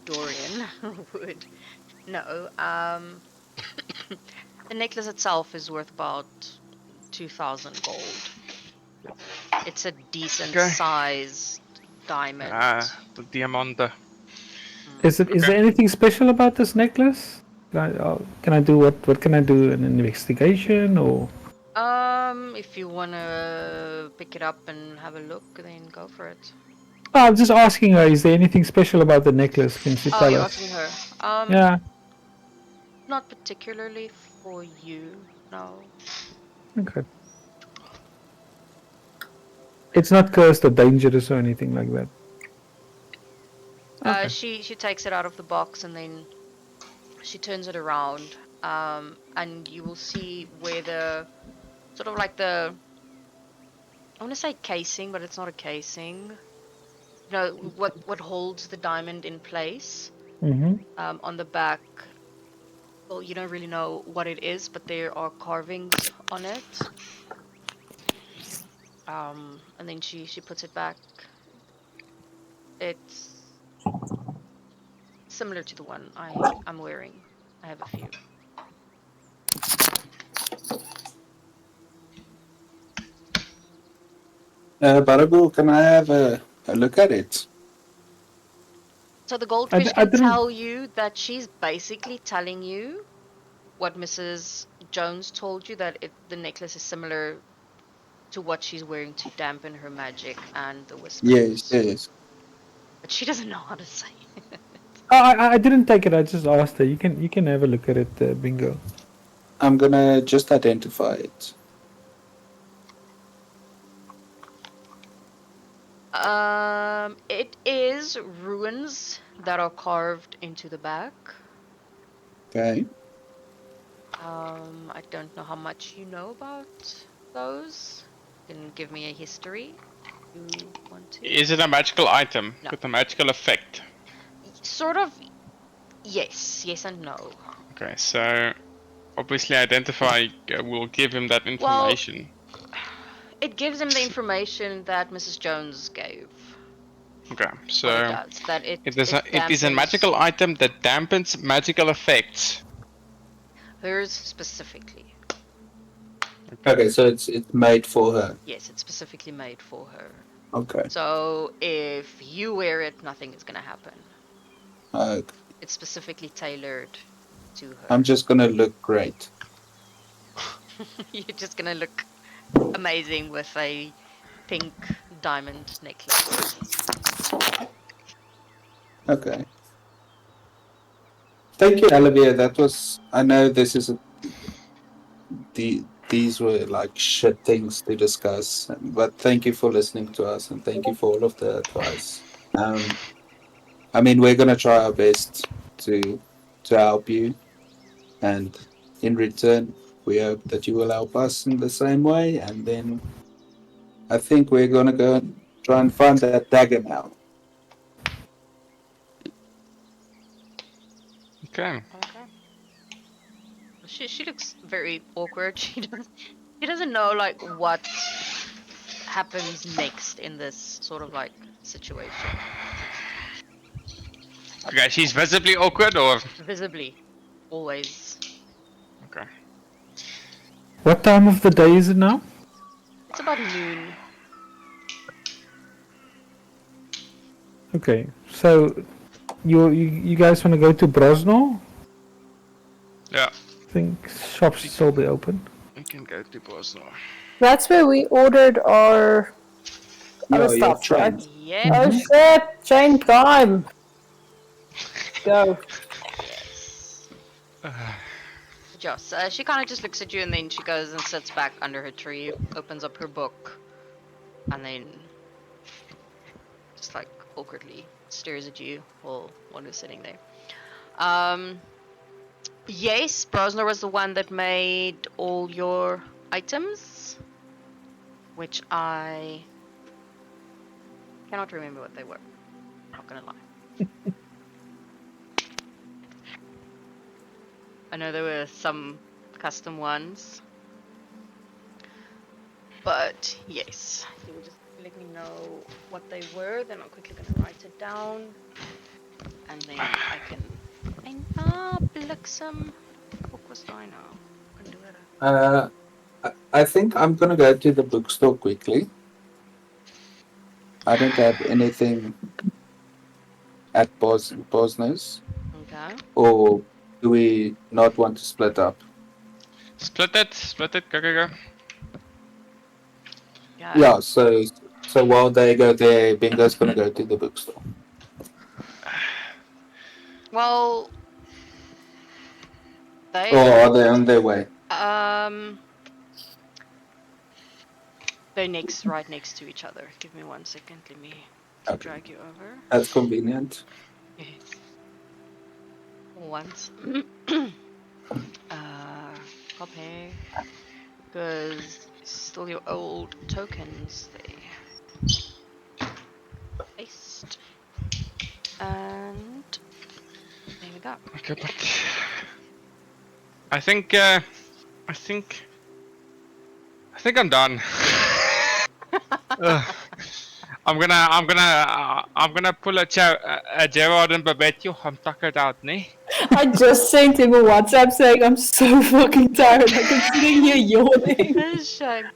Dorian would know. The necklace itself is worth about 2,000 gold. It's a decent Okay. sized diamond. The diamante. Is Okay. there anything special about this necklace? Can I do what can I do? An investigation or? If you wanna pick it up and have a look, then go for it. Oh, I'm just asking her. Is there anything special about the necklace? Can she Oh, tell you're us? asking her. Yeah. Not particularly for you, no. Okay. It's not cursed or dangerous or anything like that. Okay. She takes it out of the box and then she turns it around. And you will see where the sort of like the I want to say casing, but it's not a casing. what holds the diamond in place. Mm-hmm. On the back, well, you don't really know what it is, but there are carvings on it. And then she puts it back. It's similar to the one I'm wearing. I have a few. Barabu, can I have a look at it? So the goldfish I can didn't. tell you that she's basically telling you what Mrs. Jones told you, that the necklace is similar to what she's wearing to dampen her magic and the Yes, whispers. yes. But she doesn't know how to say it. I didn't take it. I just asked her. You can have a look at it, Bingo. I'm gonna just identify it. It is runes that are carved into the back. Okay. I don't know how much you know about those. You can give me a history if you want to. Is it a magical item No. with a magical effect? Sort of, yes and no. Okay, so obviously identify will give him that Well, information. it gives him the information that Mrs. Jones gave. Okay, What it so does, that it it is a dampens magical item that dampens magical effects. hers specifically. Okay, so it's made for her. Yes, it's specifically made for her. Okay. So if you wear it, nothing is gonna happen. Uh, It's specifically tailored to her. I'm just gonna look great. You're just gonna look amazing with a pink diamond necklace. Okay. Thank you, Olivia. That was. I know this is these were like shit things to discuss, but thank you for listening to us and thank you for all of the advice. I mean, we're gonna try our best to help you, and in return, we hope that you will help us in the same way. And then I think we're gonna go and try and find that dagger now. Okay. Okay. She looks very awkward. She doesn't know like what happens next in this sort of like situation. Okay, she's visibly awkward or Visibly, always. okay. What time of the day is it now? It's about noon. Okay, so you guys want to go to Brosno? Yeah, I think shops still be open. we can go to Bosnia. That's where we ordered our other Yeah, your stuff, right? train. Yep. Oh shit! Chain time. Go. Yes. Joss. She kind of just looks at you and then she goes and sits back under her tree, opens up her book, and then just like awkwardly stares at you while you're sitting there. Yes, Brosner was the one that made all your items, which I cannot remember what they were. Not gonna lie. I know there were some custom ones, but yes, you will just let me know what they were. Then I'm quickly gonna write it down, and then I can. Bliksem. What was I now? Can do it. I think I'm gonna go to the bookstore quickly. I don't have anything at Bosner's, Okay. or do we not want to split up? Split it, go. Yeah, so while they go there, Bingo's gonna go to the bookstore. Well, Or they are they on their way? they're right next to each other. Give me 1 second. Let me Okay. drag you over. That's convenient. Yes. Once. Copy. Because still your old tokens there. Paste. And there we go. Okay, but I think I'm done. Ugh. I'm gonna pull a Gerard and Babette. Yo, I'm tuckered out, ne? I just sent him a WhatsApp saying I'm so fucking tired. Like I'm sitting here yawning. Shame.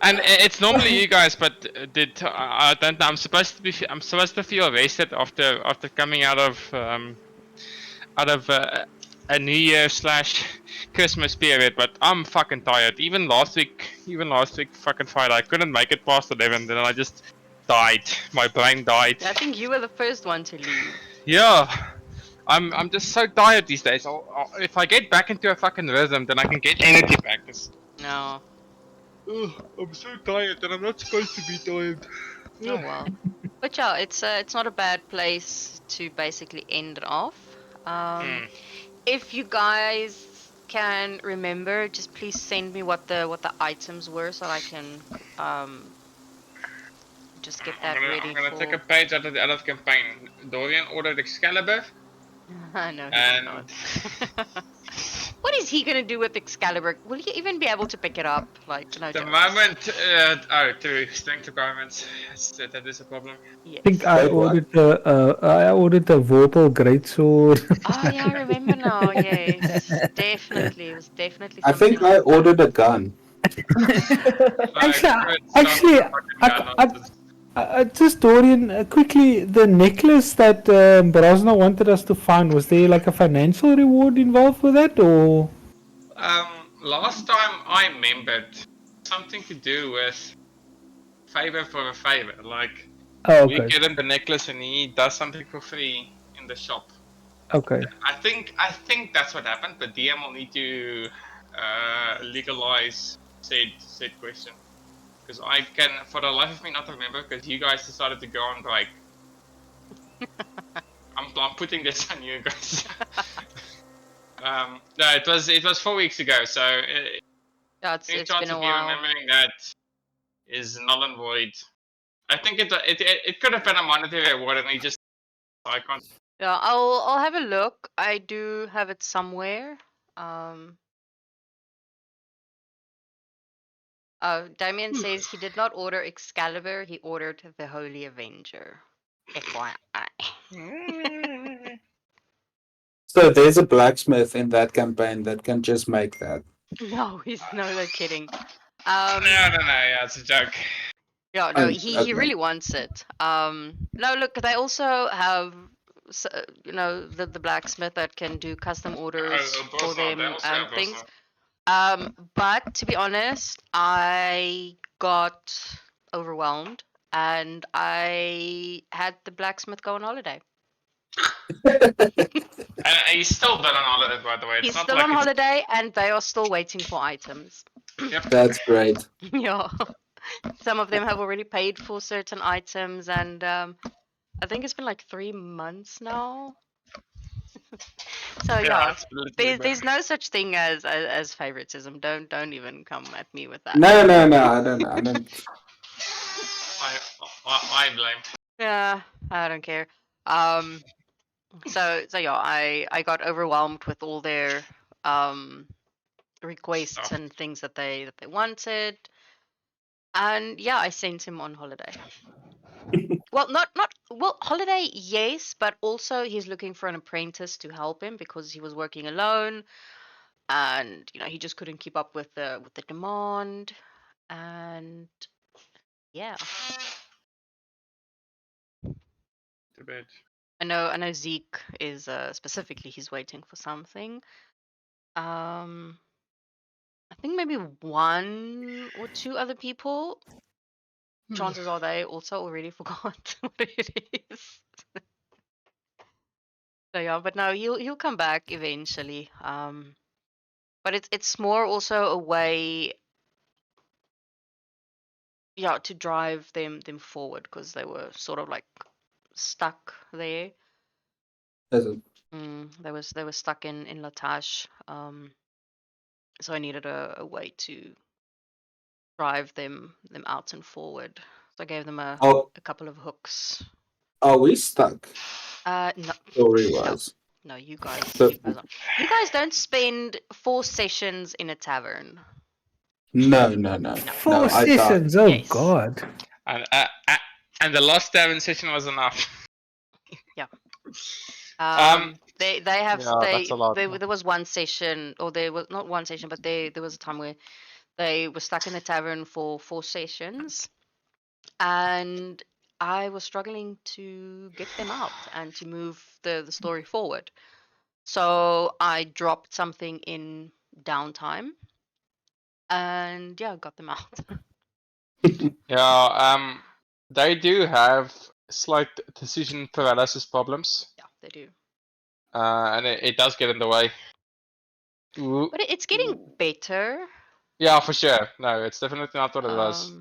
And it's normally you guys, but I don't know. I'm supposed to feel rested after coming out of a New Year / Christmas period. But I'm fucking tired. Even last week, fucking Friday, I couldn't make it past 11. Then I just died. My brain died. I think you were the first one to leave. Yeah. I'm just so tired these days. If I get back into a fucking rhythm, then I can get energy back. No. Ugh, I'm so tired, and I'm not supposed to be tired. Oh well. But yeah, it's not a bad place to basically end it off. Hmm. If you guys can remember, just please send me what the items were so I can just get that ready I'm gonna for. take a page out of the other campaign. Dorian ordered Excalibur, No, he did and not. What is he gonna do with Excalibur? Will he even be able to pick it up? Like, no the jokes. moment to strength requirements, that is a problem. Yes. I think I Wait, what? ordered a Vorpal Greatsword. Oh yeah, I remember now. Yes, definitely. It was definitely I something think I like that. ordered a gun. Actually, just Dorian, quickly, the necklace that Brosna wanted us to find, was there like a financial reward involved with that, or? Last time I remembered something to do with favor for a favor. Like Oh, we okay, get him the necklace and he does something for free in the shop. okay. I think that's what happened, but DM will need to legalize said question because I can, for the life of me, not remember because you guys decided to go on break. I'm putting this on you guys. No, it was 4 weeks ago, so Yeah, any it's chance been a of you while. remembering that is null and void. I think it could have been a monetary reward, and he just I can't. Yeah, I'll have a look. I do have it somewhere. Damien says he did not order Excalibur, he ordered the Holy Avenger. FYI. So there's a blacksmith in that campaign that can just make that. No, he's no kidding. No, yeah, it's a joke. Yeah, no, And he really wants it. No, look, they also have, the blacksmith that can do custom orders for Brosnan, they them also and have things. Brosnan. But to be honest, I got overwhelmed and I had the blacksmith go on holiday. And he's still done on holiday, by the way. It's He's not still like on holiday and they are still waiting for items. Yep. That's great. Yeah. Some of them have already paid for certain items and I think it's been like 3 months now. So yeah, It's literally there's no such thing as favoritism. Don't even come at me with that. No, I don't. I blame. Yeah, I don't care. So yeah, I got overwhelmed with all their requests Stuff. and things that they wanted, and yeah, I sent him on holiday. Well, not well, holiday, yes, but also he's looking for an apprentice to help him because he was working alone, and he just couldn't keep up with the demand, and yeah. Too bad. I know Zeke is specifically he's waiting for something. I think maybe 1 or 2 other people. Chances are they also already forgot what it is. So yeah, but no, he'll come back eventually. But it's more also a way, yeah, to drive them forward because they were sort of like stuck there. They were stuck in Latash. So I needed a way to drive them out and forward. So I gave them a Oh, couple of hooks. are we stuck? No, story-wise. no, you guys, So, you guys don't spend 4 sessions in a tavern. no, Four I thought. sessions. Oh Yes. God. And the last tavern session was enough. They have Yeah, that's a lot. there was one session, or there was not one session, but there was a time where they were stuck in the tavern for 4 sessions, and I was struggling to get them out and to move the story forward. So I dropped something in downtime, and yeah, got them out. Yeah, they do have slight decision paralysis problems, Yeah, they do. and it does get in the way. Ooh, But it's getting better. yeah, for sure. No, it's definitely not what it was.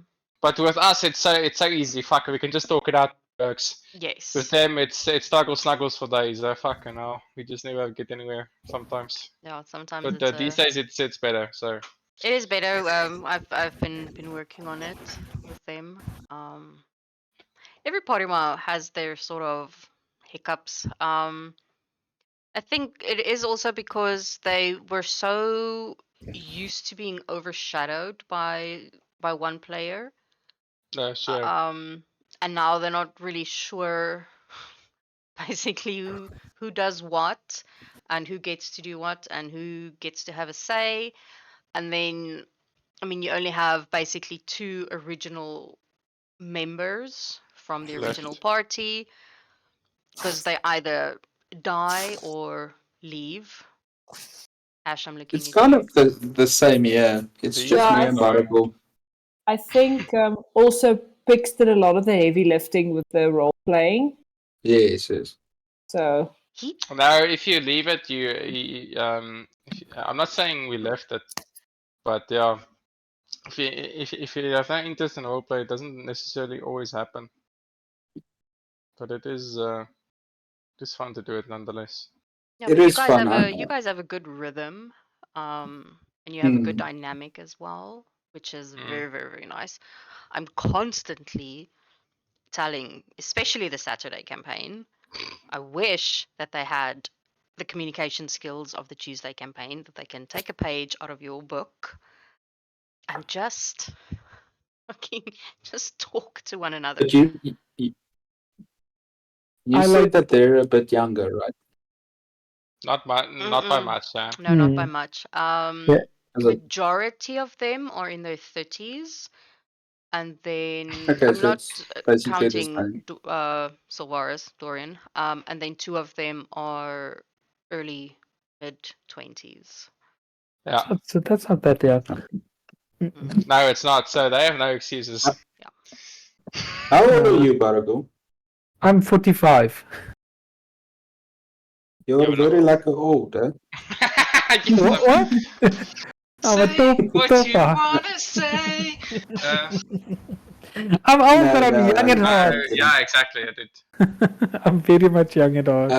But with us, it's so easy. Fuck, we can just talk it out. It works. Yes. With them, it's snuggles for days. Fucking hell, we just never get anywhere sometimes. Yeah, sometimes But it's these days, it's better. So it is better. I've been working on it with them. Every party mile has their sort of hiccups. I think it is also because they were so used to being overshadowed by one player. no, sure. And now they're not really sure basically who does what and who gets to do what and who gets to have a say. And then I mean you only have basically 2 original members from the original Left. party, because they either die or leave. Ash, I'm looking It's at kind you. of the same, yeah. It's Do just you me Yeah, and know? Barnacle. I think also Pix did a lot of the heavy lifting with the role playing. Yes. So He Now, if you leave it, I'm not saying we left it, but yeah, if you have no interest in roleplay, it doesn't necessarily always happen. But it is fun to do it nonetheless. Yeah, It but you is guys fun, have huh? you guys have a good rhythm, and you have a good Hmm. dynamic as well, which is Mm. very, very, very nice. I'm constantly telling, especially the Saturday campaign, I wish that they had the communication skills of the Tuesday campaign, that they can take a page out of your book and just fucking just talk to one another. But you I said like. that they're a bit younger, right? Not by Mm-mm. much, yeah. No, not by Hmm. much. Yeah. Is it- Majority of them are in their 30s, and then Okay, I'm so not it's basically the counting same. Sylvaris, Dorian, and then 2 of them are early mid 20s. Yeah. That's not that young. Mm. No, it's not. So they have no excuses. How old are Uh, you, Barnacle? I'm 45. You're You're very not. like old, eh? What? I'm a Say what you topa. wanna say. I'm old, but No, I'm young at heart. I'm kidding. Yeah, exactly. I did. I'm very much young at heart.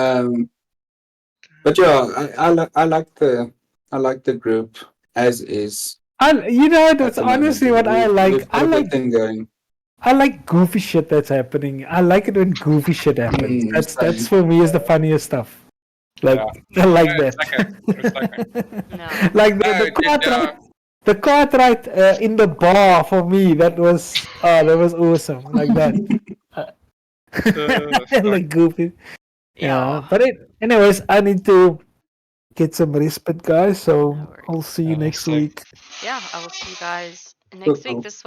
But yeah, I like the group as is And you know, at that's the moment. honestly what I like. We've got a good thing going. I like goofy shit that's happening. I like it when goofy shit happens. That's Same. for me is the funniest stuff. Like Yeah. I like No, that. it's okay. It's okay. No. Like No, the it did, cartwright, the cartwright in the bar for me. That was awesome. Like that. fuck. Like goofy. Yeah. Yeah. But anyways, I need to get some respite, guys. So No I'll worries. see you next Same. week. Yeah, I will see you guys next week. Cool. This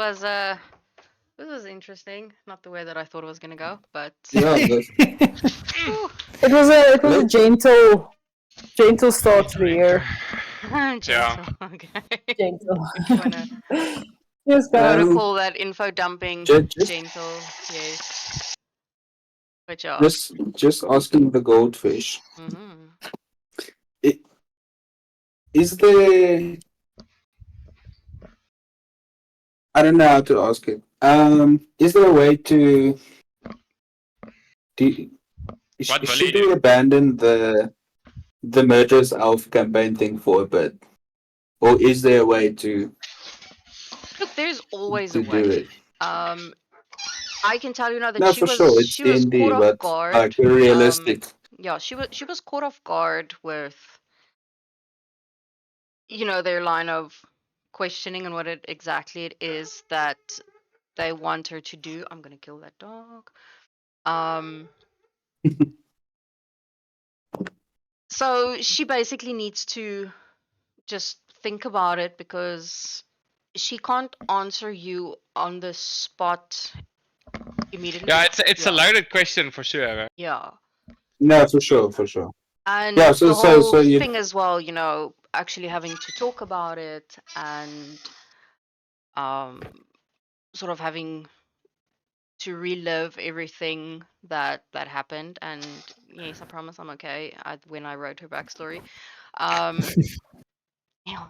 was interesting. Not the way that I thought it was gonna go, but Yeah, Whew. it was a gentle start to the year. Gentle. Okay. Gentle. If you wanna Yes, guys. call that info dumping just gentle, yes. But yeah. just asking the goldfish. Mm-hmm. It, is there? I don't know how to ask it. Is there a way to? Do, What will should you we do? abandon the Murderous Elf campaign thing for a bit, or is there a way to Look, there's always a do way. it? Um, I can tell you now that No, for sure, it's she was caught D&D, off but guard. like realistic. Yeah, she was caught off guard with, you know, their line of questioning and what exactly it is that they want her to do. I'm gonna kill that dog. So she basically needs to just think about it because she can't answer you on the spot immediately. Yeah, it's a Yeah, loaded question for sure. yeah. No, for sure, for sure. And Yeah, the whole so you thing as well, you know, actually having to talk about it and um sort of having to relive everything that happened. And yes, I promise I'm okay. When I wrote her backstory, um yeah,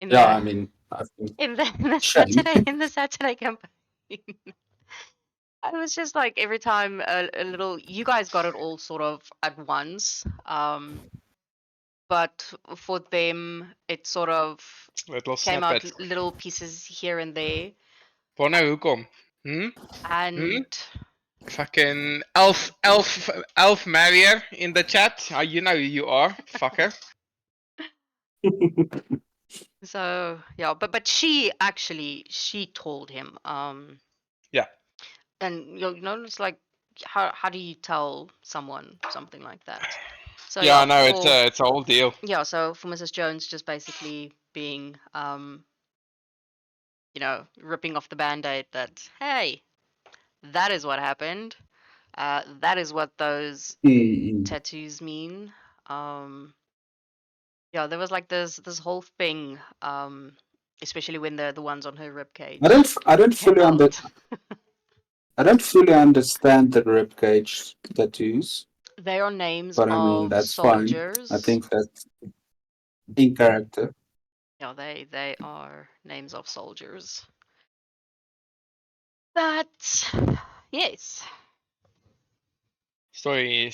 in yeah, the I mean, I think in the shame. in the Saturday campaign. I was just like every time a little. You guys got it all sort of at once, but for them it sort of Little came out snippet. little pieces here and there, Wonder hoekom? and Fucking elf Marier in the chat. You know who you are, fucker. so yeah. But she actually she told him, Yeah. and you know it's like how do you tell someone something like that? So Yeah, yeah, I know for it's a whole deal. yeah, so for Mrs. Jones, just basically being, you know, ripping off the band-aid that, hey, that is what happened. That is what those Mm. tattoos mean. Yeah, there was like this whole thing, especially when the ones on her rib cage I don't came fully out. I don't fully understand the ribcage tattoos, They are names but I mean of that's fine. I soldiers. think that's in character. Yeah, they are names of soldiers. That yes. Story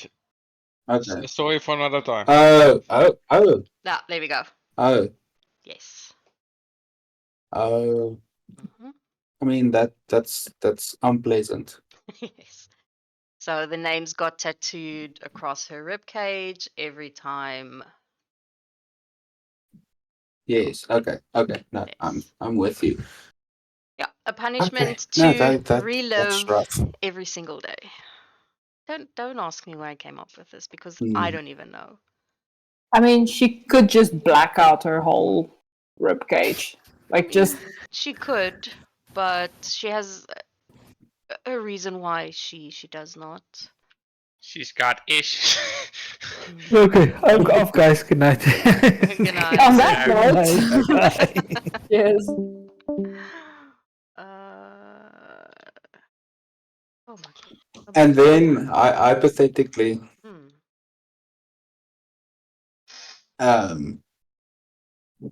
Okay. story for another time. Ah, there we go. Oh, Yes. oh. Hmm. I mean that's unpleasant. Yes. So the names got tattooed across her rib cage every time. Yes. Okay. Okay. No, Yes. I'm with you. Yeah, a Okay. punishment No, to that's relive rough. every single day. Don't ask me where I came up with this because I Hmm. don't even know. I mean, she could just black out her whole rib cage. I Like, mean, just. she could, but she has a reason why she does not. She's got issues. Okay, I'm off, guys. Good night. Good night. On Good that night. Good note, night. Bye. yes. Uh, oh my god. Oh my And god. then I hypothetically, Hmm. um,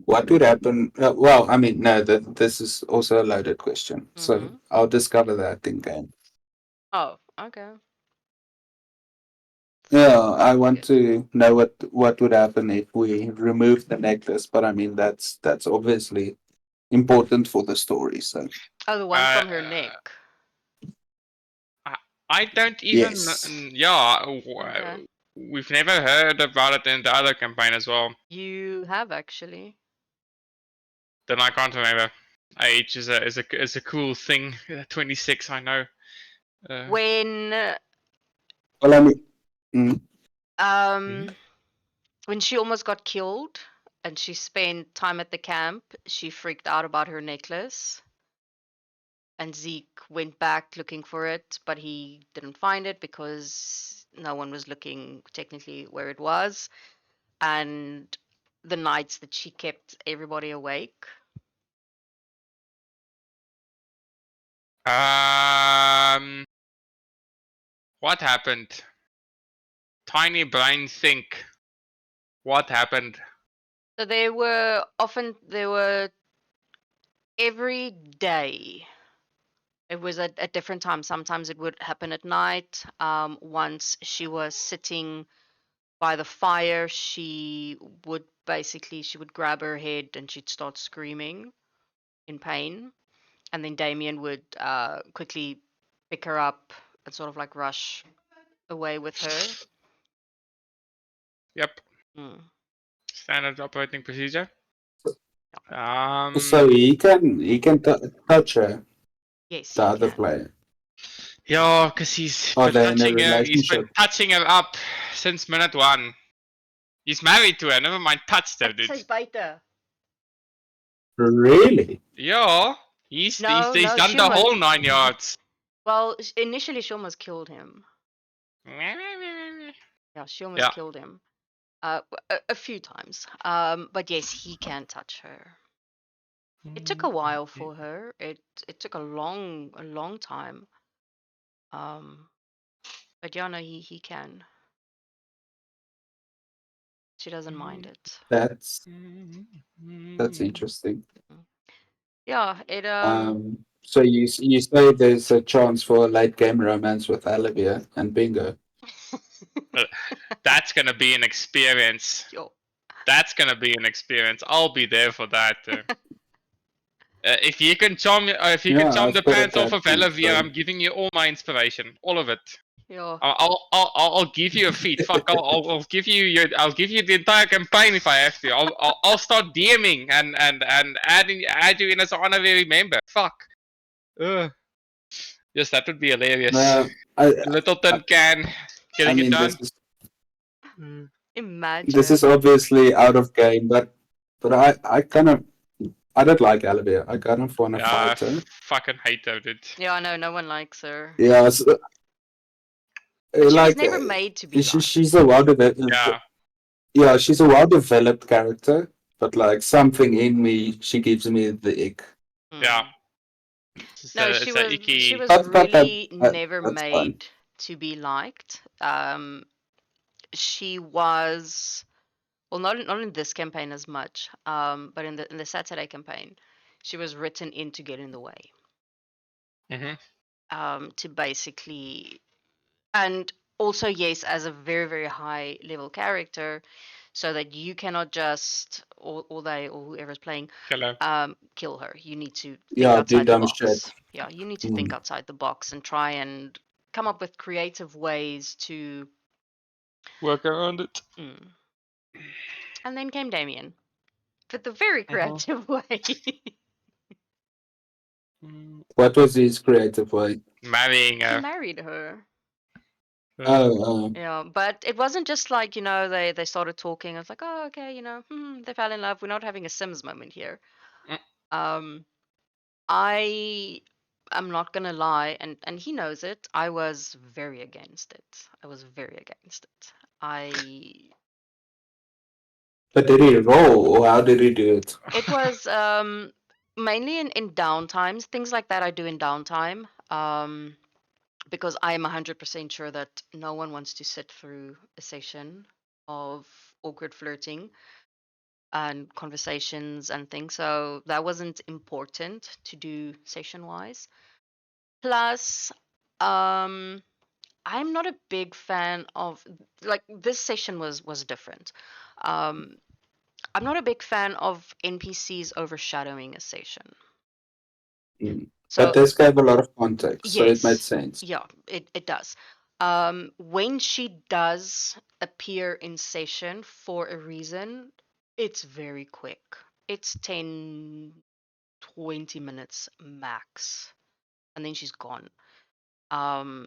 what would happen? Well, I mean, no, this is also a loaded question, so Mm-hmm. I'll discover that in game. Oh, okay. Yeah, I Sounds want good. to know what would happen if we remove the necklace, but I mean that's obviously important for the story. So Oh, the one uh, from her neck. I don't even. yes, Yeah, Okay. we've never heard about it in the other campaign as well. You have actually. Then I can't remember. Age is a cool thing. 26, I know. When well, I mean, mm, Mhm. um when she almost got killed and she spent time at the camp, she freaked out about her necklace. And Zeke went back looking for it, but he didn't find it because no one was looking technically where it was. And the nights that she kept everybody awake. Um, what happened? Tiny brain think. What happened? So there were every day. It was at different times. Sometimes it would happen at night. Once she was sitting by the fire, she would grab her head and she'd start screaming in pain. And then Damien would quickly pick her up and sort of like rush away with her. Yep. Mm. Standard operating procedure. So he can touch her, Yes, the he other can. player. Yeah, because he's Are been they in a touching her. He's been relationship? touching her up since minute 1. He's married to her. Never mind, touched her, dude. Sy's buite. Really? Yeah, he's No, done she the whole almost. 9 yards. Well, initially she almost killed him. Yeah, she almost Yeah. killed him. A few times. But yes, he can touch her. It took a while for her. It took a long time. But yeah, no, he can. She doesn't mind it. That's interesting. Yeah, it So you say there's a chance for a late game romance with Olivia and Bingo. That's gonna be an experience. Yo. That's gonna be an experience. I'll be there for that. If you can charm, if you can charm I've the got a pants off cat of too, Olivia, so I'm giving you all my inspiration, all of it. Yo. I'll give you a feat. Fuck, I'll give you the entire campaign if I have to. I'll start DMing and add you in as an honorary member. Fuck. Ugh. Yes, that would be hilarious. no, Littleton can I getting it mean done. this is Imagine. obviously out of game, but I don't like Olivia. I kind of want to Yeah, I fight her. fucking hate her, dude. Yeah, I know, no one likes her. Yeah, so, But she was like never made to be liked. she's a well developed. Yeah. Yeah, she's a well developed character, but like something in me, she gives me the ick. Yeah. No, It's a she icky. was But really never that's fine. made to be liked. She was well, not in this campaign as much, but in the Saturday campaign, she was written in to get in the way. To basically, and also yes, as a very very high level character, so that you cannot just or they or whoever's playing Hello. kill her. You need to think Yeah, do outside the dumb box. shit. Yeah, you need to think outside the box and try and come up with creative ways to Work around it. And then came Damien with a very creative way. What was his creative way? Marrying He her. married her. Oh, Yeah, but it wasn't just like, they started talking. I was like, oh, okay, they fell in love. We're not having a Sims moment here. I am not gonna lie, and he knows it. I was very against it. I was very against it. but did he roll, or how did he do it? It was mainly in downtimes, things like that I do in downtime. Because I am 100% sure that no one wants to sit through a session of awkward flirting and conversations and things. So that wasn't important to do session wise. Plus, I'm not a big fan of like this session was different. I'm not a big fan of NPCs overshadowing a session. But So this gave a lot of context, so it made yes, sense. yeah, it does. When she does appear in session for a reason, it's very quick. It's 10, 20 minutes max, and then she's gone. Um,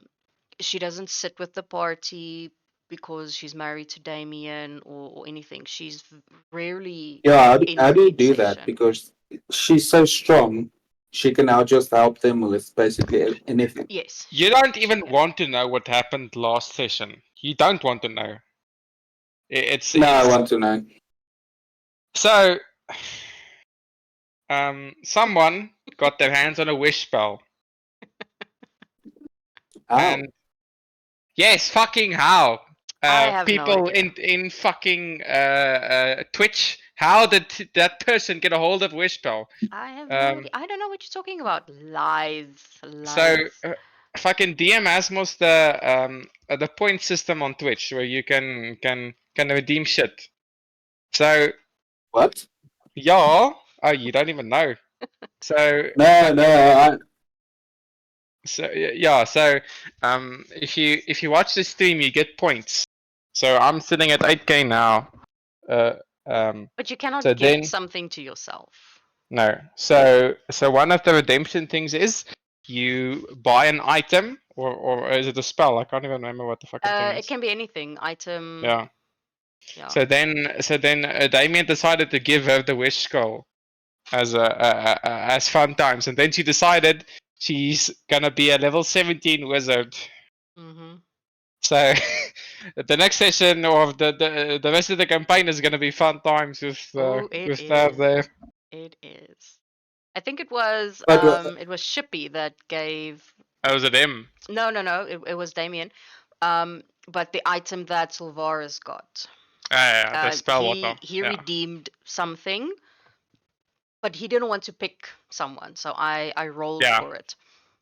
she doesn't sit with the party because she's married to Damien or anything. She's rarely Yeah, how do you in do that? session. Because she's so strong, she can now just help them with basically anything. Yes. You don't even want to know what happened last session. You don't want to know. It's No, I want to know. so. Someone got their hands on a wish spell, How? and yes, fucking how? I have no People idea. in fucking Twitch. How did that person get a hold of wish spell? I have no idea. I don't know what you're talking about. Lies. So Lies. fucking DM Asmos the point system on Twitch where you can redeem shit. So What? yeah, oh you don't even know. So No, yeah, so if you watch the stream, you get points. So I'm sitting at 8k now. But you cannot So gift then something to yourself. no. So one of the redemption things is you buy an item or is it a spell? I can't even remember what the fucking thing It is. can be anything. Item. Yeah. Yeah. So then Damien decided to give her the wish scroll as fun times, and then she decided she's gonna be a level 17 wizard. Mm-hmm. So the next session or the rest of the campaign is gonna be fun times Oh, it with that is. there. It is. I think it was But Shippy that gave. Oh, was it him? No, it was Damien. But the item that Sylvaris got. Yeah, the spell water. He Yeah. redeemed something, but he didn't want to pick someone, so I rolled Yeah. for it,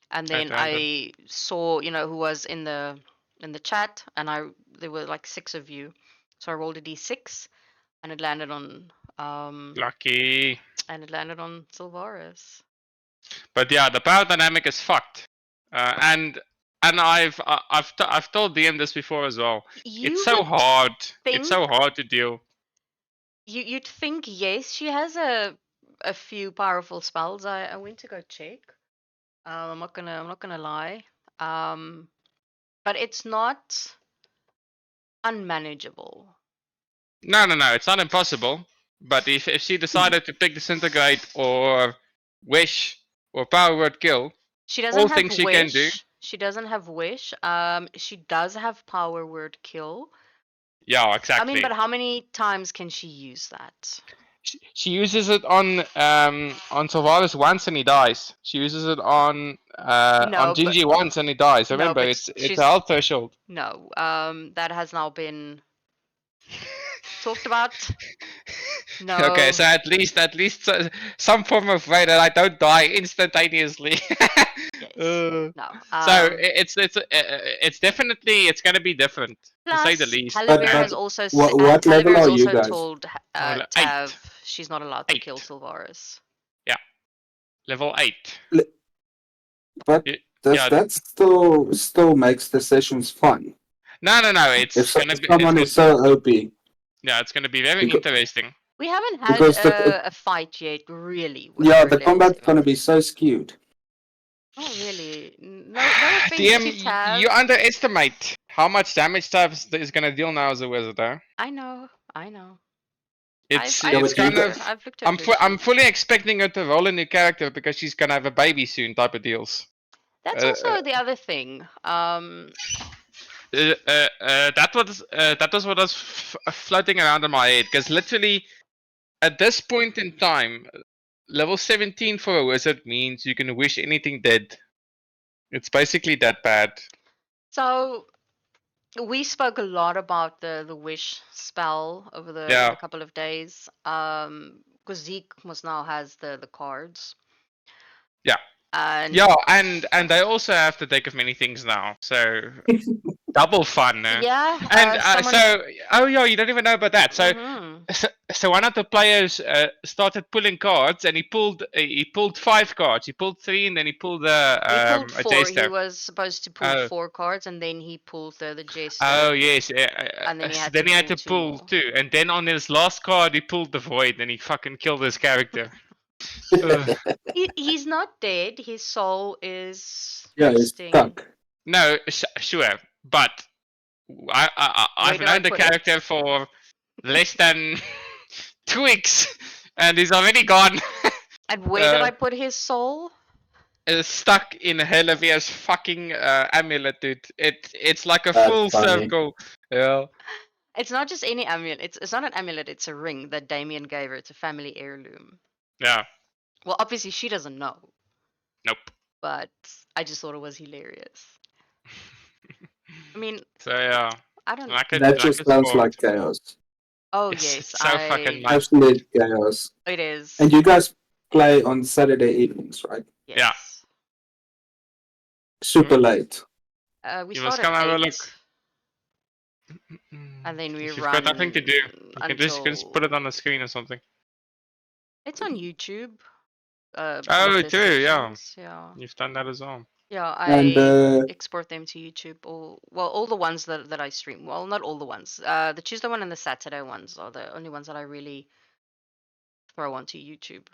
and At then random. I saw who was in the chat, and there were like 6 of you, so I rolled a d6, and it landed on Lucky. Sylvaris. But yeah, the power dynamic is fucked. And I've told DM this before as well. It's You so would hard. It's think so hard to deal. you'd think yes, she has a few powerful spells. I went to go check. I'm not gonna lie. But it's not unmanageable. No, it's not impossible. But if she decided to pick disintegrate or wish or power word kill, She all doesn't have things she can do. wish. She doesn't have wish. She does have power word kill. Yeah, I exactly. mean, but how many times can she use that? She uses it on Sylvaris once and he dies. She uses it on No, but Gingy once and he dies. no, Remember, but it's a she's health threshold. no. That has now been talked about. No. Okay, so at least some form of way that I don't die instantaneously. Yes. Uh, No. so it's definitely it's gonna be different to say the Plus, least. Halivir but has also what level Halivir has are you also guys? told Well, Tav 8. she's not allowed to kill 8. Sylvaris. Yeah, level 8. But does Yeah. that still makes the sessions fun? No. It's If gonna be. someone is so OP, Yeah, it's gonna be very because, interesting. We haven't had because a fight yet, really. With yeah, her the level combat's 7. gonna be so skewed. Not really. No offense DM, to Tav. you underestimate how much damage Tav is gonna deal now as a wizard, huh? I know. It's I've it's looked but at you kind her. of. I've looked at her I'm sheet. fully expecting her to roll a new character because she's gonna have a baby soon, type of deals. That's also the other thing. That was what was floating around in my head because literally at this point in time, level 17 for a wizard means you can wish anything dead. It's basically that bad. So we spoke a lot about the wish spell over Yeah. the couple of days. Because Zeke must now has the cards. Yeah. And Yeah, and I also have to take of many things now, so double fun. yeah, And someone. oh yeah, you don't even know about that. So Mhm. so one of the players started pulling cards, and he pulled 5 cards. He pulled 3, and then he pulled He pulled a 4. He jester. was supposed to pull Oh, 4 cards, and then he pulled the jester. oh yes. And then he So had then to he had pull to 2 pull more. 2, and then on his last card he pulled the void, and he fucking killed his character. Ugh. He's not dead. His soul is Yeah, it's resting. stuck. No, sure, but I've Where do I known the put character it? for less than 2 weeks, and he's already gone. And where did I put his soul? Stuck in Helivir's fucking amulet, dude. It's like a That's full funny. circle. Yeah. It's not just any amulet. It's not an amulet. It's a ring that Damien gave her. It's a family heirloom. Yeah. Well, obviously she doesn't know, Nope. but I just thought it was hilarious. I mean, So yeah. I don't. That just sounds sport. like chaos. Oh It's yes, so fucking nice. Absolute chaos. It is. And you guys play on Saturday evenings, right? Yes. Yeah. Super late. We You must start come at have a 8. look. And then we If you've run got nothing to do, you can just put it on the screen or something. It's on YouTube. Oh, All of the true, yeah. sessions. Yeah. You've done that as well. Yeah, And I export them to YouTube, or well, all the ones that I stream. Well, not all the ones. The Tuesday one and the Saturday ones are the only ones that I really throw onto YouTube.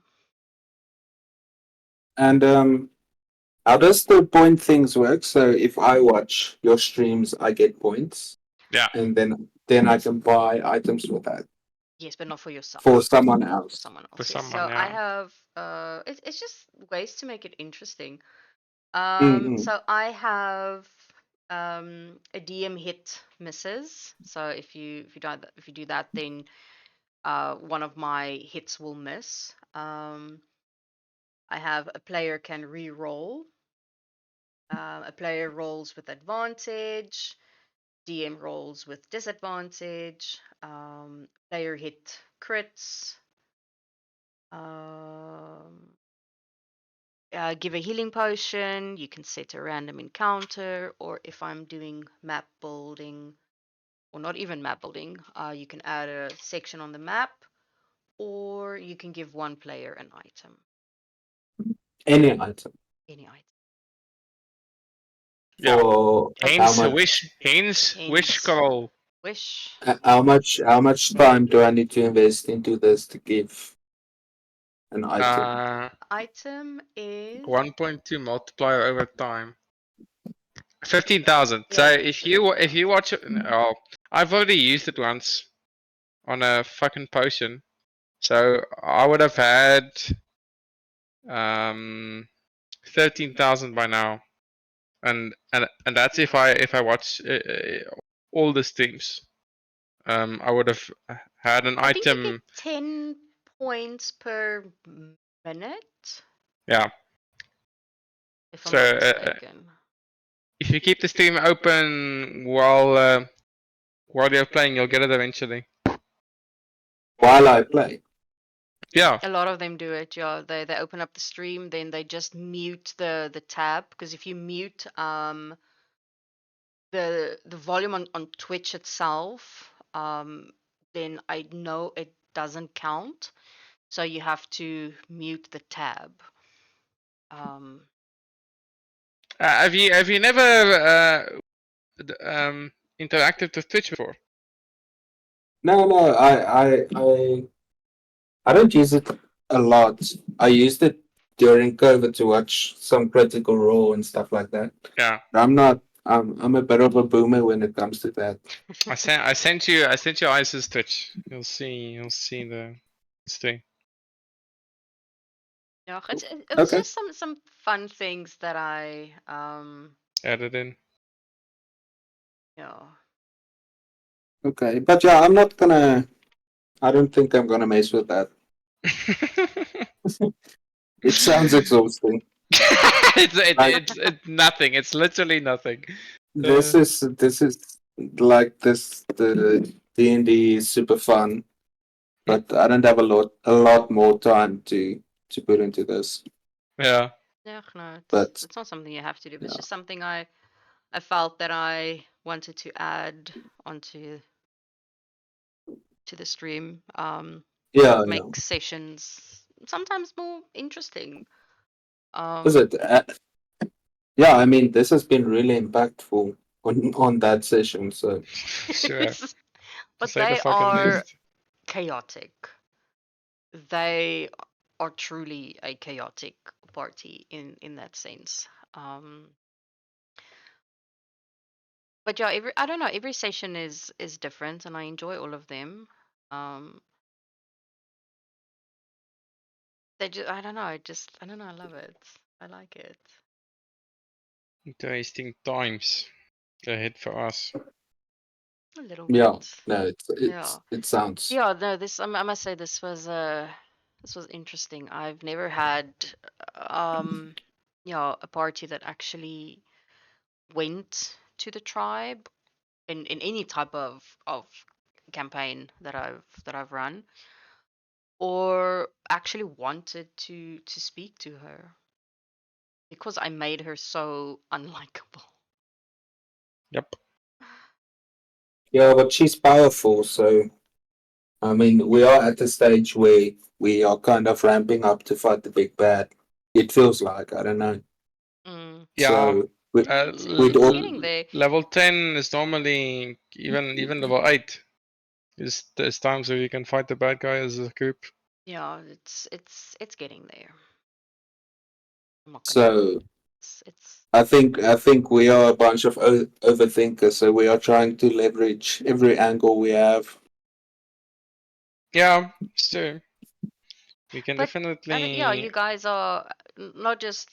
how does the point things work? So if I watch your streams, I get points, Yeah. and then I can buy items with that Yes, but not for yourself. for someone For else. someone For else. Yes. someone, So I yeah. have it's just ways to make it interesting. Mm-hmm. So I have a DM hit misses. So if you do that, then one of my hits will miss. I have a player can re-roll. A player rolls with advantage. DM rolls with disadvantage. Player hit crits. Um, give a healing potion. You can set a random encounter, or if I'm doing map building, or not even map building, you can add a section on the map, or you can give one player an item, Any item any item. Yeah. for how Hence much? wish Hence, scroll. wish. How much time do I need to invest into this to give an item? Item is 1.2 multiplier over time. 15,000. So yeah, if you watch it, oh, I've already used it once on a fucking potion. So I would have had 13,000 by now, and that's if I watch all the streams. I would have had an I think you get item. 10 points per minute, Yeah. if I'm So not mistaken. if you keep the stream open while you're playing, you'll get it eventually. While I play. Yeah. A lot of them do it, yeah. They open up the stream, then they just mute the tab, because if you mute the volume on Twitch itself, then I know it doesn't count. So you have to mute the tab. Have you never interacted with Twitch before? No, I don't use it a lot. I used it during COVID to watch some Critical Role and stuff like that. Yeah. I'm not. I'm a bit of a boomer when it comes to that. I sent you Ice's Twitch. You'll see the stream. Yeah, it was Okay. just some fun things that I Added in. yeah. Okay, but yeah, I'm not gonna. I don't think I'm gonna mess with that. It sounds exhausting. Like It's nothing. It's literally nothing. this is like this the D&D is super fun, but I don't have a lot more time to put into this. Yeah. Yeah, no, But it's not something you have to do, but it's yeah, just something I felt that I wanted to add onto to the stream. yeah, yeah. Make sessions sometimes more interesting. Was it? Yeah, I mean, this has been really impactful on that session. So Sure. To But say the they fucking are least. chaotic. They are truly a chaotic party in that sense. But yeah, I don't know, every session is different, and I enjoy all of them. Um, I don't know, I don't know, I love it. I like it. Interesting times ahead for us. A little yeah, bit. no, Yeah. it sounds. Yeah, no, I must say this was interesting. I've never had um a party that actually went to the tribe in any type of campaign that I've run, or actually wanted to speak to her because I made her so unlikable. Yep. Yeah, but she's powerful. So I mean, we are at the stage where we are kind of ramping up to fight the big bad. It feels like I don't know. Yeah. So we, It's, we'd it's all, getting there. Level 10 is normally even level 8. There's times where you can fight the bad guy as a group. Yeah, it's getting there. I'm not gonna. so It's I think we are a bunch of overthinkers. So we are trying to leverage every angle we have. Yeah, so we can But definitely. yeah, you guys are not just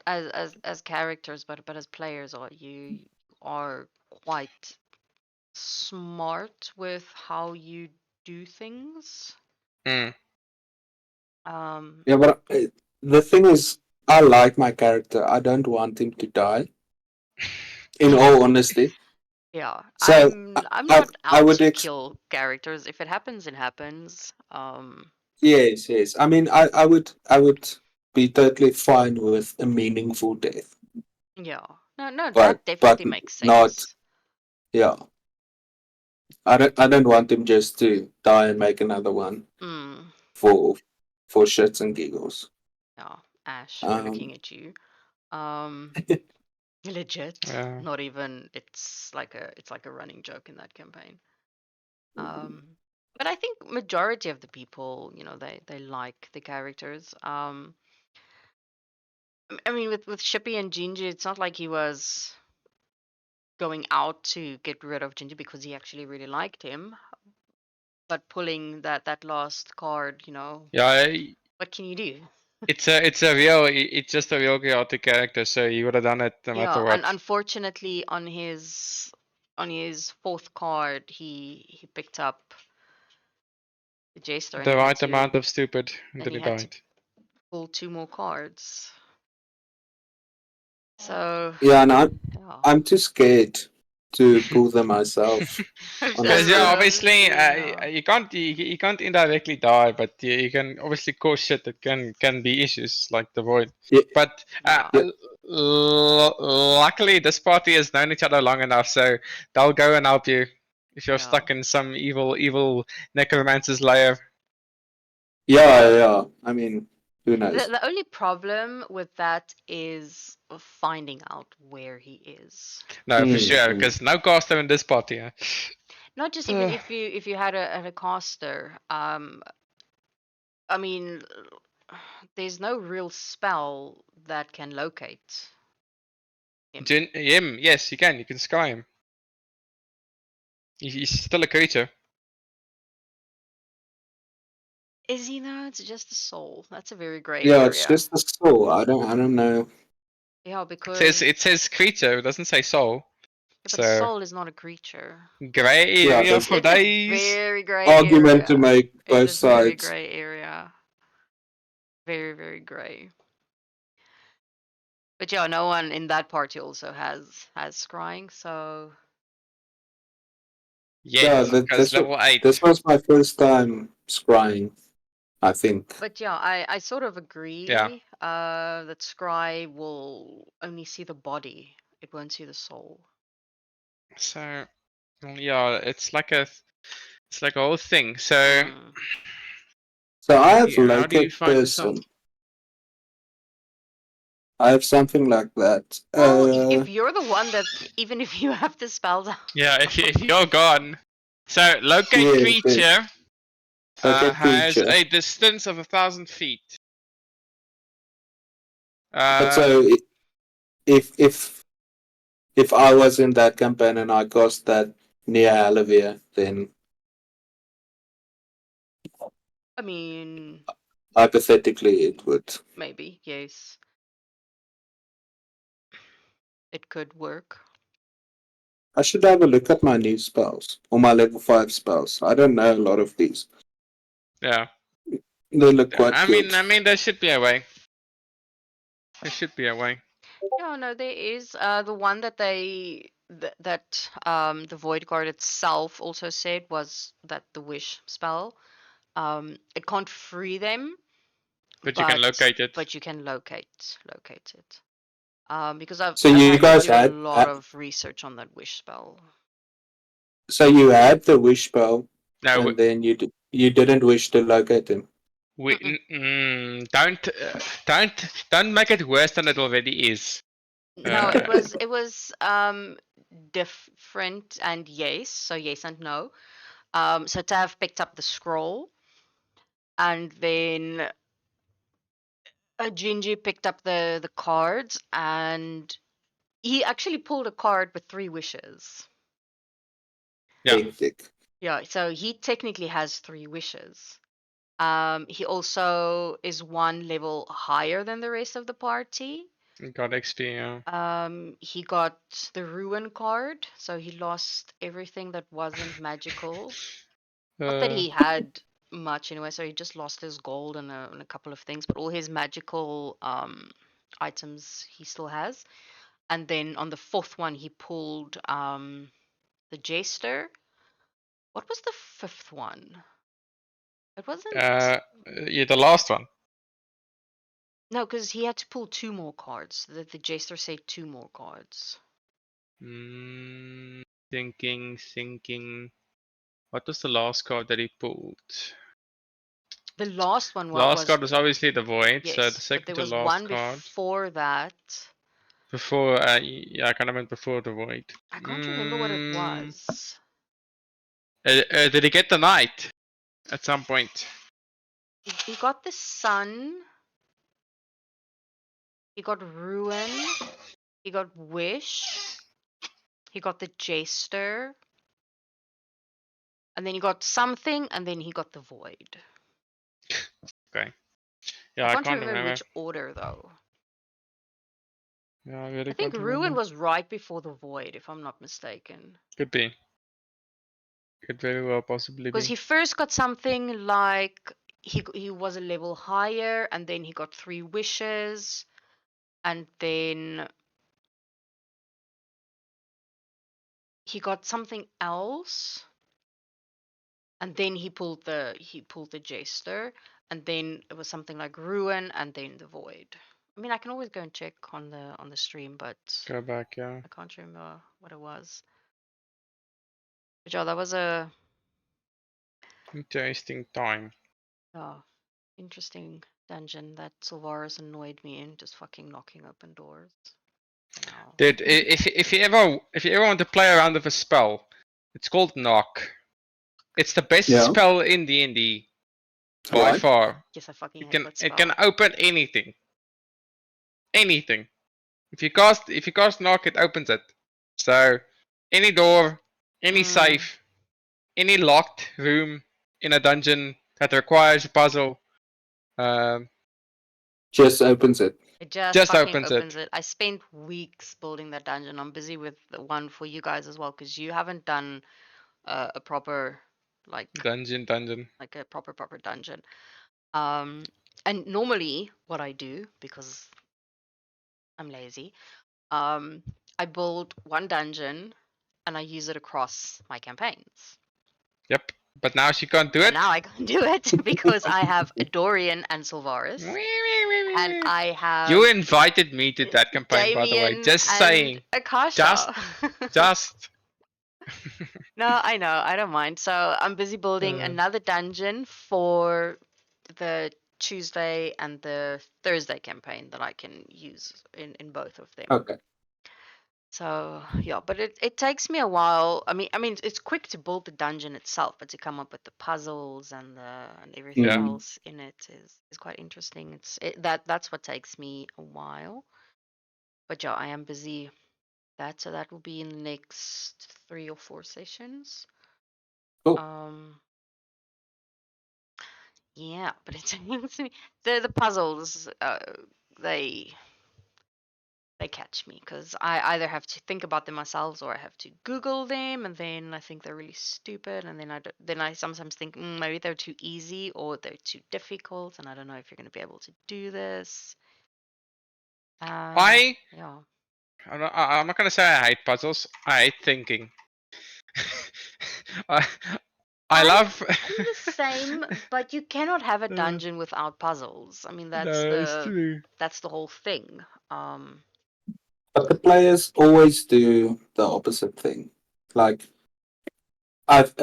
as characters, but as players, you are quite smart with how you do things. Hmm. Yeah, but the thing is, I like my character. I don't want him to die. In all honesty, Yeah, so I'm I not I out would to kill characters. If it happens, it happens. yes. I mean, I would be totally fine with a meaningful death, Yeah. No, but that definitely makes not, sense. yeah. I don't want him just to die and make another one Mm, for shits and giggles. yeah. Ash, we're Um, looking at you. Um, legit. Yeah. Not even. It's like a running joke in that campaign. But I think majority of the people, they like the characters. I mean, with Shippy and Gingy, it's not like he was going out to get rid of Gingy because he actually really liked him. But pulling that last card, Yeah, what can you do? it's just a real chaotic character, so you would have done it no matter Yeah, and what. unfortunately, on his fourth card, he picked up the Jester, and The he had right to amount of stupid, and and then he he had to died. pull two more cards. So yeah, and yeah, I'm too scared to pull them myself. Because yeah, Honestly, obviously, yeah, you can't indirectly die, but you can obviously cause shit that can be issues like the void. yeah, But yeah, yeah, luckily, this party has known each other long enough, so they'll go and help you if you're yeah. stuck in some evil necromancer's lair. yeah. I mean, who The knows? the only problem with that is finding out where he is. No, for sure, Mm. because no caster in this party. Huh? Not just even Ugh. if you had a caster. I mean, there's no real spell that can locate him. Him, yes, you can. You can scry him. He's still a creature. Is he though? It's just a soul. That's a very gray Yeah, it's area. just the soul. I don't know. Yeah, It says creature. It doesn't say soul. but a So soul is not a creature. grey Yeah, area there's for It's a days. very gray argument to area. make It both is very sides. gray area. Very, very gray. But yeah, no one in that party also has scrying, so Yeah, Yet, because level 8. this was my first time scrying, I think. but yeah, I sort of Yeah. agree that scry will only see the body. It won't see the soul. So yeah, it's like a whole thing. So Mm. So I have how do you locate find the soul? person. I have something like that. Well, if you're the one that even if you have the spells out. Yeah, if you're gone. So locate Yes, yes. creature Locate has creature. a distance of 1,000 feet. But Uh, so if if I was in that campaign and I cast that near Halavia, then I mean, hypothetically it would. maybe, yes. It could work. I should have a look at my new spells or my level 5 spells. I don't know a lot of these. yeah. They look quite good. I mean, there should be a way. There should be a way. Yeah, no, there is. The one that the Void Guard itself also said was that the Wish spell. It can't free them, But you can but locate it. you can locate it. Because So I've you had to guys do a lot of research on that Wish spell. so you had the wish spell No, and then you didn't wish to locate him. Mm-mm. don't make it worse than it already is. No, it was different and yes, so yes and no. So Tav picked up the scroll, and then Gingy picked up the cards, and he actually pulled a card with 3 wishes. Yeah. Hectic. Yeah, so he technically has 3 wishes. He also is 1 level higher than the rest of the party. Got XP, yeah. He got the ruin card, so he lost everything that wasn't magical. Not that he had much anyway, so he just lost his gold and a couple of things, but all his magical items he still has. And then on the 4th one, he pulled the jester. What was the 5th one? It wasn't. Yeah, the last one. No, because he had to pull 2 more cards. The jester said 2 more cards. Thinking. What was the last card that he pulled? The last one Last card was obviously the void, so the yes, but second there to was last one card. before that. Before, yeah, I kind of went before the void. I can't remember what it was. Did he get the knight at some point? He got the sun. He got ruin. He got wish. He got the jester. And then he got something, and then he got the void. Okay. Yeah, I I can't can't remember which order though. Yeah, I really I think can't ruin remember. was right before the void, if I'm not mistaken. Could be. Could very well possibly Because be. he first got something like he was a level higher, and then he got 3 wishes, and then he got something else, and then he pulled the jester, and then it was something like ruin, and then the void. I mean, I can always go and check on the stream, but Go back, yeah. I can't remember what it was. But yeah, that was a Interesting time. interesting dungeon that Sylvaris annoyed me in, just fucking knocking open doors. Wow. Dude, if you ever want to play around with a spell, it's called knock. It's the best Yeah. spell in D&D by Right. far. Yes, I fucking It hate can that spell. it can open anything. Anything. If you cast knock, it opens it. So any door, any safe, any locked room in a dungeon that requires a puzzle, Just opens it. It just just fucking opens it. I spent weeks building that dungeon. I'm busy with the one for you guys as well, because you haven't done a proper like dungeon. like a proper dungeon. And normally what I do, because I'm lazy, I build one dungeon and I use it across my campaigns. Yep. But now she can't do But it. now I can't do it because I have Dorian and Sylvaris, and I have You invited me to that campaign, by the way. Damien Just and saying. Akasha. Just. No, I know, I don't mind. So I'm busy building another dungeon for the Tuesday and the Thursday campaign that I can use in both of them. Okay. So yeah, but it takes me a while. I mean it's quick to build the dungeon itself, but to come up with the puzzles and everything Yeah. else in it is quite interesting. That's what takes me a while. But yeah, I am busy. So that will be in the next 3 or 4 sessions. Cool. Yeah, but it's the puzzles. They catch me because I either have to think about them myself or I have to Google them, and then I think they're really stupid, and then I sometimes think maybe they're too easy or they're too difficult, and I don't know if you're going to be able to do this. I'm Yeah. not gonna say I hate puzzles. I hate thinking. I love. I'm the same, but you cannot have a dungeon without puzzles. I mean, that's true. the whole thing. But the players always do the opposite thing. Like, I've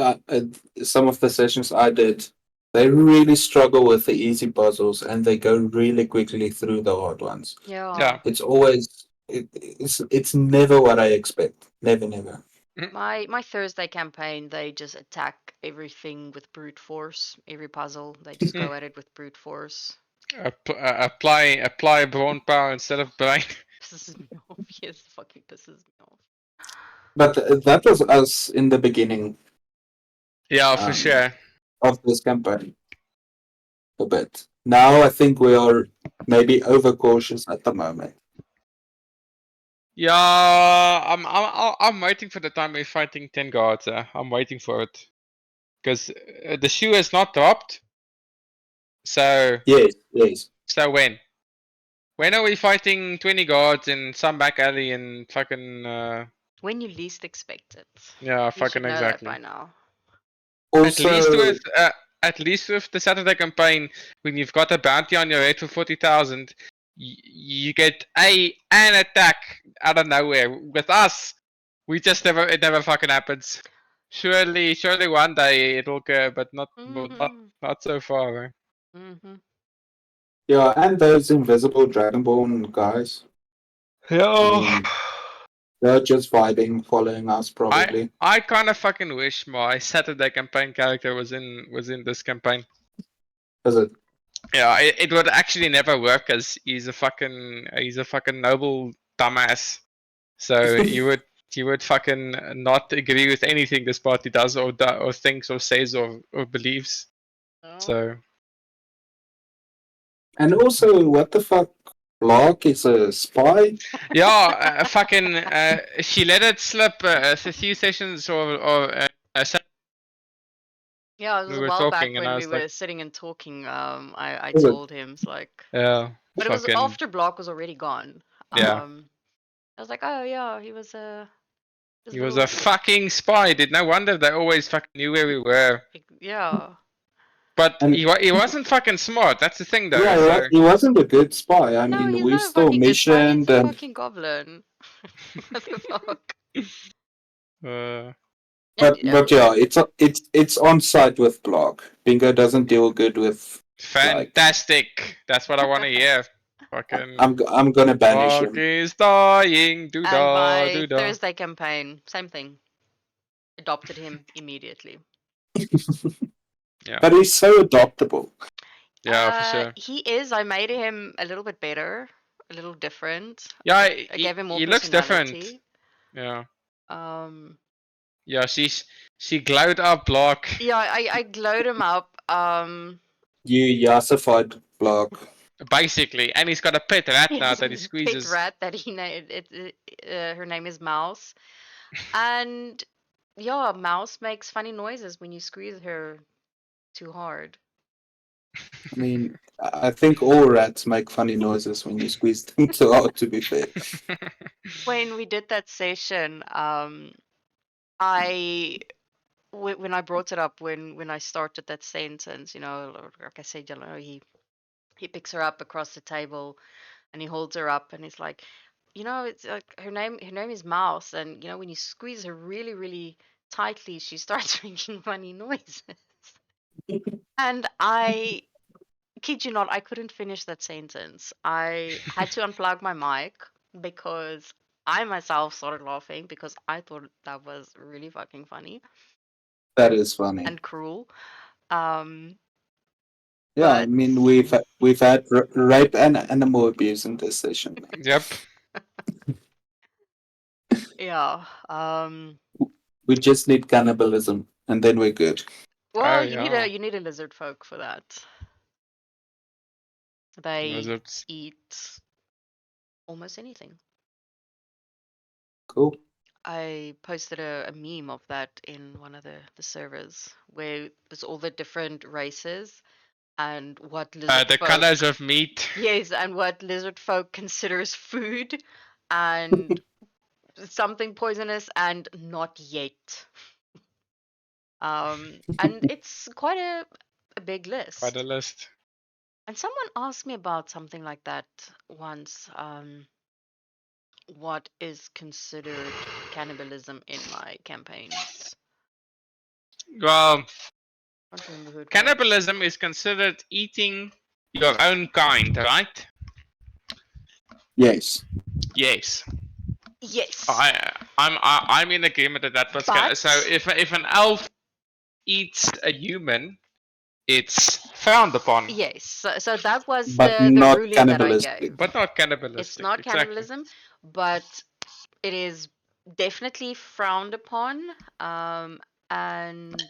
some of the sessions I did, they really struggle with the easy puzzles and they go really quickly through the hard ones. Yeah. Yeah. It's always it's never what I expect. Never. My Thursday campaign, they just attack everything with brute force. Every puzzle, they just go at it with brute force. Apply brawn power instead of brain. Pisses me off. Yes, fucking pisses me off. But that was us in the beginning Yeah, for sure. of this campaign. A bit. Now I think we are maybe overcautious at the moment. Yeah, I'm waiting for the time we're fighting 10 guards. I'm waiting for it. Because the shoe has not dropped. So Yes. so when? When are we fighting 20 guards in some back alley in fucking When you least expect it. yeah, You should fucking know that exactly. by now. Also, At least with the Saturday campaign, when you've got a bounty on your head for 40,000, you get an attack out of nowhere. With us, it never fucking happens. Surely one day it'll go, but not so far. Eh? Mm-hmm. yeah, and those invisible Dragonborn guys. I Yeah. mean, they're just vibing, following us probably. I kind of fucking wish my Saturday campaign character was in this campaign. Is it? Yeah, it would actually never work because he's a fucking noble dumbass. So you would fucking not agree with anything this party does or thinks or says or believes. Oh. So And also, what the fuck? Lark is a spy? yeah, she let it slip a few sessions or Yeah, it was we a were while back talking and when I we was like, were sitting and talking. I Is it? told him, it's like, yeah, but it was fucking after Block was already gone. yeah. I was like, oh yeah, he was He was a fucking spy. Did no wonder they always fucking knew where we were. yeah. But And he wasn't fucking smart. That's the thing, though. yeah, So he wasn't a good spy. I No, mean, he's we not a still fucking good spy. He's missioned a and. fucking goblin. What the fuck? uh, But yeah, it's on site with Block. Bingo doesn't deal good with like. fantastic. That's what I want to hear. Fucking I'm gonna banish Block him. is dying. Do And da my do da. Thursday campaign, same thing. Adopted him immediately. Yeah, But he's so adoptable. yeah, for sure. He is. I made him a little bit better, a little different. Yeah, I gave him more he looks different. personality. Yeah, Um, yeah. She glowed up Block. yeah, I glowed him up. You yassified Block. Basically, and he's got a pet rat now Yes, that he a pet squeezes. rat that he named. Her name is Mouse, and yeah, Mouse makes funny noises when you squeeze her too hard. I mean, I think all rats make funny noises when you squeeze them too hard. To be fair. When we did that session, when I brought it up when I started that sentence, like I said, he picks her up across the table and he holds her up and he's like, it's like her name is Mouse, and when you squeeze her really, really tightly, she starts making funny noises. And I kid you not, I couldn't finish that sentence. I had to unplug my mic because I myself started laughing because I thought that was really fucking funny That is funny. and cruel. Um, Yeah, I but mean we've had rape and animal abuse in this session. Yep. yeah. We just need cannibalism, and then we're good. Well, Oh yeah. you need a lizard folk for that. They Lizards. eat almost anything. Cool. I posted a meme of that in one of the servers where there's all the different races and what lizard The folk. colors of meat. Yes, and what lizard folk considers food and something poisonous and not yet. And it's quite a big list. Quite a list. And someone asked me about something like that once. What is considered cannibalism in my campaigns? Well, I don't remember who it was. cannibalism is considered eating your own kind, right? Yes. Yes. Yes. I'm in agreement that that's gonna. So But- if an elf eats a human, it's frowned upon, Yes. So that was But the not ruling that I cannibalistic. gave. but not cannibalistic. It's not exactly. cannibalism, but it is definitely frowned upon, and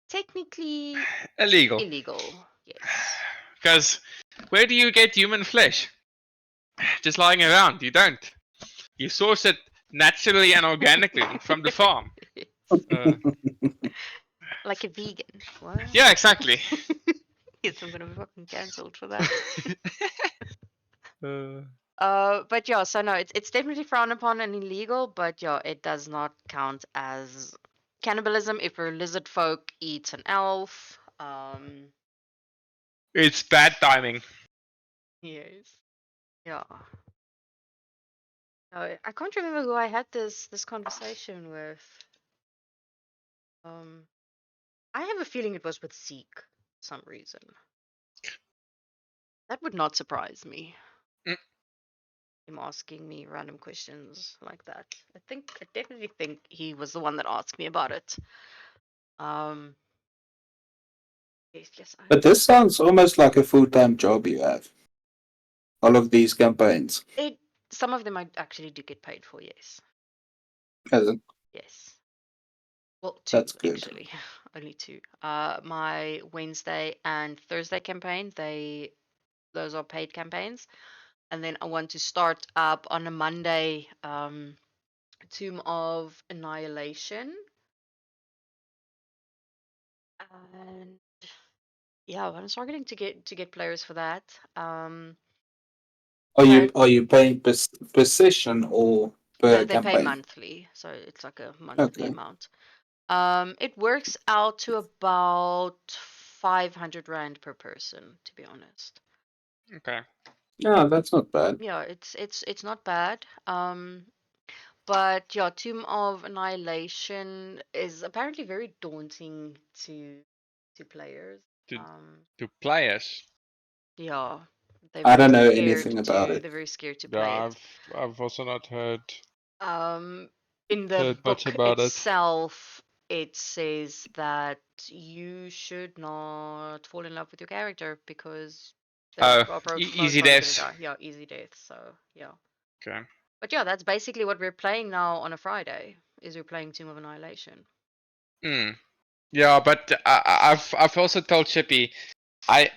technically Illegal. illegal. Yes. Because where do you get human flesh? Just lying around. You don't. You source it naturally and organically from the farm. Like a vegan. What? Yeah, exactly. Yes, I'm gonna be fucking cancelled for that. Uh, But yeah, so no, it's definitely frowned upon and illegal, but yeah, it does not count as cannibalism if a lizard folk eats an elf. it's bad timing. Yes. Yeah. No, I can't remember who I had this conversation with. I have a feeling it was with Zeke for some reason. That would not surprise me. Mm. Him asking me random questions like that. I definitely think he was the one that asked me about it. Yes, But this sounds almost like a full-time job you have. All of these campaigns. some of them I actually do get paid for, yes. Hasn't? Yes. Well, two That's good. actually. Only two. My Wednesday and Thursday campaign, those are paid campaigns. And then I want to start up on a Monday, Tomb of Annihilation. And yeah, I'm targeting to get players for that. Are you paying per session or per They pay campaign? monthly, so it's like a monthly Okay. amount. It works out to about 500 rand per person, to be honest. Okay. Yeah, that's not bad. Yeah, it's not bad. But yeah, Tomb of Annihilation is apparently very daunting to players. To Um, to players. yeah, they're I very don't know scared anything about it. they're very scared to play Yeah, it. I've also not heard In the much book about it. itself, it says that you should not fall in love with your character because they're Oh, most easy probably gonna deaths. die. Yeah, easy death. So yeah. Okay. But yeah, that's basically what we're playing now on a Friday. Is we're playing Tomb of Annihilation. Hmm. Yeah, but I've also told Chippy I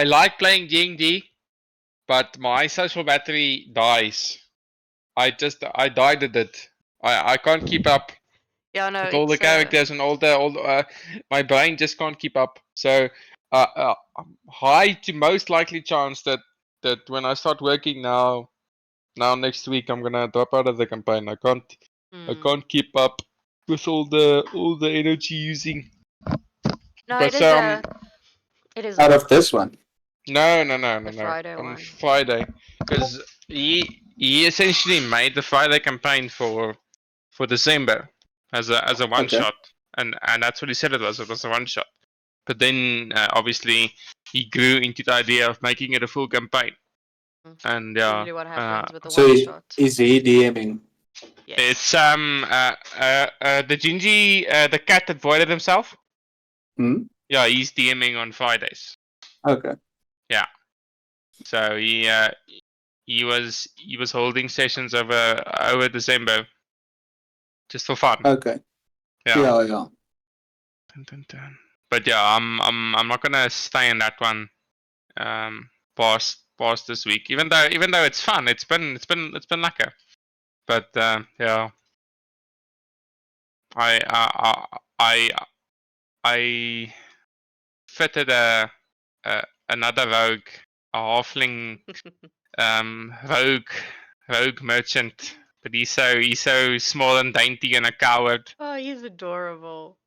like playing D&D, but my social battery dies. I died at it. I can't keep up Yeah, no, with all the it's characters and all the my brain just can't keep up. So high to most likely chance that when I start working now next week I'm gonna drop out of the campaign. I can't keep up with all the energy using. no, But it is Out on of this one. no the Friday on one. Friday because he essentially made the Friday campaign for December as a one Okay. shot, and that's what he said it was. It was a one shot. But then obviously he grew into the idea of making it a full campaign, and Usually what happens with the So one shot. is he DMing? Yes. it's the Gingy the cat that voided himself. Hmm? Yeah, he's DMing on Fridays. Okay. Yeah, so he was holding sessions over December just for fun. Okay. Yeah. Yeah. Dun, dun, dun. But yeah, I'm not gonna stay in that one past this week. Even though it's fun, it's been lekker. But yeah, I I fitted another rogue, a halfling rogue merchant. But he's so small and dainty and a coward. Oh, he's adorable.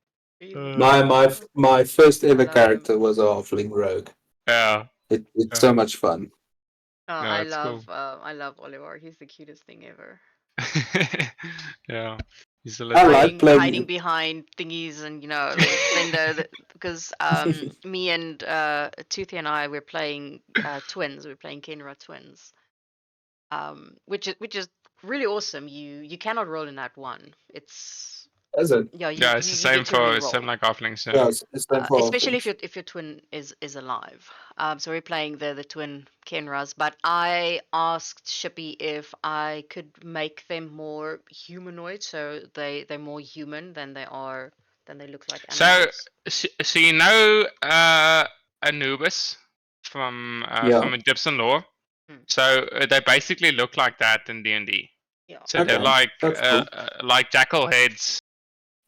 He's My adorable. my first I ever love him. character was a halfling rogue. Yeah, It's so much fun. Oh, yeah, it's cool. I love Oliver. He's the cutest thing ever. Yeah, he's a I little. like Hiding playing. behind thingies and little slender because me and Toothy and I we're playing twins. We're playing Kenra twins. which is really awesome. You cannot roll in that one. It's Is it? yeah, Yeah, it's the you same get to for same re-roll. like halflings. Yeah, Yeah. it's time for Especially things. if your twin is alive. So we're playing the twin Kenras, but I asked Shippy if I could make them more humanoid, so they're more human than they look like So, animals. so you know Anubis Yeah. from Egyptian lore. Hmm. So they basically look like that in D&D. Yeah. So they're Okay. That's cool. like jackal heads.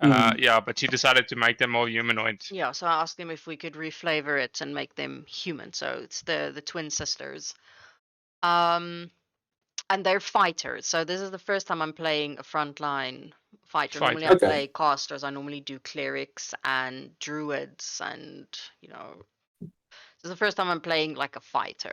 Mm. Yeah, but she decided to make them more humanoid. Yeah, so I asked them if we could reflavor it and make them human. So it's the twin sisters. Um, and they're fighters. So this is the first time I'm playing a frontline fighter. Normally Fighter. I Okay. play casters. I normally do clerics and druids, and this is the first time I'm playing like a fighter,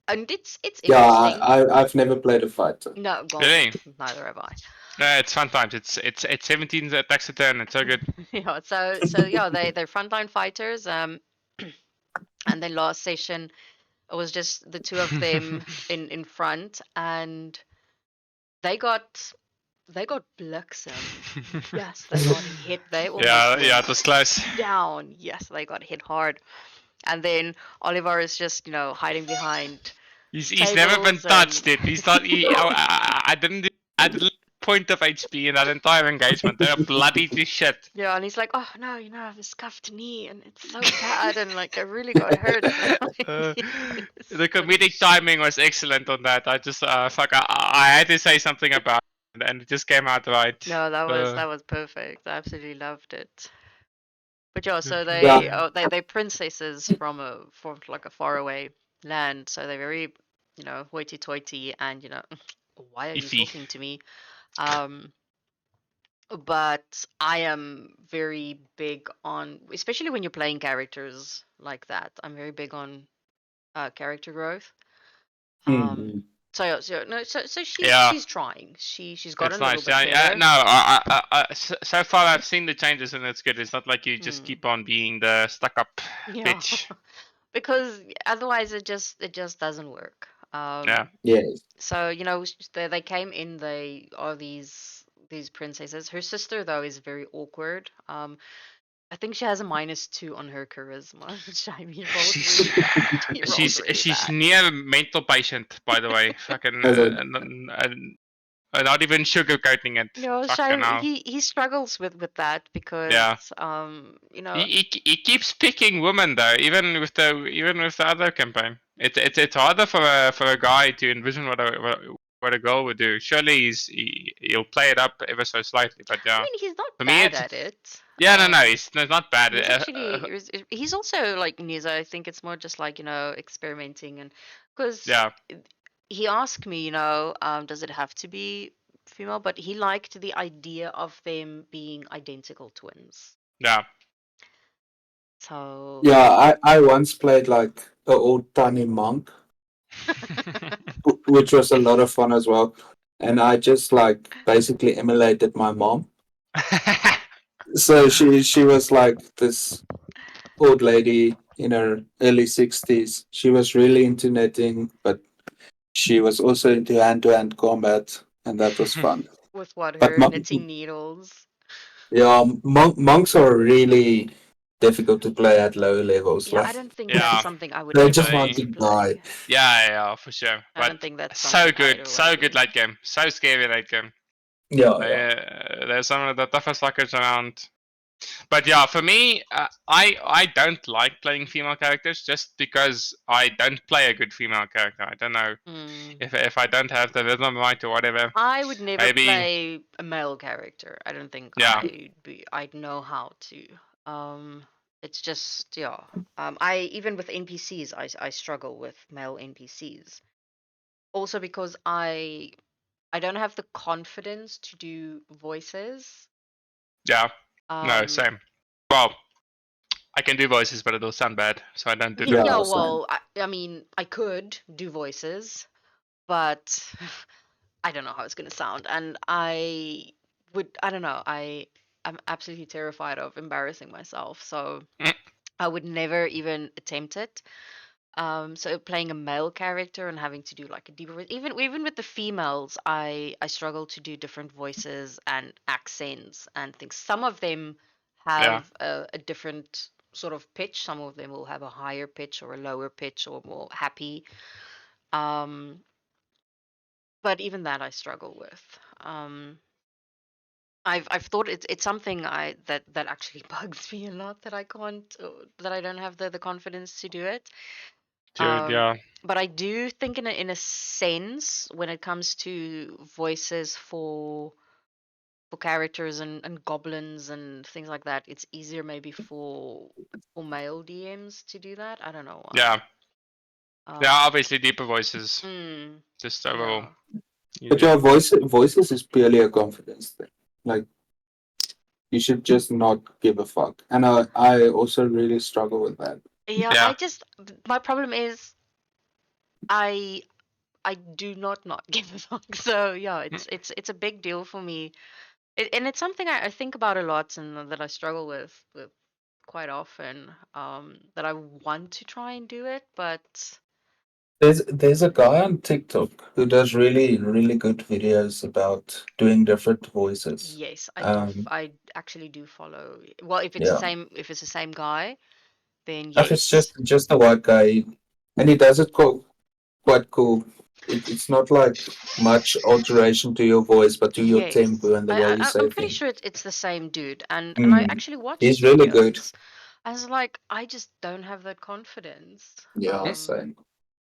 and it's Yeah, interesting. I've never played a fighter. No, well, Really? neither have I. Yeah, it's fun times. It's 17 attacks a turn. It's so good. Yeah, so yeah, they're frontline fighters. And then last session it was just the two of them in front, and they got bliksem. Yes, they got hit. They almost Yeah, went it was close. down. Yes, they got hit hard. And then Oliver is just, hiding behind He's never been tables touched. and It. He's not. I didn't. I didn't point of HP in that entire engagement. They're bloody to shit. yeah, and he's like, "Oh no, I have a scuffed knee, and it's so bad, and like I really got hurt." Uh, It's the so comedic timing was excellent on that. I just I had to say something about it, and it just came out right. No, Uh, that was perfect. I absolutely loved it. But yeah, so Yeah. they're princesses from like a faraway land, so they're very, hoity-toity, and why are you iffy. talking to me? Um, but I am very big on, especially when you're playing characters like that. I'm very big on character growth. Um, Mm. so Yeah, she's trying. She's it's gotten a little nice. bit Yeah, better. no, so far I've seen the changes and it's good. It's not like you just Hmm. keep on being the stuck up Yeah, bitch. because otherwise it just doesn't work. Yeah. Yes. So they came in. They are these princesses. Her sister though is very awkward. I think she has a -2 on her charisma. Which I mean, rolled She's really bad. He rolled really she's bad. near a mental patient, by the way. Fucking As a not even sugarcoating it. No, Fucking Shai, hell. he struggles with that because Yeah. He keeps picking women though, even with the other campaign. It's harder for a guy to envision what a girl would do. Surely he'll play it up ever so slightly, but I yeah. mean, he's not For me, bad it's at it. yeah, no, it's not bad. He's actually he's also like Niza. I think it's more just like experimenting, and because yeah, he asked me, does it have to be female? But he liked the idea of them being identical twins. yeah. So yeah, I once played like an old tiny monk, which was a lot of fun as well. And I just like basically emulated my mom. So she was like this old lady in her early 60s. She was really into knitting, but she was also into hand-to-hand combat, and that was fun. with what But her knitting needles. yeah, monks are really difficult to play at low levels. Yeah, I Like don't think that's Yeah, something I would they ever just want want definitely. to to play. die. Yeah, for sure. I don't But think that's so something I good, would want so to good do. late game, so scary late game. Yeah, yeah. They're some of the toughest fuckers around. But yeah, for me, I don't like playing female characters just because I don't play a good female character. I don't know Hmm. if I don't have the rhythm right or whatever. I would never Maybe play a male character. I don't think yeah, I'd know how to. Um, it's just yeah. I even with NPCs, I struggle with male NPCs. Also because I don't have the confidence to do voices. yeah, no, Um, same. Well, I can do voices, but it'll sound bad, so I don't do them. yeah. Yeah, same. Well, I mean, I could do voices, but I don't know how it's gonna sound, and I don't know, I'm absolutely terrified of embarrassing myself, so Mm. I would never even attempt it. So playing a male character and having to do like a deeper voice, even with the females, I struggle to do different voices and accents and things. Some of them Yeah. have a different sort of pitch. Some of them will have a higher pitch or a lower pitch or more happy. Um, but even that I struggle with. I've thought it's something that actually bugs me a lot that I can't that I don't have the confidence to do it. Dude, yeah. But I do think in a sense when it comes to voices for characters and goblins and things like that, it's easier maybe for male DMs to do that. I don't know Yeah. why. Yeah, Um, obviously deeper voices. mm, Just a little yeah. But easier. your voices is purely a confidence thing. Like you should just not give a fuck. And I also really struggle with that. Yeah, Yeah. my problem is I I do not give a fuck. So yeah, Mm. it's a big deal for me. And it's something I think about a lot and that I struggle with quite often. That I want to try and do it, but There's a guy on TikTok who does really good videos about doing different voices. yes, Um, I actually do follow. Well, yeah. if it's the same guy, then If it's yes. just a white guy, and he does it quite cool. It's not like much alteration to your voice, but to your Yes. tempo and the way you I'm say pretty things. sure it's the same dude, and I Mm. actually watched He's his really good. videos. I was like, I just don't have that confidence. Yeah, Mm. same.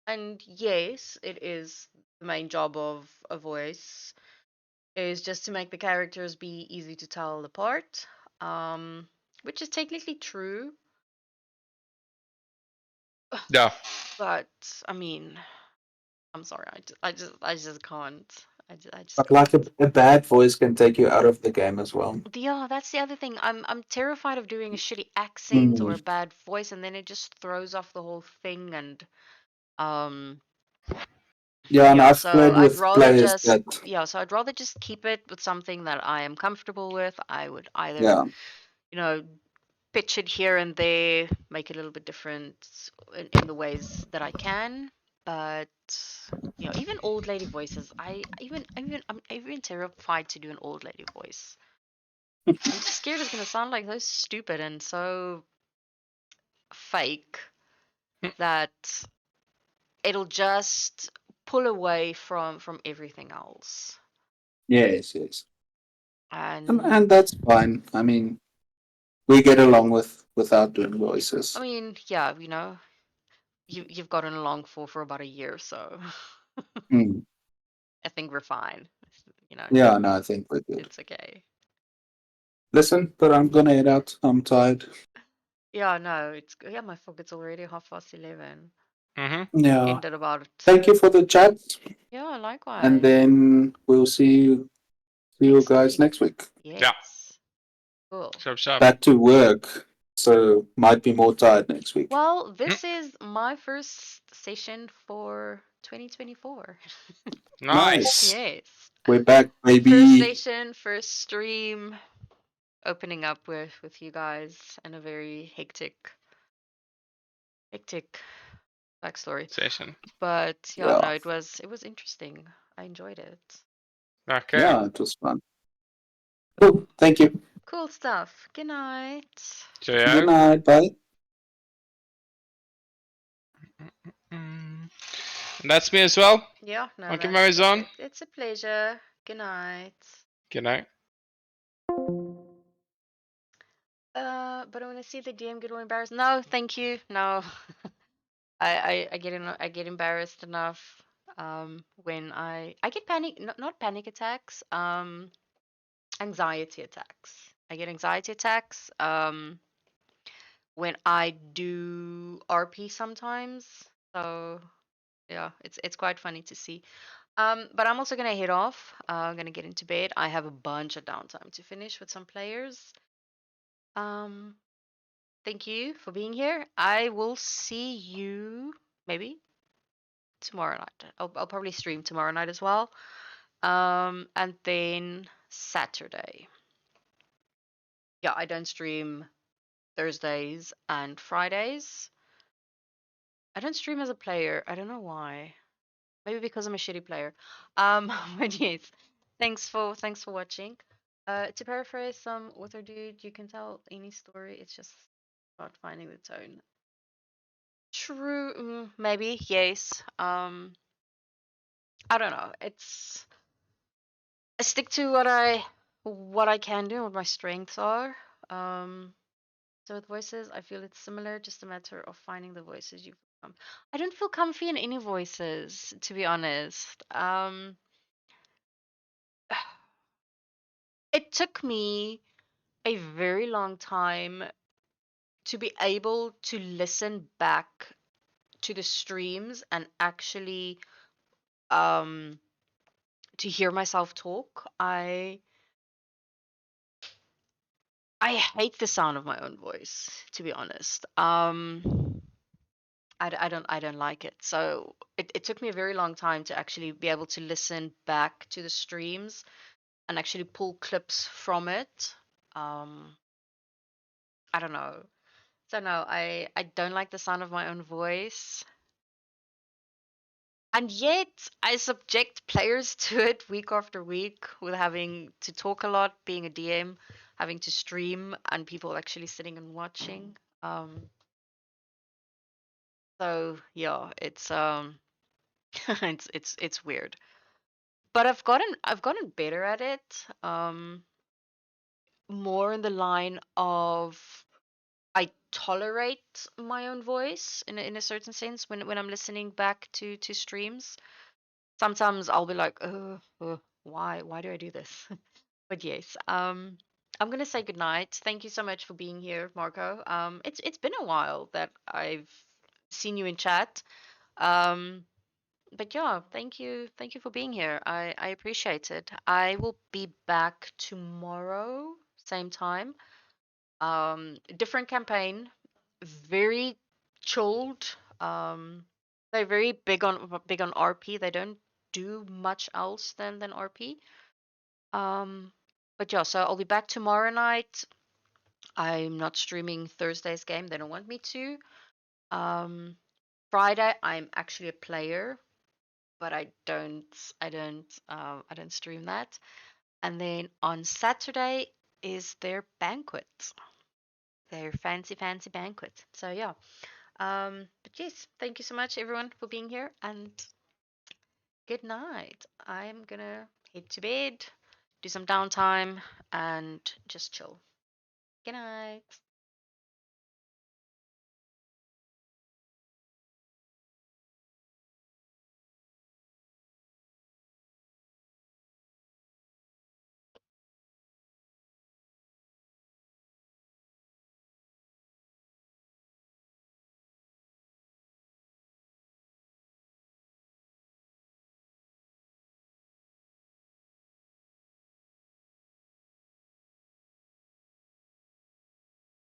And yes, it is the main job of a voice is just to make the characters be easy to tell apart, um, which is technically true. Yeah. But I mean, I'm sorry, I just can't. I just But like can't. a bad voice can take you out of the game as well. Yeah, that's the other thing. I'm terrified of doing a shitty accent or Mm. a bad voice, and then it just throws off the whole thing. And um, Yeah, and yeah, I've so played I'd with rather players just that, so I'd rather just keep it with something that I am comfortable with. I would either, yeah, you know, pitch it here and there, make it a little bit different in the ways that I can. But even old lady voices, I'm even terrified to do an old lady voice. I'm just scared it's gonna sound like so stupid and so fake Mm. that it'll just pull away from everything else. yes. And And that's fine. I mean, we get along without doing I voices. mean, yeah, you've gotten along for about a year, so Mm. I think we're fine. You know, Yeah, no, I think we're good. it's okay. Listen, but I'm gonna head out. I'm tired. Yeah, no, yeah, my fuck, it's already 11:30. Mm-hmm. Yeah. Ended about Thank you for the chat, yeah, and likewise. then we'll see you Next guys week. next week. Yeah. Yes. Cool. Sharp. Back to work, so might be more tired next week. Well, Mm. this is my first session for 2024. Nice. Nice. Yes. We're back, First baby. session, first stream, opening up with you guys and a very hectic backstory. Session. But yeah, no, Yeah, it was interesting. I enjoyed it. Okay. yeah, it was fun. Cool. Thank you. Cool stuff. Good night. Good Cheerio. night. Bye. Mm. And that's me as well. Yeah, no, Okay, that's Marizon. it's a pleasure. Good night. Good night. But I want to see the DM get all embarrassed. No, thank you. No, I get embarrassed enough. When I get panic, not panic attacks. Anxiety attacks. I get anxiety attacks. When I do RP sometimes. So yeah, it's quite funny to see. But I'm also gonna head off. I'm gonna get into bed. I have a bunch of downtime to finish with some players. Um, Thank you for being here. I will see you maybe tomorrow night. I'll probably stream tomorrow night as well. And then Saturday. Yeah, I don't stream Thursdays and Fridays. I don't stream as a player. I don't know why. Maybe because I'm a shitty player. But yes, thanks for watching. To paraphrase some author dude, you can tell any story. It's just about finding the tone. True, maybe yes. I don't know. I stick to what I can do, and what my strengths are. Um, so with voices, I feel it's similar, just a matter of finding the voices you feel I don't feel comfy in any voices, to be honest. It took me a very long time to be able to listen back to the streams and actually um to hear myself talk. I hate the sound of my own voice, to be honest. I don't like it. So it took me a very long time to actually be able to listen back to the streams and actually pull clips from it. Um, I don't know. So no, I don't like the sound of my own voice. And yet I subject players to it week after week with having to talk a lot, being a DM, having to stream, and people actually sitting and watching. So yeah, it's it's weird. But I've gotten better at it. More in the line of I tolerate my own voice in a certain sense when I'm listening back to streams. Sometimes I'll be like, why do I do this? But yes, I'm gonna say goodnight. Thank you so much for being here, Marco. It's been a while that I've seen you in chat. Um, but yeah, thank you for being here. I appreciate it. I will be back tomorrow, same time. Different campaign, very chilled. They're very big on RP. They don't do much else than RP. Um, but yeah, so I'll be back tomorrow night. I'm not streaming Thursday's game. They don't want me to. Um, Friday I'm actually a player, but I don't stream that. And then on Saturday is their banquet, their fancy banquet. So yeah. But yes, thank you so much everyone for being here and good night. I'm gonna head to bed, do some downtime, and just chill. Good night.